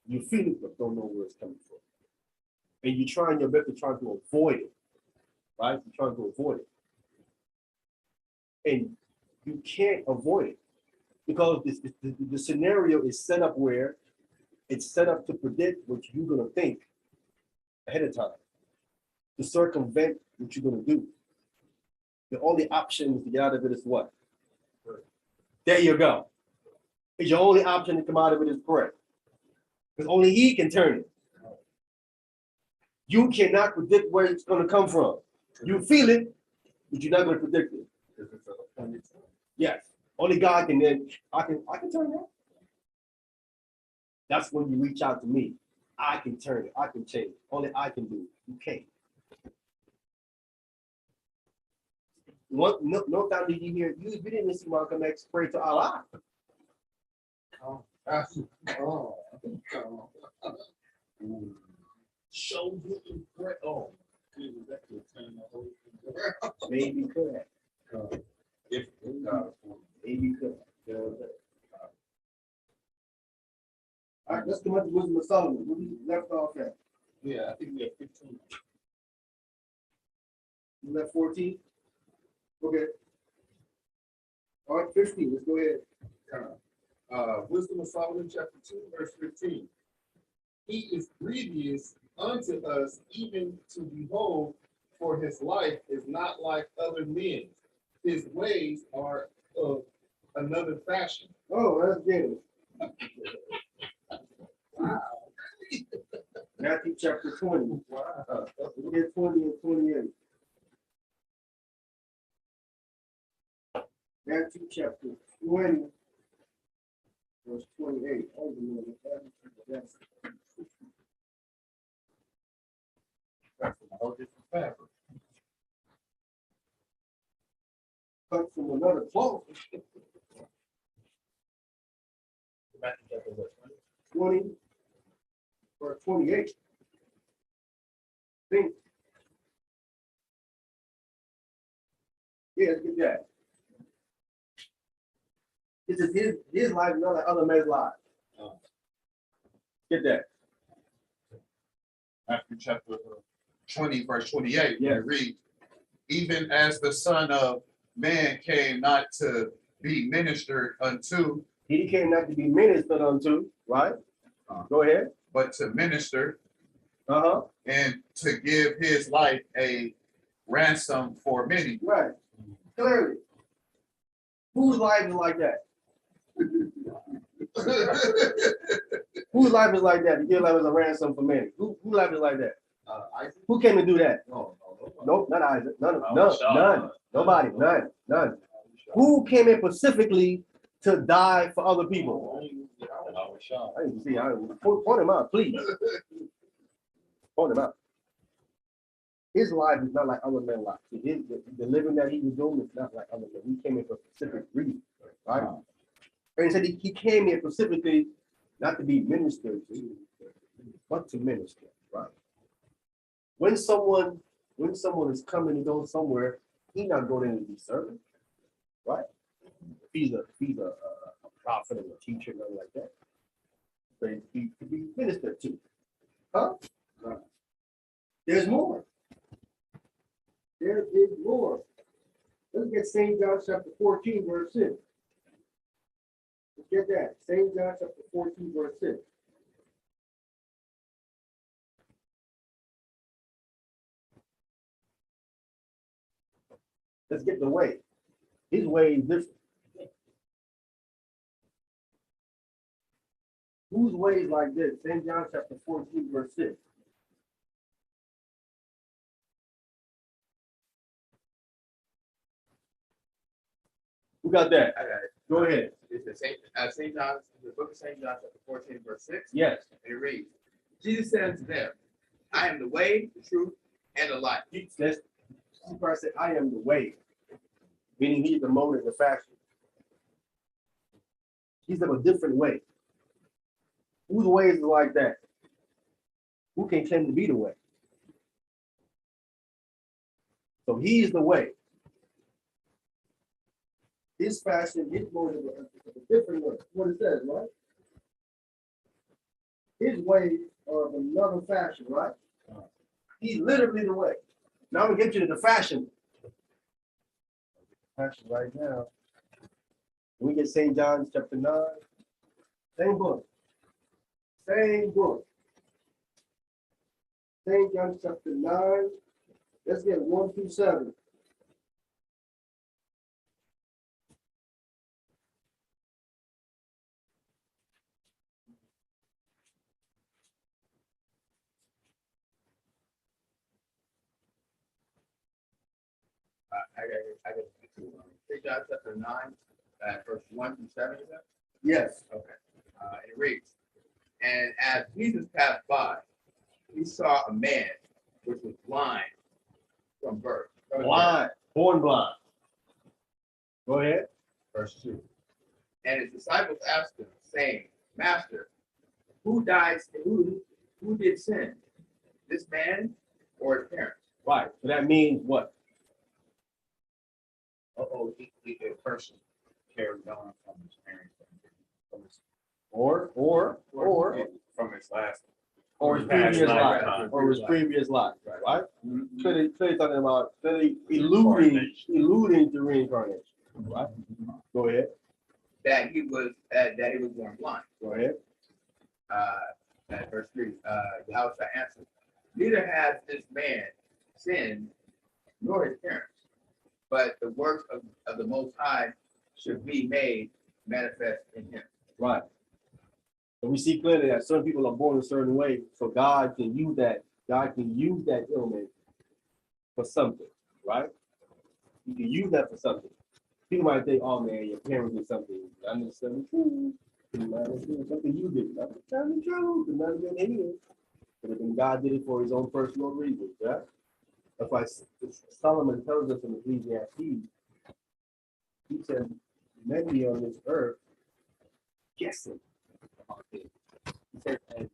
You feel it, but don't know where it's coming from. And you're trying your best to try to avoid it, right? You're trying to avoid it. And you can't avoid it because the scenario is set up where it's set up to predict what you're going to think ahead of time, to circumvent what you're going to do. The only option to get out of it is what? There you go. It's your only option to come out of it is prayer. Because only he can turn it. You cannot predict where it's going to come from. You feel it, but you're not going to predict it. Yes. Only God can then, I can turn that. That's when you reach out to me. I can turn it. I can change it. Only I can do it. You can't. No time did you hear, you didn't see Malcolm X pray to Allah. show you in prayer. Oh, Maybe could have. if God, Maybe could have. All right, let's come up to wisdom of Solomon. Where we left off at? yeah, I think we have 15. We left 14? Okay. All right, 15. Let's go ahead. Wisdom of Solomon, chapter 2, verse 15. He is grievous unto us, even to behold, for his life is not like other men. His ways are of another fashion. Oh, that's good. Wow. Matthew chapter 20. Wow. Look at 20 and 28. Matthew chapter 20, verse 28. Oh, that's That's a whole different fabric. cut from another cloth. Matthew chapter what, 20, verse 28. Think. Yeah, let's get that. This is his life, not like other men's lives. Get that. Matthew chapter 20, verse 28, Yeah. it reads, even as the Son of Man came not to be ministered unto, He came not to be ministered unto, right? Go ahead. but to minister Uh-huh. and to give his life a ransom for many. Right. Clearly. Whose life is like that? Whose life is like that? Your life is a ransom for many. Who life is like that? Isaac? Who came to do that? No. Nope, not Isaac. None. Nobody. None. Who came in specifically to die for other people? I didn't see. Point him out, please. Point him out. His life is not like other men's lives. The living that he was doing is not like other men. He came in for a specific reason, right? And he said he came here specifically not to be ministered to, but to minister, right? When someone is coming to go somewhere, he's not going in to be servant, right? If he's a prophet or a teacher, nothing like that. But he could be ministered to. Huh? Right. There's more. There is more. Let's get St. John chapter 14, verse 6. Let's get that. St. John chapter 14, verse 6. Let's get the way. His way is different. Whose way is like this? St. John chapter 14, verse 6. Who got that? I got it. Go ahead. It's the St. John, the book of St. John, chapter 14, verse 6. Yes. And it reads, Jesus said unto them, I am the way, the truth, and the life. That's Christ said, I am the way. Meaning he's the mode and the fashion. He's of a different way. Whose way is like that? Who can claim to be the way? So he is the way. His fashion, his mode is a different way. What it says, right? His way of another fashion, right? He's literally the way. Now I'm gonna get you to the fashion. Fashion right now. We get St. John chapter 9. Same book. Same book. St. John chapter 9. Let's get 1 through 7. I got it. St. John chapter 9, verse 1 through 7, is that? Yes. Okay. It reads, and as Jesus passed by, he saw a man which was blind from birth. Blind. Born blind. Go ahead. Verse 2. And his disciples asked him, saying, Master, who did sin? This man or his parents? Right. So that means what? The person carried on from his parents. Or From his last. his previous life. Or his previous life. Right? Clearly talking about alluding to reincarnation. Right? Go ahead. That he was born blind. Go ahead. At verse 3, Yahweh answered, neither has this man sinned nor his parents, but the works of the Most High should be made manifest in him. Right. So we see clearly that certain people are born a certain way, so God can use that illness for something, right? You can use that for something. People might think, oh man, your parents did something. I'm just saying, something you did. Not the truth, not been here. But then God did it for his own personal reasons, yeah? That's why Solomon tells us in Ecclesiastes, he said, many on this earth guessing about things. He said, and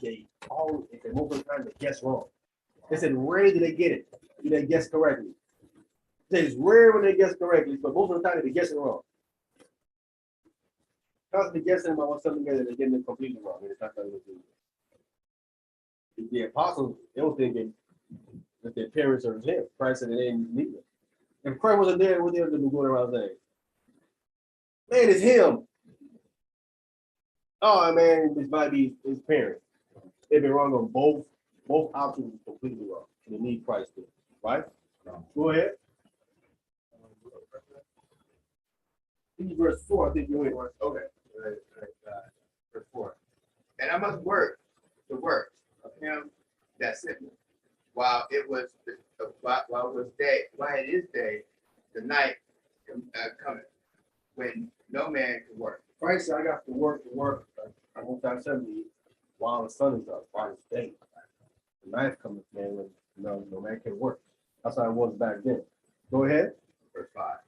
it's a moment of time to guess wrong. They said, rare did they get it? Did they guess correctly? They say it's rare when they guess correctly, but most of the time they're guessing wrong. Constantly guessing about something that they're getting it completely wrong. It's not going to do it. The apostles, they were thinking that their parents are him. Christ said they didn't need them. If Christ wasn't there, what they would be going around saying? Man, it's him. Oh man, this might be his parents. They've been wrong on both options are completely wrong. They need Christ too, right? Go ahead. Verse 4, I think you're in. Okay. Verse 4. And I must work the works of him that sent me. While it is day, the night cometh, when no man can work. Christ said, I got to work. I won't time 70 while the sun is up, while it's day. The night cometh, man, when no man can work. That's how it was back then. Go ahead. Verse 5.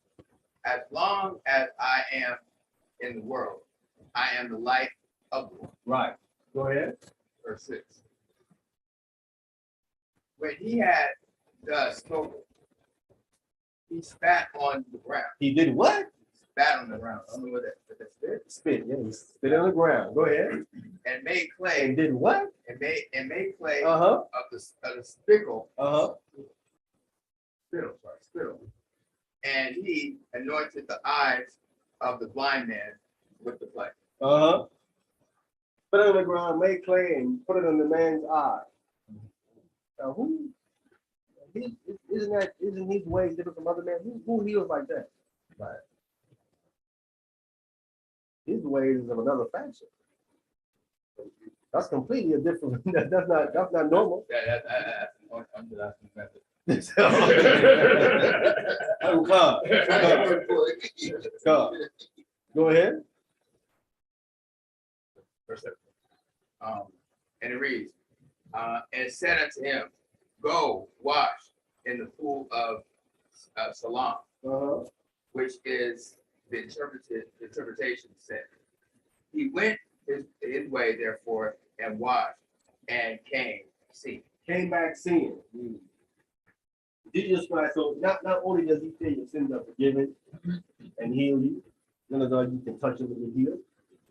As long as I am in the world, I am the light of the world. Right. Go ahead. Verse 6. When he had thus spoken, he spat on the ground. He did what? Spat on the ground. I don't know what that spit. Spit. Yeah, he spit on the ground. Go ahead. And made clay. And did what? And made clay Uh-huh. of the spittle. Uh-huh. Spittle. And he anointed the eyes of the blind man with the clay. Uh-huh. Put it on the ground, make clay, and put it on the man's eye. Now isn't his ways different from other men? Who heals like that? Right. His ways is of another fashion. That's completely a different. That's not normal. I'm just asking method. Oh, God. God. Go ahead. Verse 7. And it reads, and said unto him, go wash in the pool of Solomom, Uh-huh. which is the interpretation said. He went his way, therefore, and washed, and came seeing. Came back seeing. Jesus Christ, so not only does he say your sins are forgiven and heal you, none of you can touch him and be healed.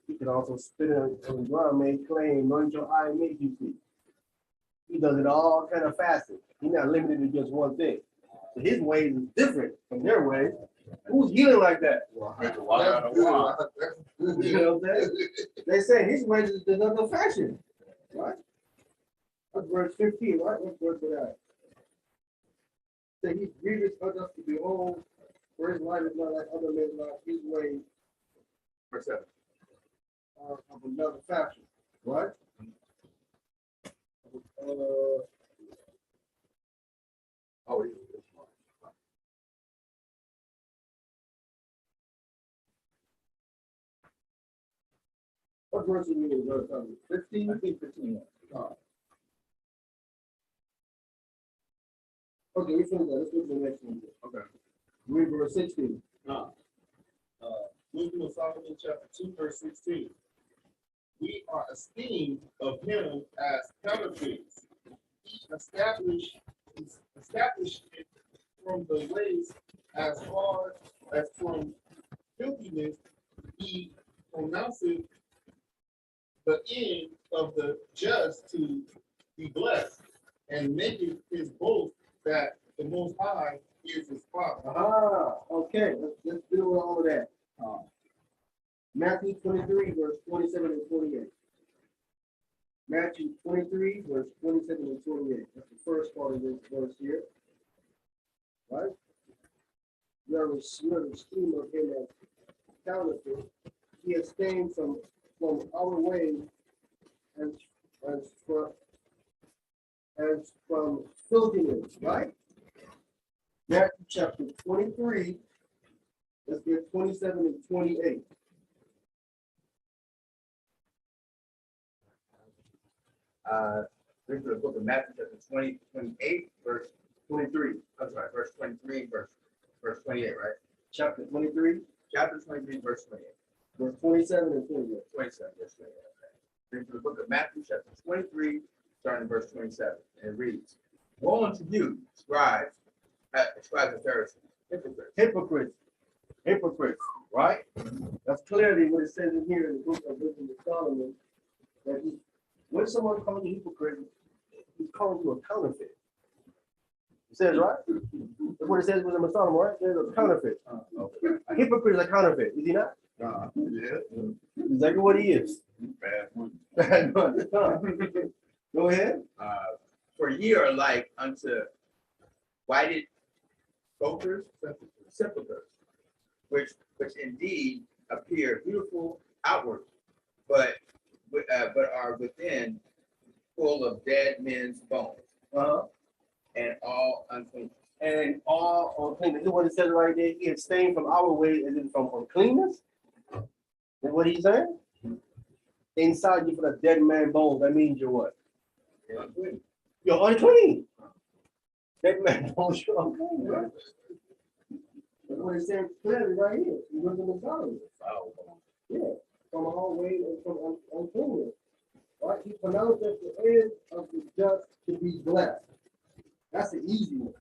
He can also spit on the ground, make clay, anoint your eye, and make you see. He does it all kind of facets. He's not limited to just one thing. So his ways is different from their ways. Who's healing like that? You know what I'm saying? They say his ways is another fashion. Right? That's verse 15, right? What's verse for that? Say he's grievous unto us to behold, for his life is not like other men's life, his ways Verse 7. are of another fashion. Right? Oh, What verse are you in? Verse 15? I think 15. Okay, we finished that. Let's go to the next one. Okay. Read verse 16. Wisdom of Solomon, chapter 2, verse 16. We are esteemed of him as counterfeits. He established it from the ways as far as from filthiness. He pronounceth the end of the just to be blessed, and maketh his boast that the Most High is his Father. Okay, let's deal with all of that. Matthew 23, verse 27 and 28. Matthew 23, verse 27 and 28. That's the first part of this verse here. Right? You are the scheme of him as counterfeit. He abstained from our way as from filthiness, right? Matthew chapter 23, let's get 27 and 28. Read the book of Matthew, chapter 28, verse 23. I'm sorry, verse 23, verse 28, right? Chapter 23, Chapter 23, verse 28. verse 27 and 28. 27, verse 28. Okay. Read the book of Matthew, chapter 23, starting in verse 27. And it reads, woe unto you, scribes and Pharisees, hypocrites. Hypocrites, right? That's clearly what it says in here in the book of Wisdom of Solomon. That when someone calls you hypocrite, he's calling you a counterfeit. It says, right? That's what it says in Wisdom of Solomon, right? There's a counterfeit. A hypocrite is a counterfeit, is he not? Yeah. Exactly what he is. Bad one. Go ahead. For ye are like unto whited sepulchres, which indeed appear beautiful outward, but are within full of dead men's bones, and all unclean. And all unclean. This is what it says right there. He abstained from our way, as in from uncleanness. Is what he's saying? Inside you for the dead man bones. That means you're what? Unclean. You're unclean. Dead man bones, you're unclean, right? That's what it says clearly right here. You look in the Solomon. Yeah. From all way and from uncleanness. Right? He pronounced at the end of the just to be blessed. That's the easy one.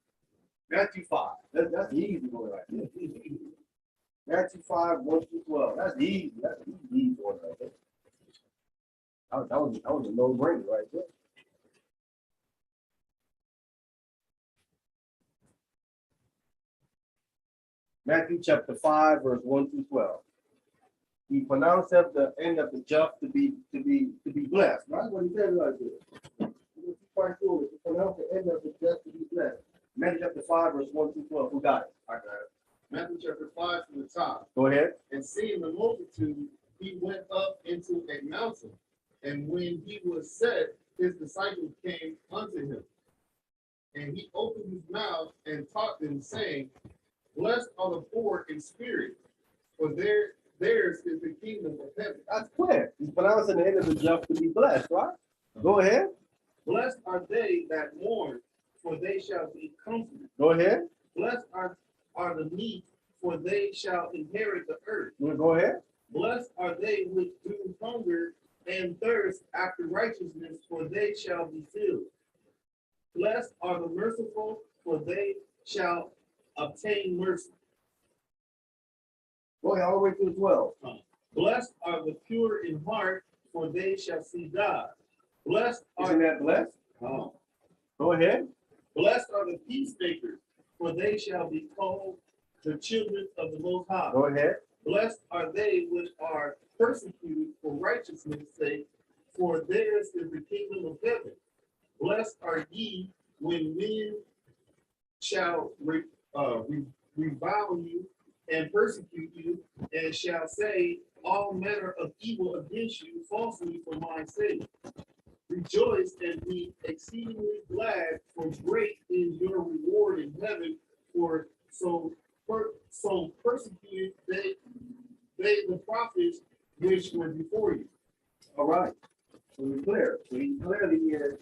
Matthew 5. That's the easy one right there. Matthew 5, 1 through 12. That's the easy. That's the easy one right there. That was a no-brainer right there. Matthew chapter 5, verse 1 through 12. He pronounced at the end of the just to be blessed. Right? What he said right there. Quite sure. He pronounced the end of the just to be blessed. Matthew chapter 5, verse 1 through 12. Who got it? I got it. Matthew chapter 5 from the top. Go ahead. And seeing the multitude, he went up into a mountain. And when he was set, his disciples came unto him. And he opened his mouth and taught them, saying, Blessed are the poor in spirit, for theirs is the kingdom of heaven. That's clear. He's pronouncing the end of the just to be blessed, right? Go ahead. Blessed are they that mourn, for they shall be comforted. Go ahead. Blessed are the meek, for they shall inherit the earth. Go ahead. Blessed are they which do hunger and thirst after righteousness, for they shall be filled. Blessed are the merciful, for they shall obtain mercy. Go ahead, all the way to 12. Blessed are the pure in heart, for they shall see God. Blessed Isn't are that blessed? Go ahead. blessed are the peacemakers, for they shall be called the children of the Most High. Go ahead. Blessed are they which are persecuted for righteousness' sake, for theirs is the kingdom of heaven. Blessed are ye when men shall revile you and persecute you, and shall say all manner of evil against you falsely for my sake. Rejoice and be exceedingly glad, for great is your reward in heaven, for so persecuted they the prophets which were before you. All right. So we're clear. So he's clearly here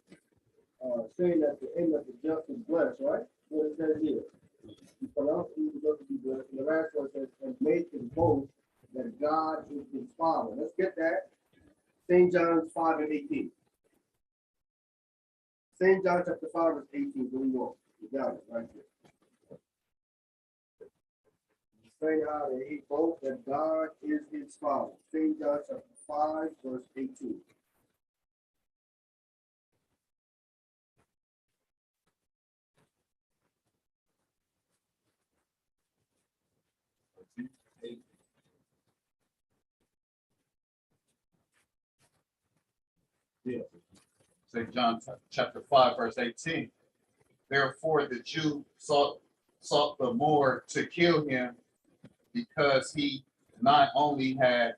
saying that the end of the just is blessed, right? What it says here. He pronounced the just to be blessed. And the last one says, and make him boast that God is his Father. Let's get that. St. John 5 and 18. St. John chapter 5 verse 18. Where you go? You got it right there. Say how that he both that God is his Father. St. John chapter 5 verse 18. Yeah. St. John chapter 5, verse 18. Therefore the Jew sought the more to kill him, because he not only had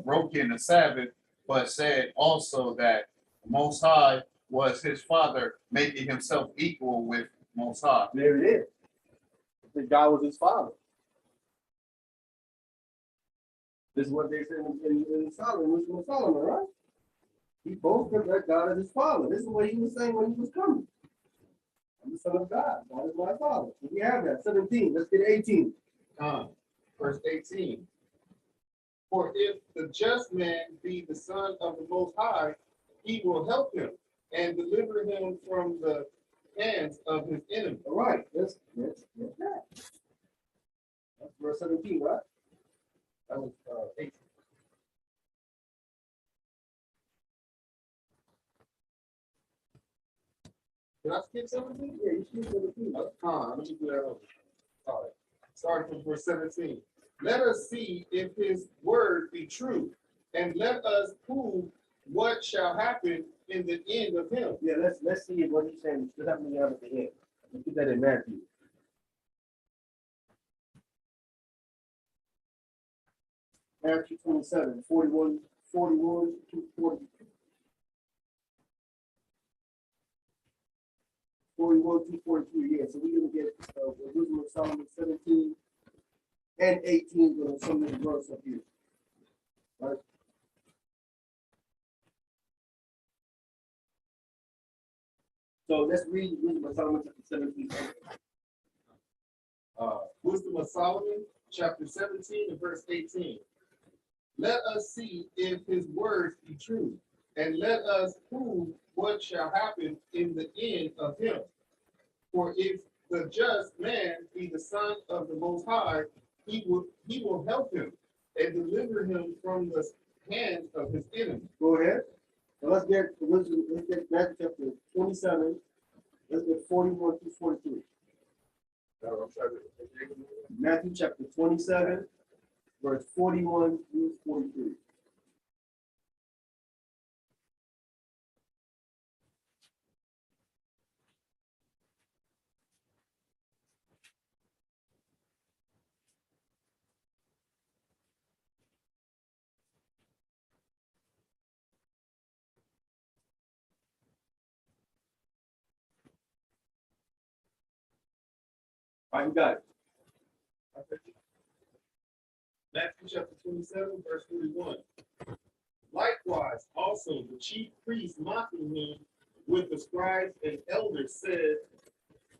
broken the Sabbath, but said also that Most High was his Father, making himself equal with Most High. There it is. That God was his Father. This is what they said in Solomon, right? He boasted that God is his Father. This is what he was saying when he was coming. I'm the Son of God. God is my Father. So we have that. 17. Let's get 18. Verse 18. For if the just man be the son of the Most High, he will help him and deliver him from the hands of his enemy. All right. Let's get that. That's verse 17, right? That was 18. Did I skip 17? Yeah, you should 17. Let me do that over. All right. Starting from verse 17. Let us see if his word be true, and let us prove what shall happen in the end of him. Yeah, let's see what he's saying. What's happening at the end. Let's get that in Matthew. Matthew 27, 41 to 42. 41 to 42, yeah. So we're going to get wisdom of Solomon 17 and 18 with some of the verse up here. Right? So let's read wisdom of Solomon chapter 17. Wisdom of Solomon, chapter 17 and verse 18. Let us see if his words be true, and let us prove what shall happen in the end of him. For if the just man be the son of the Most High, he will help him and deliver him from the hands of his enemy. Go ahead. So let's get the wisdom. Let's get Matthew chapter 27. Let's get 41 to 43. Matthew chapter 27, verse 41 through 43. All right, you got it. Matthew chapter 27, verse 41. Likewise, also the chief priests mocking him with the scribes and elders said,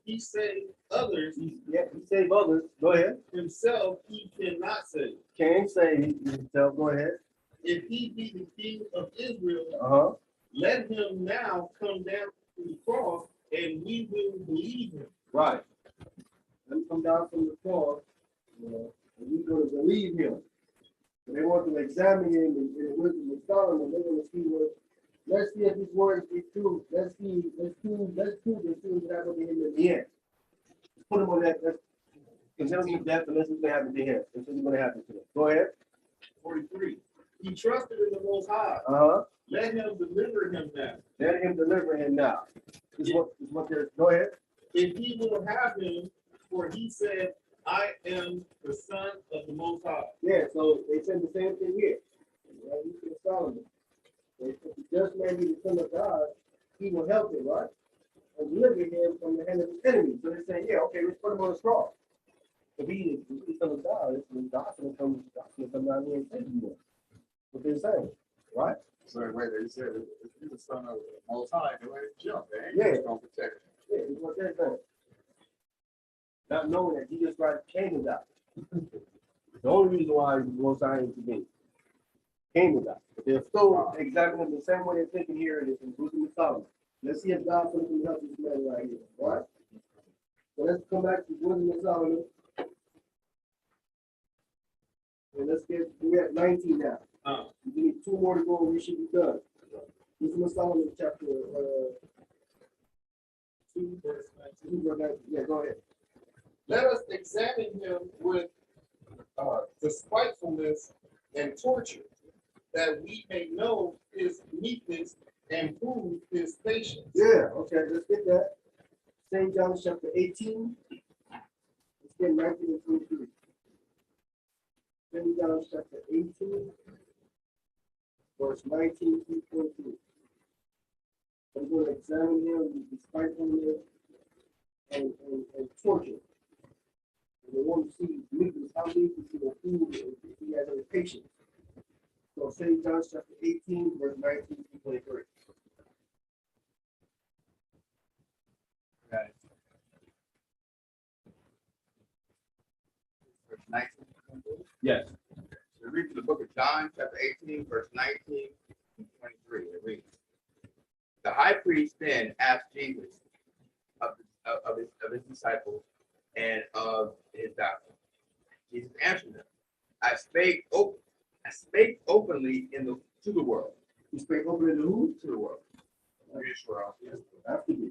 he saved others, He saved others. Go ahead. himself he cannot save. Can't save himself. Go ahead. If he be the king of Israel, Uh-huh. let him now come down to the cross, and we will believe him. Right. Let him come down from the cross, and we're going to believe him. And they want to examine him in the wisdom of Solomon. They're going to see what. Let's see if his words be true. Let's prove the truth that will be him in the end. Let's put him on that. Let's condemn him to death, and let's see what happens to him. This is going to happen to him. Go ahead. 43. He trusted in the Most High. Uh-huh. Let him deliver him now. Let him deliver him now. This is what they're. Go ahead. If he will have him, for he said, I am the son of the Most High. Yeah, so they said the same thing here. Right? He said Solomon. If the just man be the son of God, he will help him, right? And deliver him from the hand of his enemies. So they're saying, yeah, okay, let's put him on the cross. If he is the son of God, God's going to come down here and save you more. What they're saying, right? So wait, they said if you're the son of the Most High, go ahead and jump. They ain't Yeah. just gonna protect him. Yeah, it's what they're saying. Not knowing that Jesus Christ came to die. The only reason why he was to be came to die. But they're still exactly the same way they're thinking here in Wisdom of Solomon. Let's see if God's going to help this man right here. All right? So let's come back to Wisdom of Solomon. And we're at 19 now. We need 2 more to go and we should be done. Wisdom of Solomon chapter 2, verse 19. Yeah, go ahead. Let us examine him with despitefulness and torture, that we may know his meekness and prove his patience. Yeah, okay, let's get that. St. John chapter 18. Let's get 19 and 23. St. John chapter 18, verse 19 through 23. I'm going to examine him with spitefulness and torture. And they want to see meekness, how meekness he will prove if he has any patience. So St. John chapter 18, verse 19 through 23. Okay. Verse 19. Yes. We read from the book of John, chapter 18, verse 19 and 23. It reads, the high priest then asked Jesus of his disciples and of his doctrine. Jesus answered them, I spake openly to the world. He spake openly to who? To the world. Israel. After me.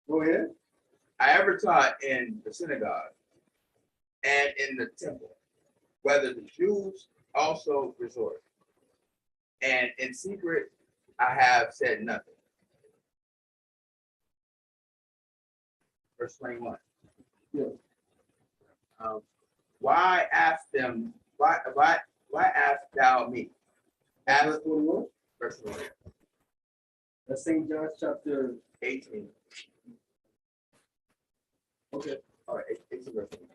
Go ahead. I ever taught in the synagogue and in the temple, whether the Jews also resort. And in secret, I have said nothing. Verse 21. Yeah. Why ask thou me? Ask, Verse 21. verse 21. That's St. John chapter 18. Okay. All right, 18 verse 21.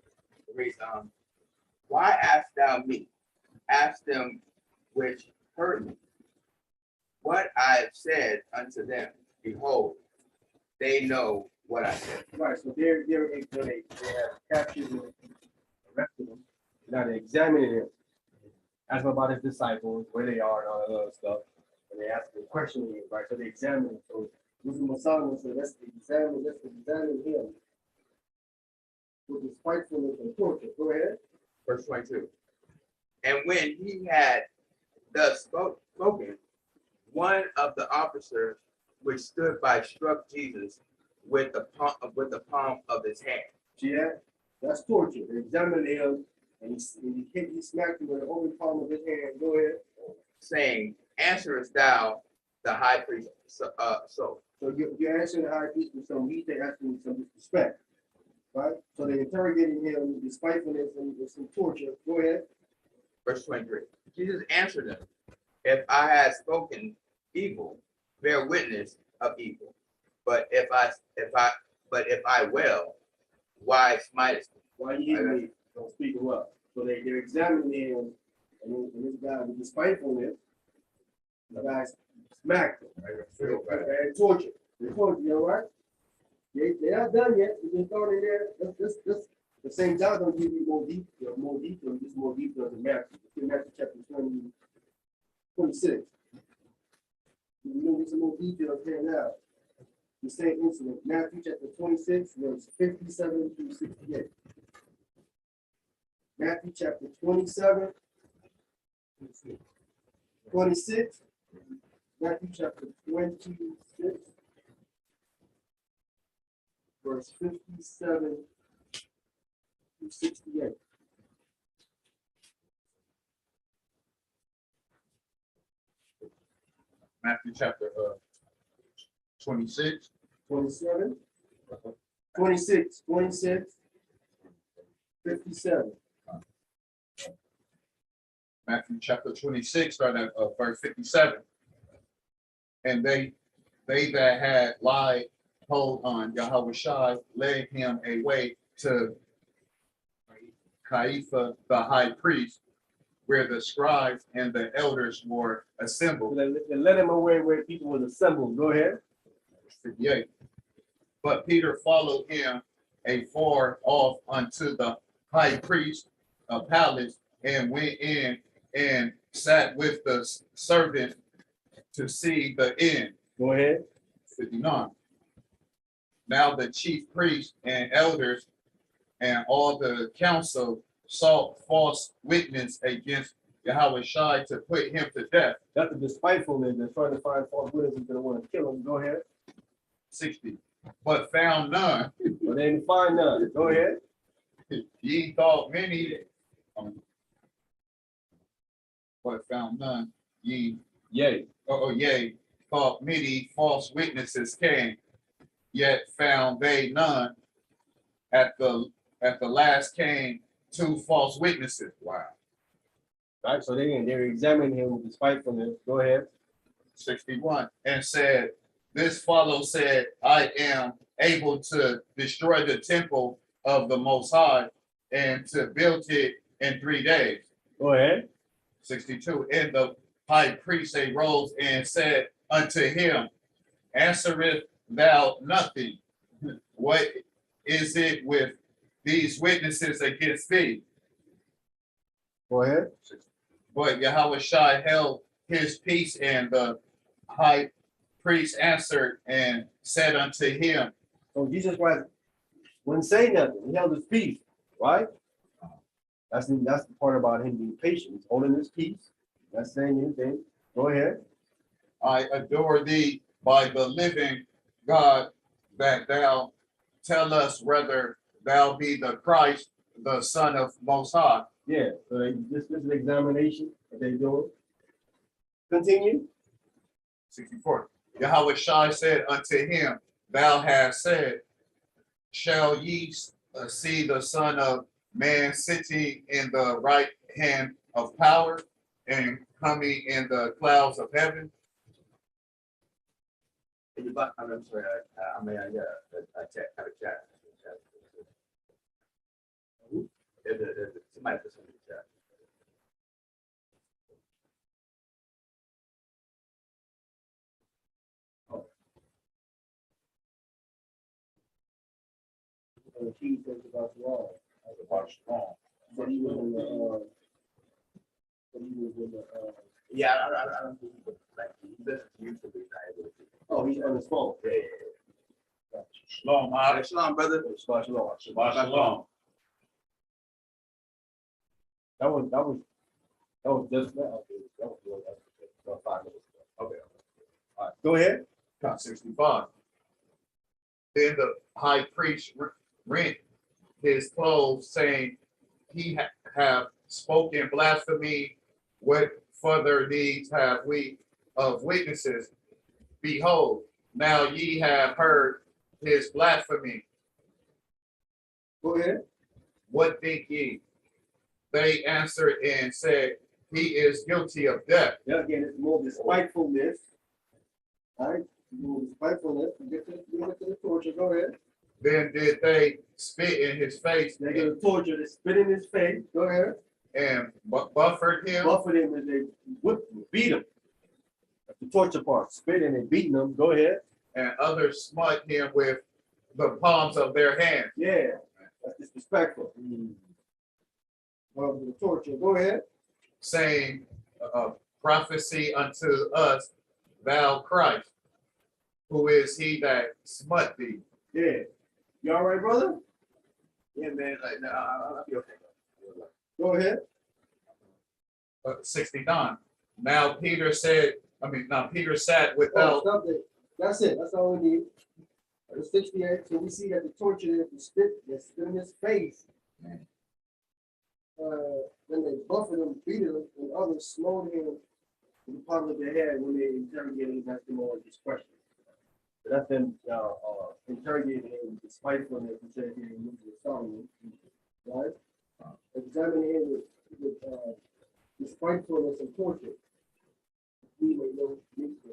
It reads, why ask thou me? Ask them which heard me. What I have said unto them, behold, they know what I said. Right. So they have captured him, arrested him. Now they're examining him. Ask him about his disciples, where they are, and all that other stuff. And they ask him questioning him, right? So they examine him. So Wisdom of Solomon said, let's examine him with his spitefulness and torture. Go ahead. Verse 22. And when he had thus spoken, one of the officers which stood by struck Jesus with the palm of his hand. See that? That's torture. They're examining him And he smacked him with the open palm of his hand. Go ahead. saying, answerest thou the high priest so? So you're answering the high priest with some heat, they're asking with some disrespect. Right? So they interrogated him with spitefulness and with some torture. Go ahead. Verse 23. Jesus answered them, if I had spoken evil, bear witness of evil. But if I will, why smitest me? Why you hear me? Don't speak him up. So they're examining him, and this guy with spitefulness, the guy smacked him. And torture. They torture you, all right? They're not done yet. We just throw it in there. This the same time don't give you more detail, just more detail than Matthew. Look at Matthew chapter 26. You know, get some more details here now. The same incident, Matthew chapter 26, verse 57 through 68. Matthew chapter 27, 26. Matthew chapter 26, verse 57 through 68. Matthew chapter 26. 27, 26, 26, 57. Matthew chapter 26, start at verse 57. And they that had lied hold on Yahushua led him away to Caiaphas the high priest, where the scribes and the elders were assembled. They led him away where people was assembled. Go ahead. 58. But Peter followed him afar off unto the high priest palace and went in and sat with the servant to see the end. Go ahead. 59. Now the chief priests and elders and all the council sought false witness against Yahushua to put him to death. That's the despitefulness. They're trying to find false witnesses that want to kill him. Go ahead. 60. But found none. But they didn't find none. Go ahead. Ye thought many, but found none. Ye, Yay. yea, thought many false witnesses came, yet found they none. At the last came 2 false witnesses. Wow. Right. So they're examining him with despitefulness. Go ahead. 61. And said, this fellow said, I am able to destroy the temple of the Most High and to build it in 3 days. Go ahead. 62. And the high priest arose and said unto him, answereth thou nothing? What is it with these witnesses against thee? Go ahead. But Yahushua held his peace, and the high priest answered and said unto him. So Jesus Christ wouldn't say nothing. He held his peace, right? That's the part about him being patient. He's holding his peace. Not saying anything. Go ahead. I adore thee by the living God, that thou tell us whether thou be the Christ, the Son of Most High. Yeah. So this is an examination that they're doing. Continue. 64. Yahushua said unto him, thou hast said, shall ye see the Son of Man sitting in the right hand of power and coming in the clouds of heaven? I'm sorry, I mean, I got a chat. Somebody put something in the chat. The key things about the law. Strong. But he was in the. Yeah, I don't think he would like this usually not able to. Oh, he's on his phone. Yeah. Shalom, Shalom, brother. Shabbat shalom. Shabbat shalom. That was just now. That was about 5 minutes ago. Okay. All right, go ahead. 65. Then the high priest rent his clothes, saying, he have spoken blasphemy, what further needs have we of witnesses? Behold, now ye have heard his blasphemy. Go ahead. What think ye? They answered and said, he is guilty of death. Yeah, again, it's more despitefulness. All right, more despitefulness. Get to the torture. Go ahead. Then did they spit in his face They get a torture. They spit in his face. Go ahead. and buffered him. Buffeted him and they whipped him, beat him. That's the torture part. Spitting and beating him. Go ahead. And others smite him with the palms of their hands. Yeah, that's disrespectful. Well, the torture. Go ahead. Saying, prophecy unto us, thou Christ, who is he that smut thee? Yeah. You all right, brother? Yeah, man. I'll be okay. Go ahead. 69. Now Peter sat Oh, without. stop it. That's it. That's all we need. 68. So we see that the torture is the spit in his face. Then they buffeted him, beat him, and others smote him in the palm of their head when they interrogated him, asked him all these questions. So that's them interrogating him with spitefulness and said he didn't use Solomom, right? Examining him with despitefulness and torture. We may know need to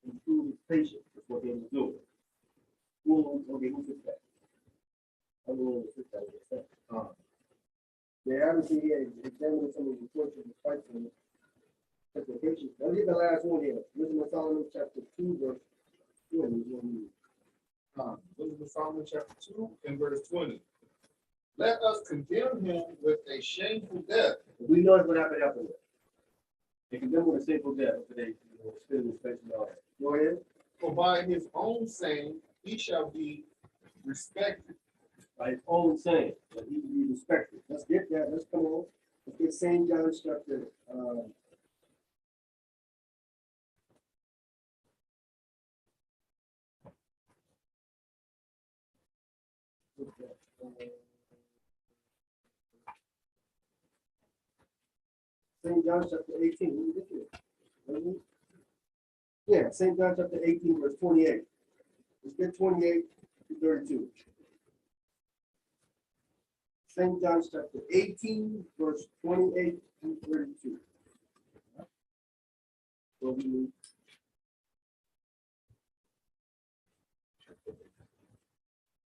improve his patience. That's what they were doing. Who took that? I don't know who took that. They obviously examining some of the torture and spitefulness. Patience. Let's get the last one here. Listen to Solomon chapter 2, verse 20. This is Psalm chapter 2 and verse 20. Let us condemn him with a shameful death. We know it's what happened after that. They condemn him with a shameful death after they spit in his face and all that. Go ahead. For by his own saying he shall be respected. By his own saying that he will be respected. Let's get that. Let's come on. Let's get St. John chapter. St. John chapter 18. Yeah, St. John chapter 18, verse 28. Let's get 28 to 32. St. John chapter 18, verse 28 to 32. So we need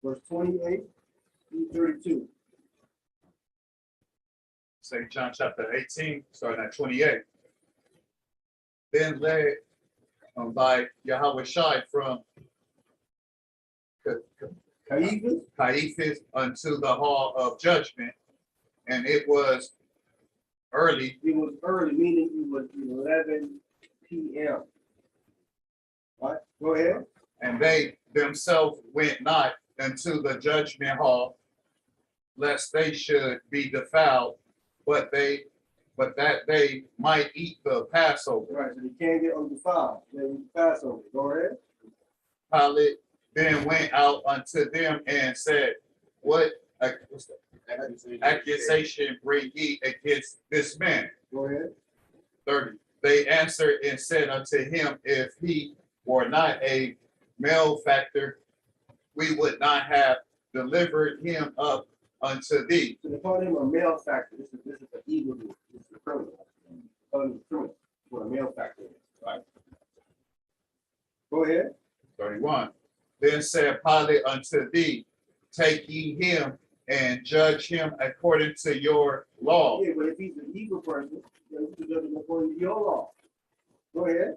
verse 28 to 32. St. John chapter 18, starting at 28. Then led by Yahweh Shai from Caiaphas unto the hall of judgment, and it was early. It was early, meaning it was 11 p.m. Right? Go ahead. And they themselves went not into the judgment hall, lest they should be defiled, but that they might eat the Passover. Right, so they can't get undefiled. They eat the Passover. Go ahead. Pilate then went out unto them and said, what accusation bring ye against this man? Go ahead. 30. They answered and said unto him, if he were not a malefactor, we would not have delivered him up unto thee. So they call him a malefactor. This is the evil. This is the criminal. Criminal. What a malefactor is. Right. Go ahead. 31. Then said Pilate unto thee, take ye him and judge him according to your law. Yeah, but if he's an evil person, then you can judge him according to your law. Go ahead.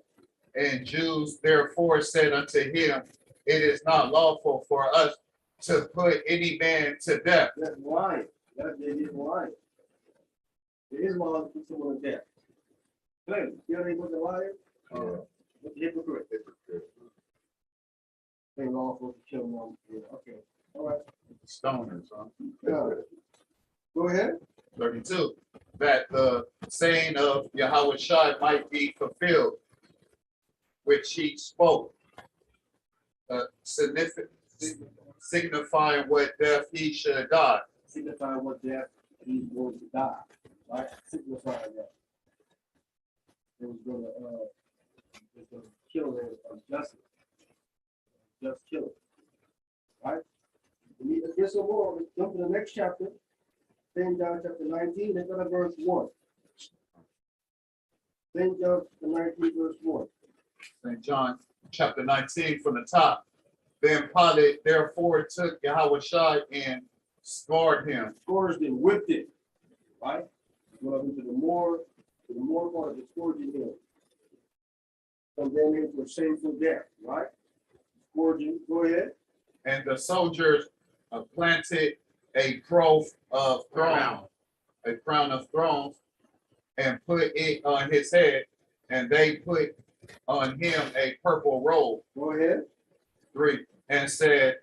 And Jews therefore said unto him, it is not lawful for us to put any man to death. That's lying. That is lying. It is law to put someone to death. Clearly, you know they was a liar? What's the hypocrite? Ain't lawful to kill them. Yeah, okay. All right. Stoners, huh? Yeah. Go ahead. 32. That the saying of Yahweh Shai might be fulfilled, which he spoke, signifying what death he should die. Signifying what death he's going to die, right? Signifying that. It was gonna kill him unjustly. Just kill it. Right? We need to get some more. Let's jump to the next chapter. St. John chapter 19, let's go to verse 1. St. John chapter 19, verse 1. St. John chapter 19 from the top. Then Pilate therefore took Yahushua and scourged him. Scourged and whipped it. Right? Went up into the more part of the scourging him. Condemned him to a shameful death. Right? Scourging. Go ahead. And the soldiers planted a crown of thorns, and put it on his head, and they put on him a purple robe. Go ahead. 3, and said,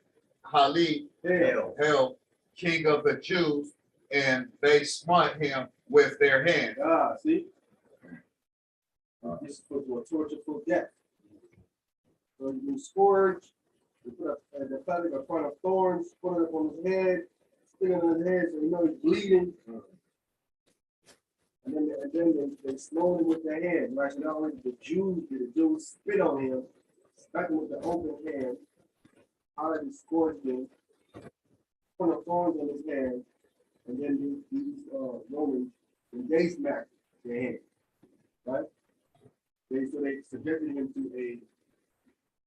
Hail, King of the Jews, and they smote him with their hand. See? This is for a tortureful death. So you've been scourged, you put up the fabric a crown of thorns, put it up on his head, stick it on his head so you know he's bleeding. And then they smote him with their hand. Right? So not only did the Jews spit on him, smack him with the open hand, already scourged him, put a thorns on his hand, and then these Romans, and they smacked their hand. Right? They subjected him to a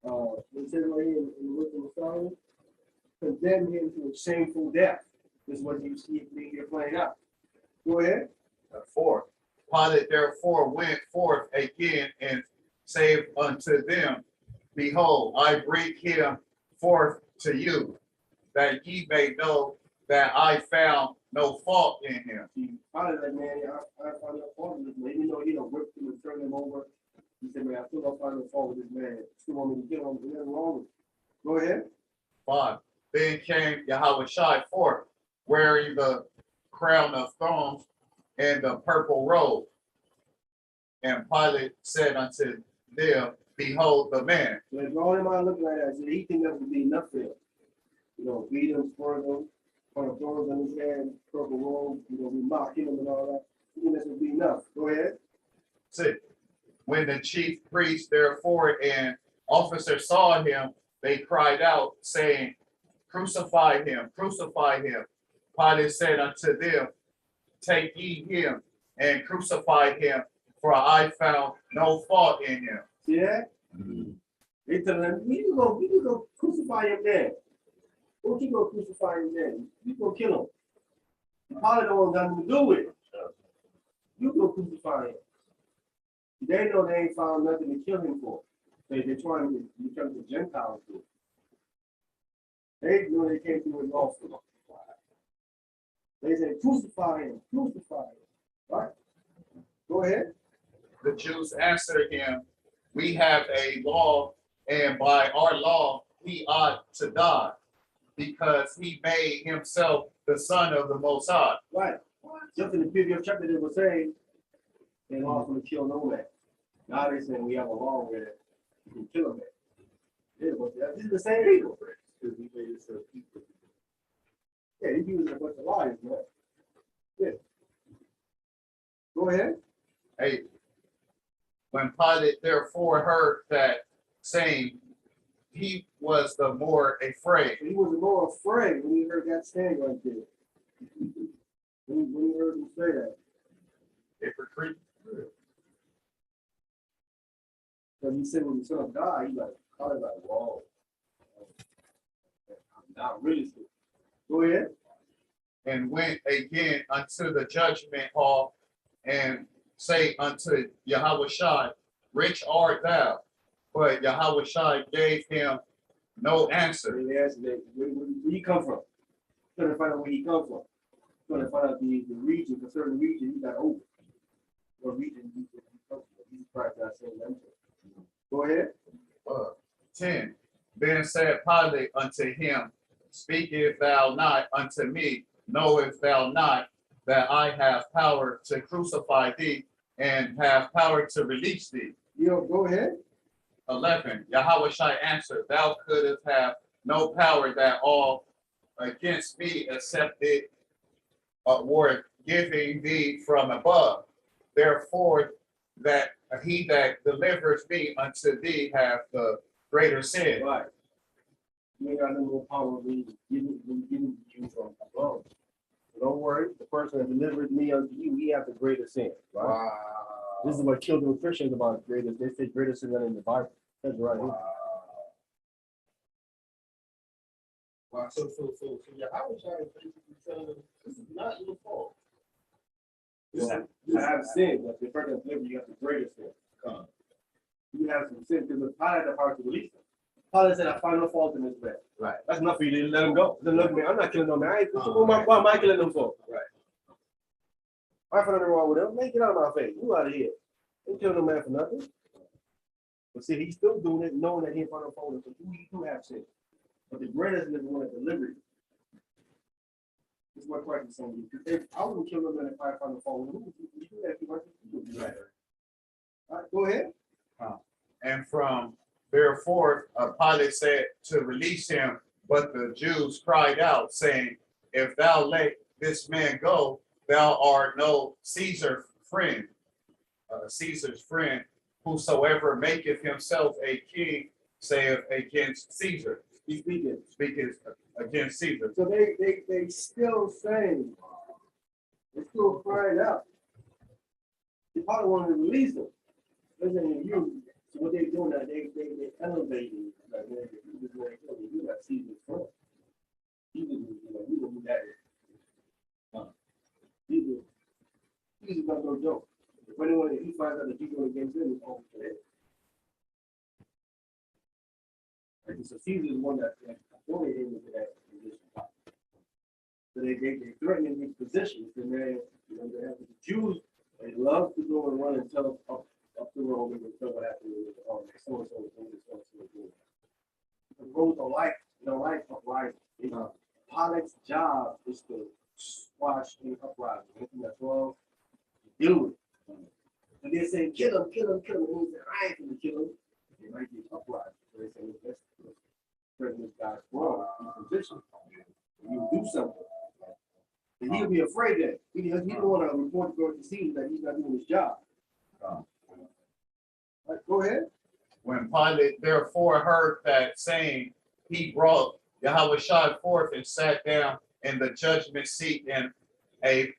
they said right here in the book of Solomom, condemned him to a shameful death. This is what you see here playing out. Go ahead. 4, Pilate therefore went forth again and said unto them, Behold, I bring him forth to you, that ye may know that I found no fault in him. See, Pilate like, man, I found no fault in this man. Even though he done whipped him and turned him over, he said, man, I still don't find no fault with this man. Still want me to kill him. There's nothing wrong with him. Go ahead. 5, then came Yahushua forth, wearing the crown of thorns and the purple robe. And Pilate said unto them, Behold the man. So if all him out looking like that, so he think that would be enough for him. You know, beat him, scourge him, put a thorns on his head, purple robe, you know, we mock him and all that. He think that would be enough. Go ahead. 6, when the chief priest therefore and officers saw him, they cried out, saying, Crucify him, crucify him. Pilate said unto them, Take ye him and crucify him, for I found no fault in him. See that? They tell him, you go crucify him then. Don't you go crucify him then? You go kill him. Pilate don't want nothing to do with it. You go crucify him. They know they ain't found nothing to kill him for. They're trying to become the Gentiles do. They know they can't do it lawfully. They say, crucify him, crucify him. Right? Go ahead. The Jews answered him, We have a law, and by our law he ought to die, because he made himself the Son of the Most High. Right. Just in the previous chapter, they were saying they're lawful to kill no man. Now they're saying we have a law where you can kill a man. Yeah, but this is the same people. Yeah, he's using a bunch of lies, man. Yeah. Go ahead. 8, when Pilate therefore heard that saying, he was the more afraid. He was more afraid when he heard that saying right there. When he heard him say that. Hypocrite. Because he said when the son of God, he like, whoa. I'm not really sure. Go ahead. And went again unto the judgment hall, and say unto Yahushua, Rich art thou. But Yahushua gave him no answer. He asked that, where you come from? Trying to find out where he come from. Trying to find out the region, a certain region he got over. What region he come from. He's probably not saying that. Go ahead. 10. Then said Pilate unto him, Speakest thou not unto me? Knowest thou not that I have power to crucify thee, and have power to release thee? Go ahead. 11. Yahushua answered, Thou couldst have no power that all against me, except it were giving thee from above. Therefore, that he that delivers me unto thee have the greater sin. Right. You ain't got no more power of me giving you from above. So don't worry, the person that delivered me unto you, he has the greater sin. Right? Wow. This is what killed the Christians about greater. They say greater sin than in the Bible. That's right. Wow. Wow. So yeah, I was trying to basically tell them this is not your fault. You have sin, but the person that delivered you have the greater sin. You have some sin because the Pilate had the power to release him. Pilate said, I find no fault in this man. Right. That's enough for you to let him go. Then look, man, I'm not killing no man. Why am I killing them for? Right. I find nothing wrong with him. Man, get out of my face. You out of here. Ain't killing no man for nothing. But see, he's still doing it, knowing that he ain't find no fault. So you do have sin. But the greatest is the one that delivered you. This is my question, son. If I wouldn't kill no man if I find no fault. Who would you do that? Right. All right, go ahead. And from therefore, Pilate said to release him, but the Jews cried out, saying, if thou let this man go, thou art no Caesar's friend. Whosoever maketh himself a king, saith against Caesar. He's speaking. Speaketh against Caesar. So they still saying, they still crying out. They probably wanted to release them. Listen, you. So what they doing now, they elevating, like, man, you just want to you got Caesar's front. You don't do that. Caesar's not no joke. If anyone, if he finds out that you're going against him, it's over for him. Like, so Caesar's one that appointed him into that position. So they threatening his position, and then, they have the Jews, they love to go and run and tell up the road and tell what happened with so-and-so is doing this, so-and-so is doing that. The roads are like uprising. Pilate's job is to squash any uprising. Anything that's wrong, deal with it. And they say, kill him. And he said, I ain't gonna kill him. They might be uprising. So they say, let's threaten this guy's wrong in position. You do something. And he'll be afraid that he don't want to report to the Caesar that he's not doing his job. Right, go ahead. When Pilate therefore heard that saying, he brought Yahweh Shai forth and sat down in the judgment seat in a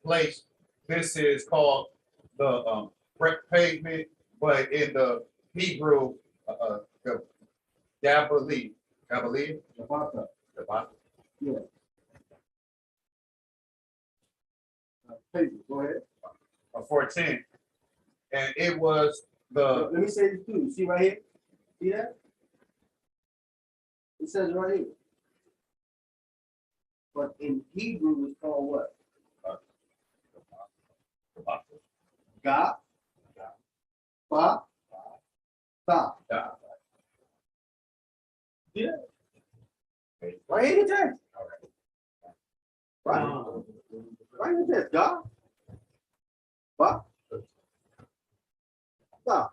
place. This is called the pavement, but in the Hebrew, the Galilee. Yeah. Go ahead. 14. And it was the. Let me say this too. See right here? See that? It says right here. But in Hebrew, it's called what? Ga. Ba. Ta. Yeah. Right here in the text. Right. Right in the text. Ga. Ba. Ta.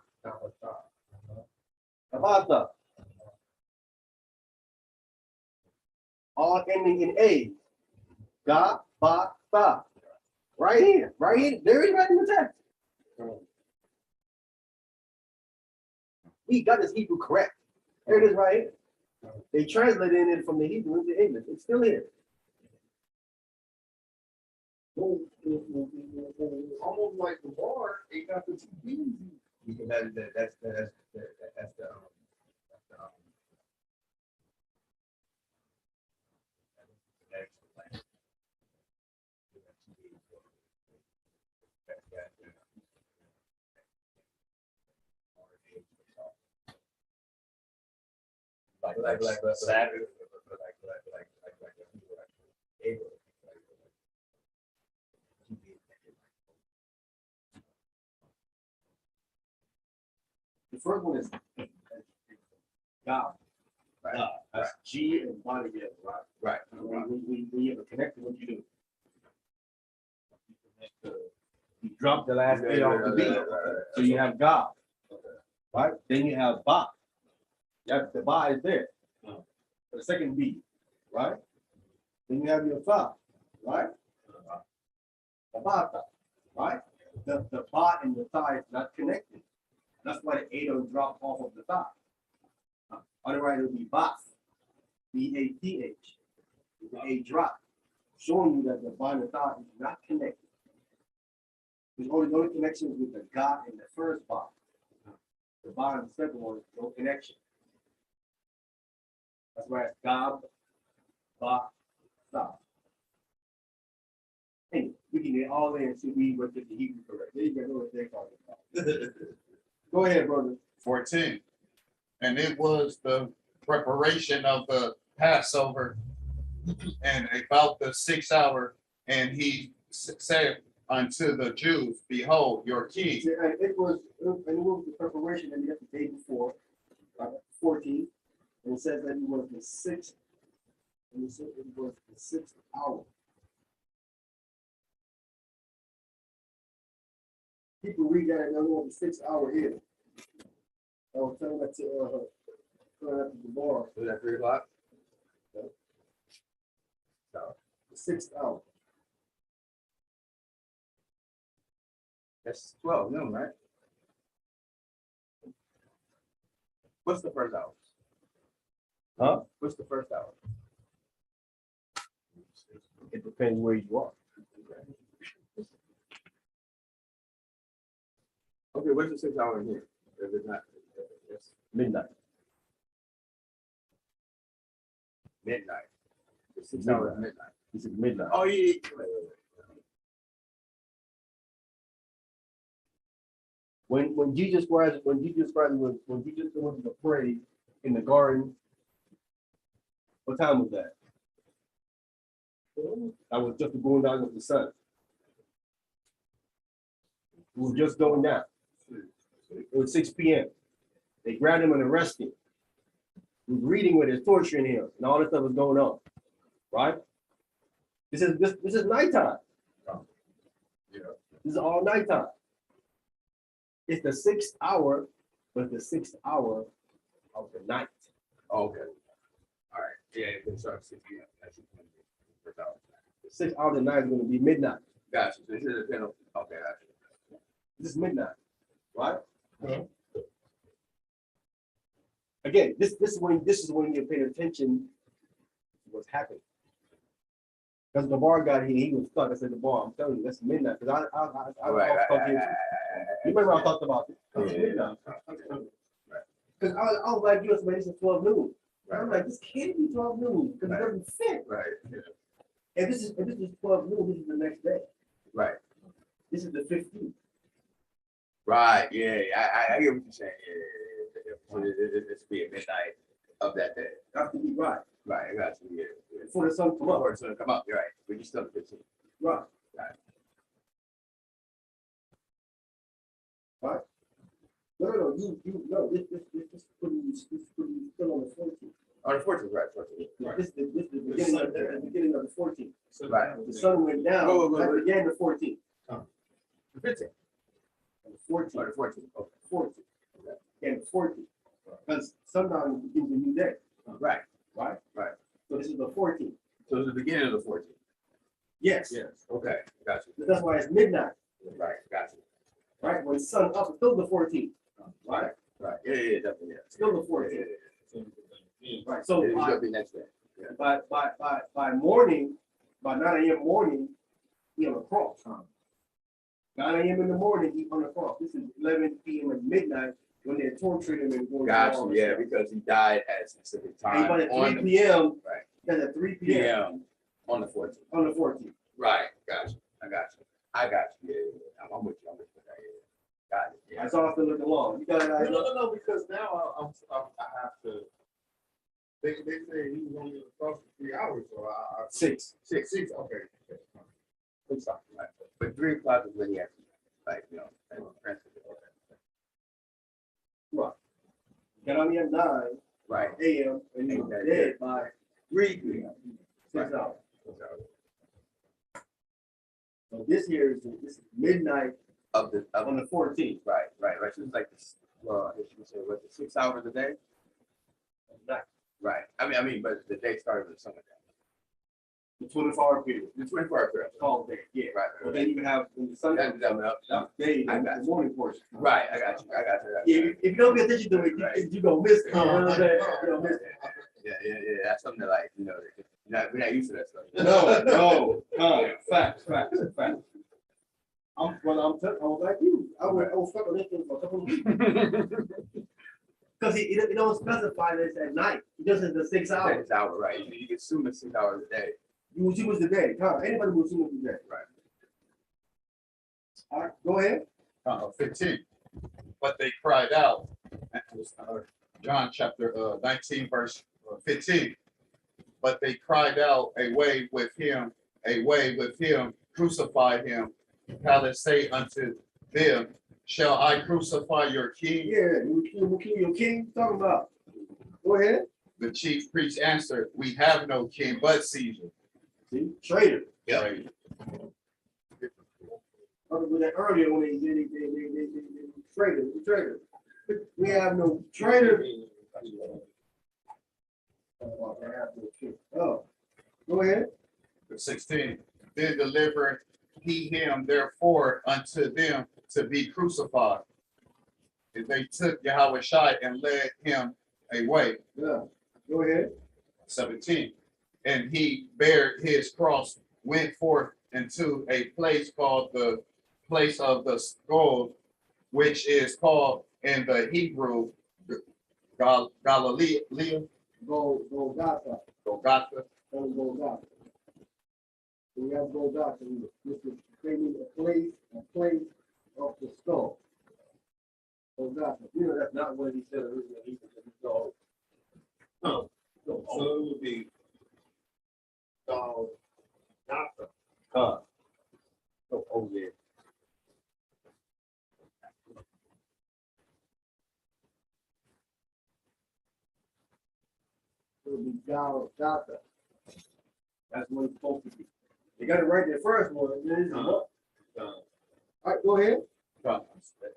Tabata. All ending in A. Ga, ba, ta. Right here. There it is right in the text. He got his Hebrew correct. There it is right here. They translated it from the Hebrew into English. It's still here. Almost like the bar, it got the two B's. You can imagine that's the like savage, The first one is God. Right. God. That's G and Y together, right? Right. We have a connector. What you do? You drop the last A off the B. So you have God. Right? Then you have Ba. The Ba is there. The second B, right? Then you have your Fa, right? A bata, right? The bot and the thigh is not connected. That's why the A don't drop off of the thigh. Otherwise, it would be bath, B-A-T-H. The A drop, showing you that the bot and the thigh is not connected. There's only connection with the God in the first bot. The bot and the second one, no connection. That's why it's Gab, Ba, Sa. Anyway, we can get all in and see we went to the Hebrew correct. There you go, know what they're talking about. Go ahead, brother. 14. And it was the preparation of the Passover and about the 6th hour. And he said unto the Jews, behold, your king. And it was the preparation that we had the day before, 14. And it says that it was the 6th. And it said it was the 6th hour. People read that and don't know what the 6th hour is. I was telling that to the bar. Was that 3 o'clock? The 6th hour. That's 12 noon, right? What's the first hour? Huh? What's the first hour? It depends where you are. Okay, what's the 6th hour in here? If it's not, it's Midnight. midnight. The 6th hour is midnight. This is midnight. Oh, yeah. When Jesus Christ went to pray in the garden, what time was that? That was just the going down of the sun. It was just going down. It was 6 p.m. They grabbed him and arrested him. He was reading with his torturing him, and all this stuff was going on. Right? This is nighttime. Yeah. This is all nighttime. It's the 6th hour, but the 6th hour of the night. Okay. All right. Yeah, it starts 6 p.m. That's 6 p.m. First hour. The 6th hour of the night is going to be midnight. Gotcha. So this is a penalty. Okay, gotcha. This is midnight, right? Again, this is when you're paying attention to what's happening. Because the bar got here, he was stuck. I said, the bar, I'm telling you, that's midnight. Because I you remember I talked about it. Midnight. Because I was like, man, it's 12 noon. Right. I'm like, this can't be 12 noon because it doesn't fit. Right. And this is 12 noon, this is the next day. Right. This is the 15th. Right. Yeah. I get what you're saying. Yeah. So it's be a midnight of that day. Got to be right. Right. I got you. Yeah. Before the sun come up. Before the sun come up. You're right. But you still 15. Right. Right. Right? No, no, this putting you still on the 14th. On the 14th, right? 14th. This is the beginning of the 14th. Right. The sun went down, that began the 14th. The 15th. And the 14th. Or the 14th. Okay. 14th. And the 14th. Because sundown begins a new day. Right. Right? Right. So this is the 14th. So it's the beginning of the 14th. Yes. Yes. Okay. Got you. That's why it's midnight. Right. Got you. Right? When sun up, it's still the 14th. Right? Right. Yeah. Definitely. Yeah. Still the 14th. Right. So It's gonna be next day. Yeah. by morning, by 9 a.m. morning, he on the cross. 9 a.m. in the morning, he on the cross. This is 11 p.m. at midnight when they're torturing him and going. Got you. Yeah, because he died at a specific time. But at 3 on the p.m. Right. That's at 3 p.m. PM on the 14th. on the 14th. Right. Got you. I got you. Yeah. I'm with you. Yeah. Got it. Yeah. That's all I feel looking long. You got it. No, because now I have to. They say he was only across for 3 hours, so I 6. six. Okay. Right. But 3 o'clock is when he actually, like, you know, and Right. Got on me at 9 right. a.m. and he was dead by 3 p.m. 6 hours. So this here is midnight Of the on the 14th. right. So it's like this. Well, I guess you would say what, the 6 hours a day. Night. Right. I mean, but the day started with the sun. The 24-hour period. The 24-hour period. Called day, yeah. Right. But then you have in the Sunday, that's day, I got the you. morning portion. Right, I got you. Yeah, if you don't pay attention to it, you gonna miss it. You know what I'm saying? You gonna miss it. Yeah. That's something that, like, we're not used to that stuff. No, facts. I'm like you. I was stuck on this thing for a couple of weeks. Because it don't specify this at night. It doesn't the 6 hours. 6 hours, right. You can assume it's 6 hours a day. You will assume it's the day. Anybody will assume it's the day. Right. All right, go ahead. 15. But they cried out. That was, John chapter 19, verse 15. But they cried out, away with him, crucify him. Pilate say unto them, shall I crucify your king? Yeah, your king talking about. Go ahead. The chief priest answered, we have no king but Caesar. See, traitor. Yep. Right. Other than that earlier when they traitor. We have no traitor. Oh, go ahead. 16. Then delivered he him therefore unto them to be crucified. And they took Yahweh and led him away. Yeah, go ahead. 17. And he bare his cross, went forth into a place called the place of the skull, which is called in the Hebrew Galilee, Golgotha. Golgotha. Golgotha. We have Golgotha. This is creating a place of the skull. Golgotha. That's not what he said originally. He said the skull. So it would be Golgotha. Oh, yeah. It would be Golgotha. That's what it's supposed to be. You got it right there first one. All right, go ahead.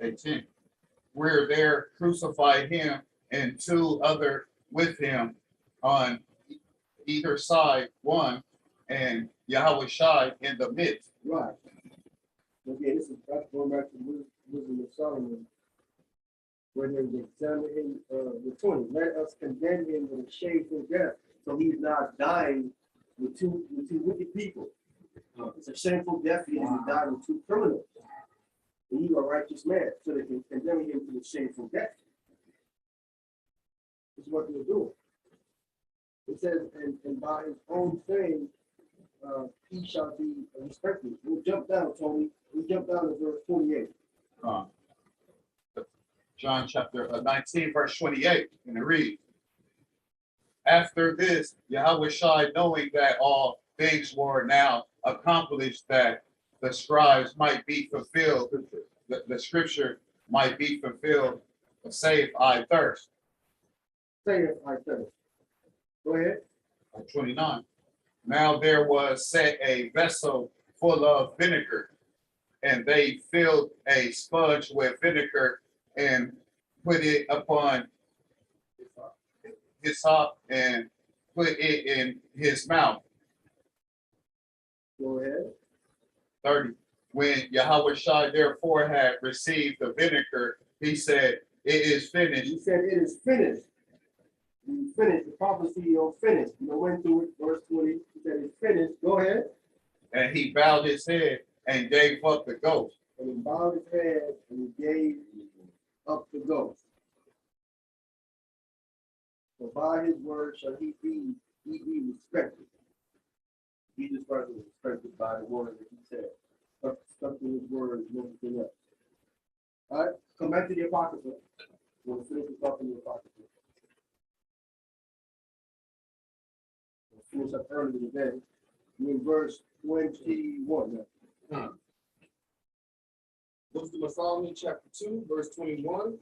18. Where there crucified him and two other with him on either side, one, and Yahweh Shai in the midst. Right. Okay, that's going back to wisdom of Solomon, where they examine him, the 20. Let us condemn him with a shameful death, so he's not dying with two wicked people. It's a shameful death for him to die with two criminals. And you are a righteous man, so they can condemn him to the shameful death. This is what they're doing. It says, and by his own saying, he shall be respected. We'll jump down, Tony. We jump down to verse 28. John chapter 19, verse 28, and it reads, after this, Yahweh Shai, knowing that all things were now accomplished, that the scribes might be fulfilled, the scripture might be fulfilled, save I thirst. Say it, I thirst. Go ahead. 29. Now there was set a vessel full of vinegar, and they filled a sponge with vinegar and put it upon his top and put it in his mouth. Go ahead. 30. When Yahweh Shai therefore had received the vinegar, he said, it is finished. He said, it is finished. You finished the prophecy, you're finished. You went through it, verse 20. He said, it's finished. Go ahead. And he bowed his head and gave up the ghost. And he bowed his head and he gave up the ghost. So by his word shall he be respected. Jesus Christ was respected by the word that he said. But stuck to his word and everything else. All right, come back to the Apocrypha. We'll finish this up in the Apocrypha. We'll finish up early today. We're in verse 21 now. Wisdom of Solomon, chapter 2, verse 21.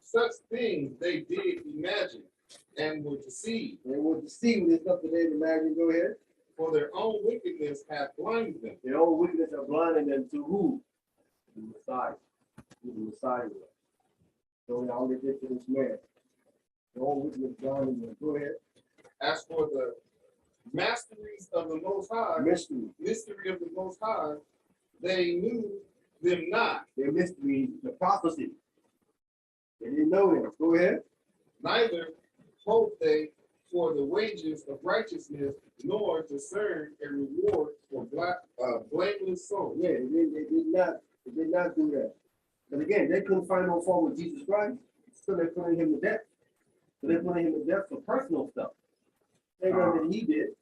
Such things they did imagine and were deceived. They were deceived with this stuff that they imagine. Go ahead. For their own wickedness hath blinded them. Their own wickedness are blinding them to who? The Messiah. To the Messiah. So all they did to this man. Their own wickedness blinding them. Go ahead. As for the masteries of the Most High, mystery of the Most High, they knew them not. Their mystery, the prophecy. They didn't know them. Go ahead. Neither hope they for the wages of righteousness, nor discern a reward for blameless souls. Yeah, they did not do that. But again, they couldn't find no fault with Jesus Christ, so they're putting him to death. So they're putting him to death for personal stuff. They know that he did.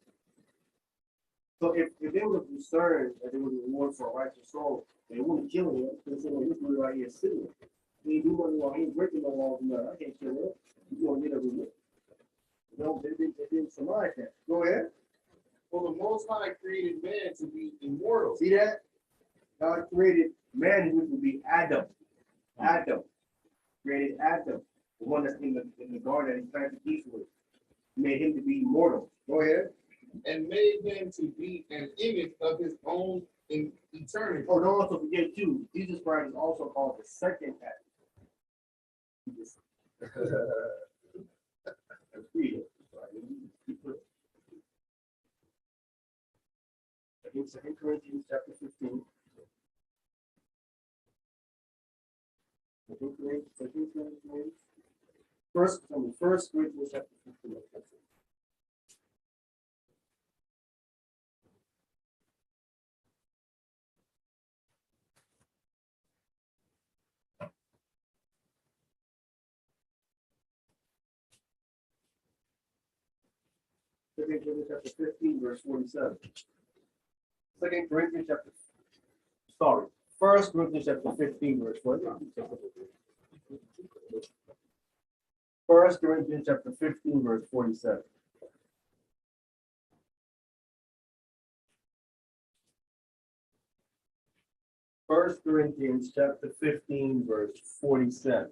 So if they were concerned that there was a reward for a righteous soul, they wouldn't kill him because they say, well, this dude right here is sinning. He ain't doing nothing wrong. He ain't breaking no laws. I can't kill him. He's gonna get a reward. No, they didn't surmise that. Go ahead. For the Most High created man to be immortal. See that? God created man, which would be Adam. Adam created Adam, the one that's in the garden that he planted peace with. He made him to be immortal. Go ahead. And made him to be an image of his own in eternity. Oh, don't also forget too, Jesus Christ is also called the second Adam. In 2 Corinthians chapter 15. 2 Corinthians. First Corinthians chapter 15. 2 Corinthians chapter 15, verse 47. 2 Corinthians chapter, sorry, 1 Corinthians chapter 15, verse 47. 1 Corinthians chapter 15, verse 47. First Corinthians chapter 15, verse 47.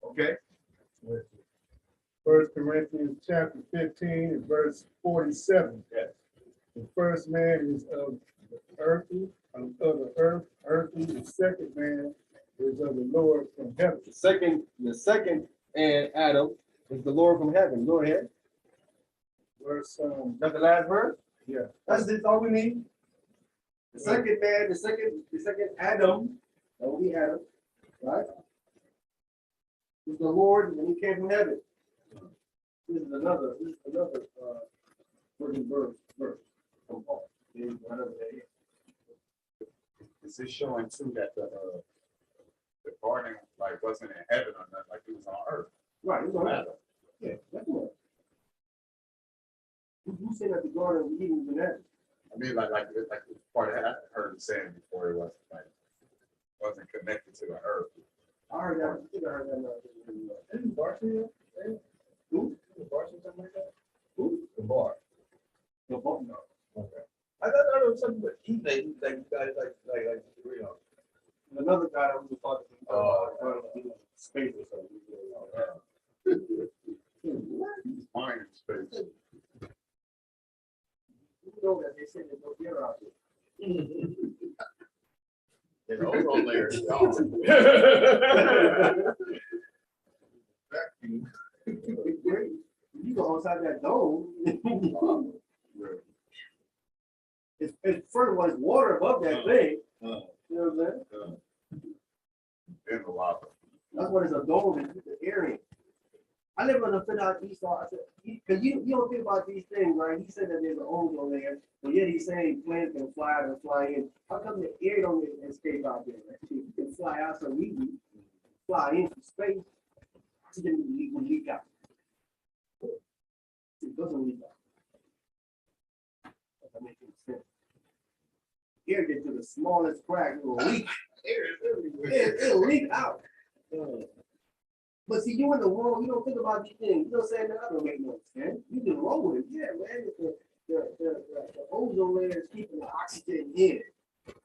Okay. First Corinthians chapter 15 and verse 47. Yes. The first man is of the earthy, earthy. The second man is of the Lord from heaven. The second and Adam is the Lord from heaven. Go ahead. Verse That's the last verse? yeah. That's all we need. The second man, the second Adam, that will be Adam, right? Is the Lord when he came from heaven. This is another verse from Paul. Is this showing too that the garden like wasn't in heaven or nothing, like it was on earth? Right, it's on Adam. Yeah, that's what. Who said that the garden of Eden was in heaven? I mean, like part of that I heard him saying before, it wasn't like wasn't connected to the earth. I heard that. I think I heard that. Isn't Barton Who? Barton something like that? Who? The bar. The Barton. No. Okay. I thought it was something with he like like agree on. Another guy that we were talking to, space or something. He's fine in space. You know that they say there's no air out there. There's ozone layer is gone. Great. You go outside that dome. It's first of all, it's water above that thing. You know what I'm saying? In the lava. That's what it's a dome, it's the area. I live on the fit out east, so I said, because you don't think about these things, right? He said that there's an ozone layer, but yet he's saying planes can fly out and fly in. How come the air don't escape out there? Right? You can fly out so easy, fly into space, oxygen will leak out. It doesn't leak out. That makes sense. Air gets to the smallest crack, it will leak. Air is everywhere. It'll leak out. But see, you in the world, you don't think about these things. You don't say that don't make no sense. You can roll with it. Yeah, man. The ozone layer is keeping the oxygen in.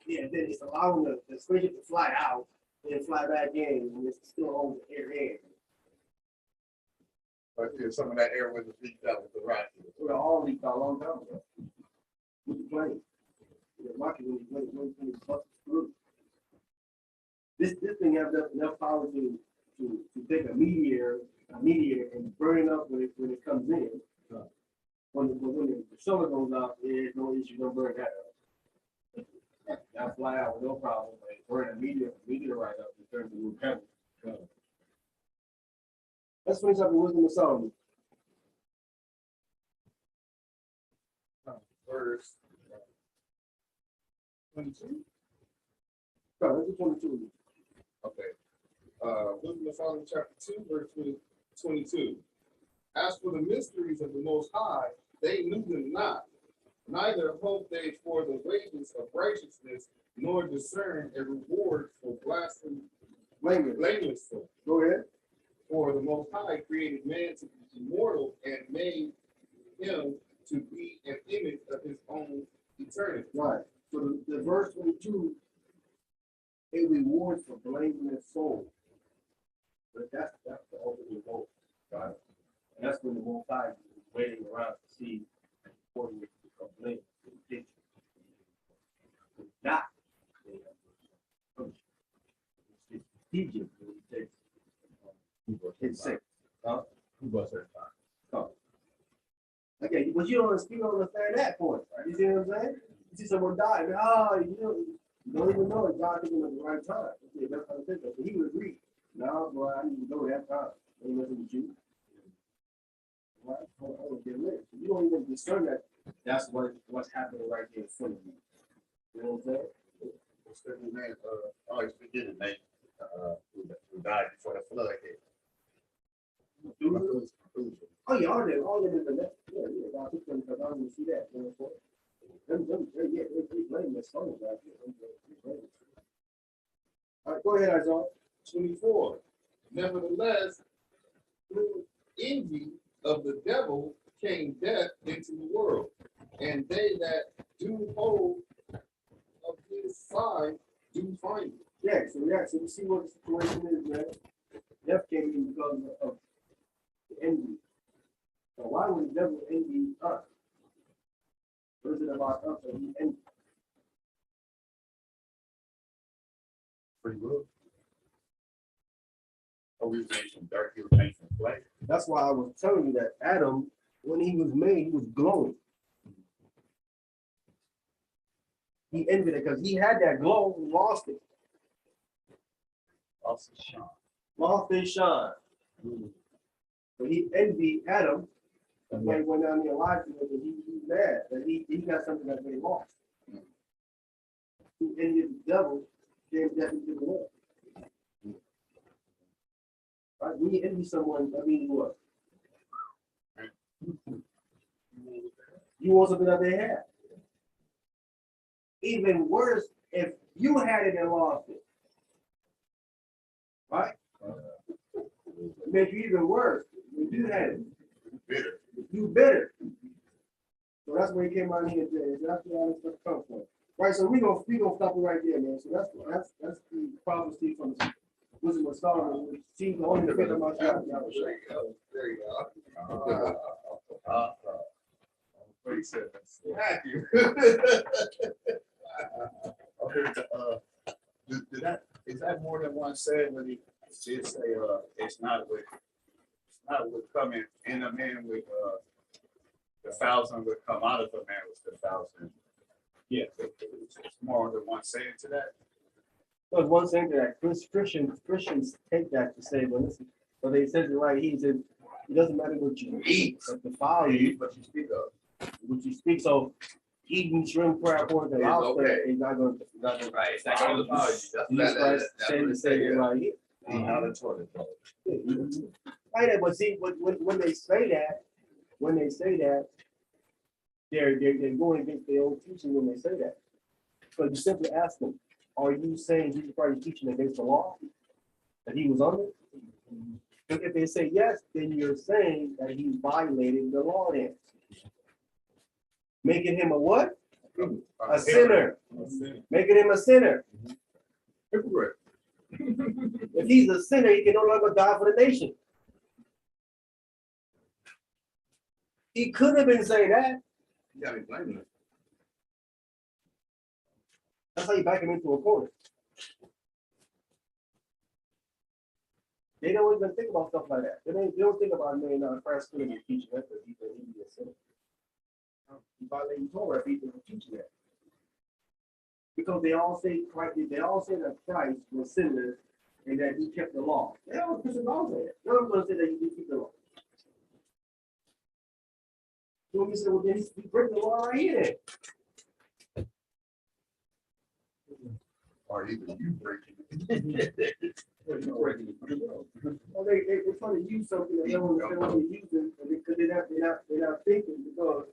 Yeah, then it's allowing the spaceship to fly out and fly back in, and it's still holding the air in. But yeah, some of that air was leaked out with the rocket. So it all leaked out a long time ago. With the plane. The rocket when it busts through. This thing has enough power to take a meteor and burn it up when it comes in, solar goes out, there's no issue, don't burn that up. That's fly out with no problem, like burn a meteorite up in terms of new chemicals. Let's finish up with wisdom of Solomon. Verse 22. No, let's do 22. Okay. Wisdom of Solomon, chapter 2, verse 22. As for the mysteries of the Most High, they knew them not, neither hoped they for the wages of righteousness, nor discern a reward for blasphemy, blameless. Go ahead. For the Most High created man to be immortal and made him to be an image of his own eternity. Right. So the verse 22, a reward for blameless soul. But that's the ultimate goal. Right. And that's when the Most High is waiting around to see before we become blameless. Not. Egypt, he takes his six. Who was her time? Okay, but you don't understand that point. Right? You see what I'm saying? You see someone die, and, you don't even know if God took him at the right time. Okay, that's how I think. But he would agree. No, boy, I need to know that time. I ain't messing with you. Right? You don't even discern that. That's what's happening right there in front of you. You know what I'm saying? What's the man? Always forget it, man. Who died before the flood hit. Oh yeah, all them is the next. Yeah, God took them because I don't even see that. You know what I'm saying? They blame their souls out here. All right, go ahead, Isaiah. 24. Nevertheless, through envy of the devil came death into the world, and they that do hold of his side do find it. So you see what the situation is, man. Death came in because of the envy. So why would the devil envy us? What is it about us that he envy? Pretty good. Oh, we was made from dirt, he was made from clay. That's why I was telling you that Adam, when he was made, he was glowing. He envied it because he had that glow and lost it. Lost his shine. But he envied Adam. That's why he went down there alive because he's mad that he got something that they lost. He envied the devil, gave death into the world. Right? When you envy someone, that means what? You want something that they have. Even worse, if you had it and lost it. Right? It makes you even worse. When you had it. Bitter. You bitter. So that's where he came out here and said, that's where all this stuff comes from. Right, so we gonna stop it right there, man. So that's the prophecy from the Wisdom of Solomon, which seems to only fit about There you go. What he said. Matthew. Is that more than one said when he did say it's not with coming in a man with the 1,000 would come out of a man with the 1,000. Yeah. It's more than one saying to that. There's one thing that Christians take that to say, well, listen, but they said it right. He said it doesn't matter what you eat, but the follow you, But you speak of. what you speak. So eating shrimp, crab, pork, and lobster is not going to Right, it's not gonna follow you. Jesus Christ said the same right here. Out of toilet. Right, but see, when they say that, they're going against their own teaching when they say that. So you simply ask them, are you saying Jesus Christ is teaching against the law that he was under? And if they say yes, then you're saying that he violated the law then. Making him a what? A sinner. Making him a sinner. Hypocrite. If he's a sinner, he can no longer die for the nation. He could have been saying that. You gotta be blaming him. That's how you back him into a corner. They don't even think about stuff like that. They don't think about Christ could have been teaching that because he could be a sinner. You violating Torah if he don't teach you that. Because they all say that Christ was sinless and that he kept the law. They all Christians all say that. None of them gonna say that he didn't keep the law. So we say, well, then he break the law right here. Or either you break it. Well, they're trying to use something that they don't understand what they're using, and because they're not thinking because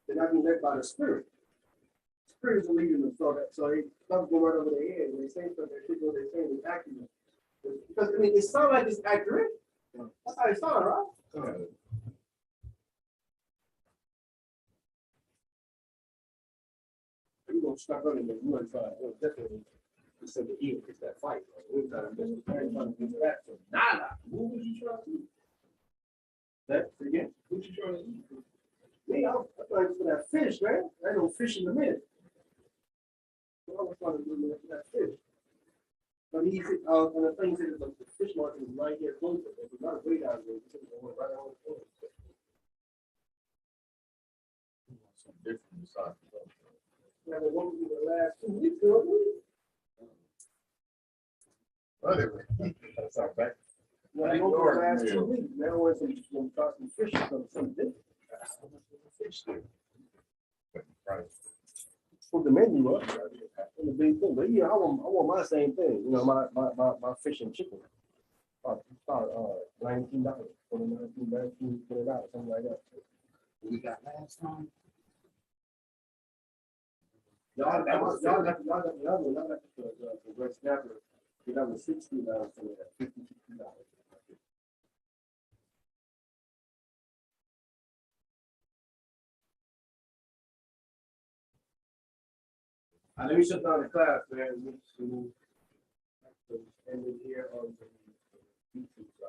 they're not being led by the Spirit. Spirit is leading them, so they stuff go right over their head, and they say something, they think what they're saying is accurate. Because I mean, it sounds like it's accurate. That's how it sounds, right? We're gonna start running the one side, definitely. So the heel gets that fight. We're trying to get that. So nada. What was you trying to do? That again? What you trying to eat? Me, I'm trying for that fish, man. I don't fish in a minute. What I was trying to do with that fish. But he said, and the thing is, the fish market is right here closer. It's not a way down there. It's right on the corner. Some different side. Now, the one in the last 2 weeks, ago, Anyway, that's all right. well, I know for the last 2 weeks, now we're some caught some fish or something different. Fish there. Right. For the menu up, and the big thing. But yeah, I want my same thing. You know, my fish and chicken. About $19 for the 19 $20, something like that. We got last time. Y'all got the other one. Y'all got the red snapper. That was $60 for that, $50. Let me shut down the class, man. End it here on the YouTube side.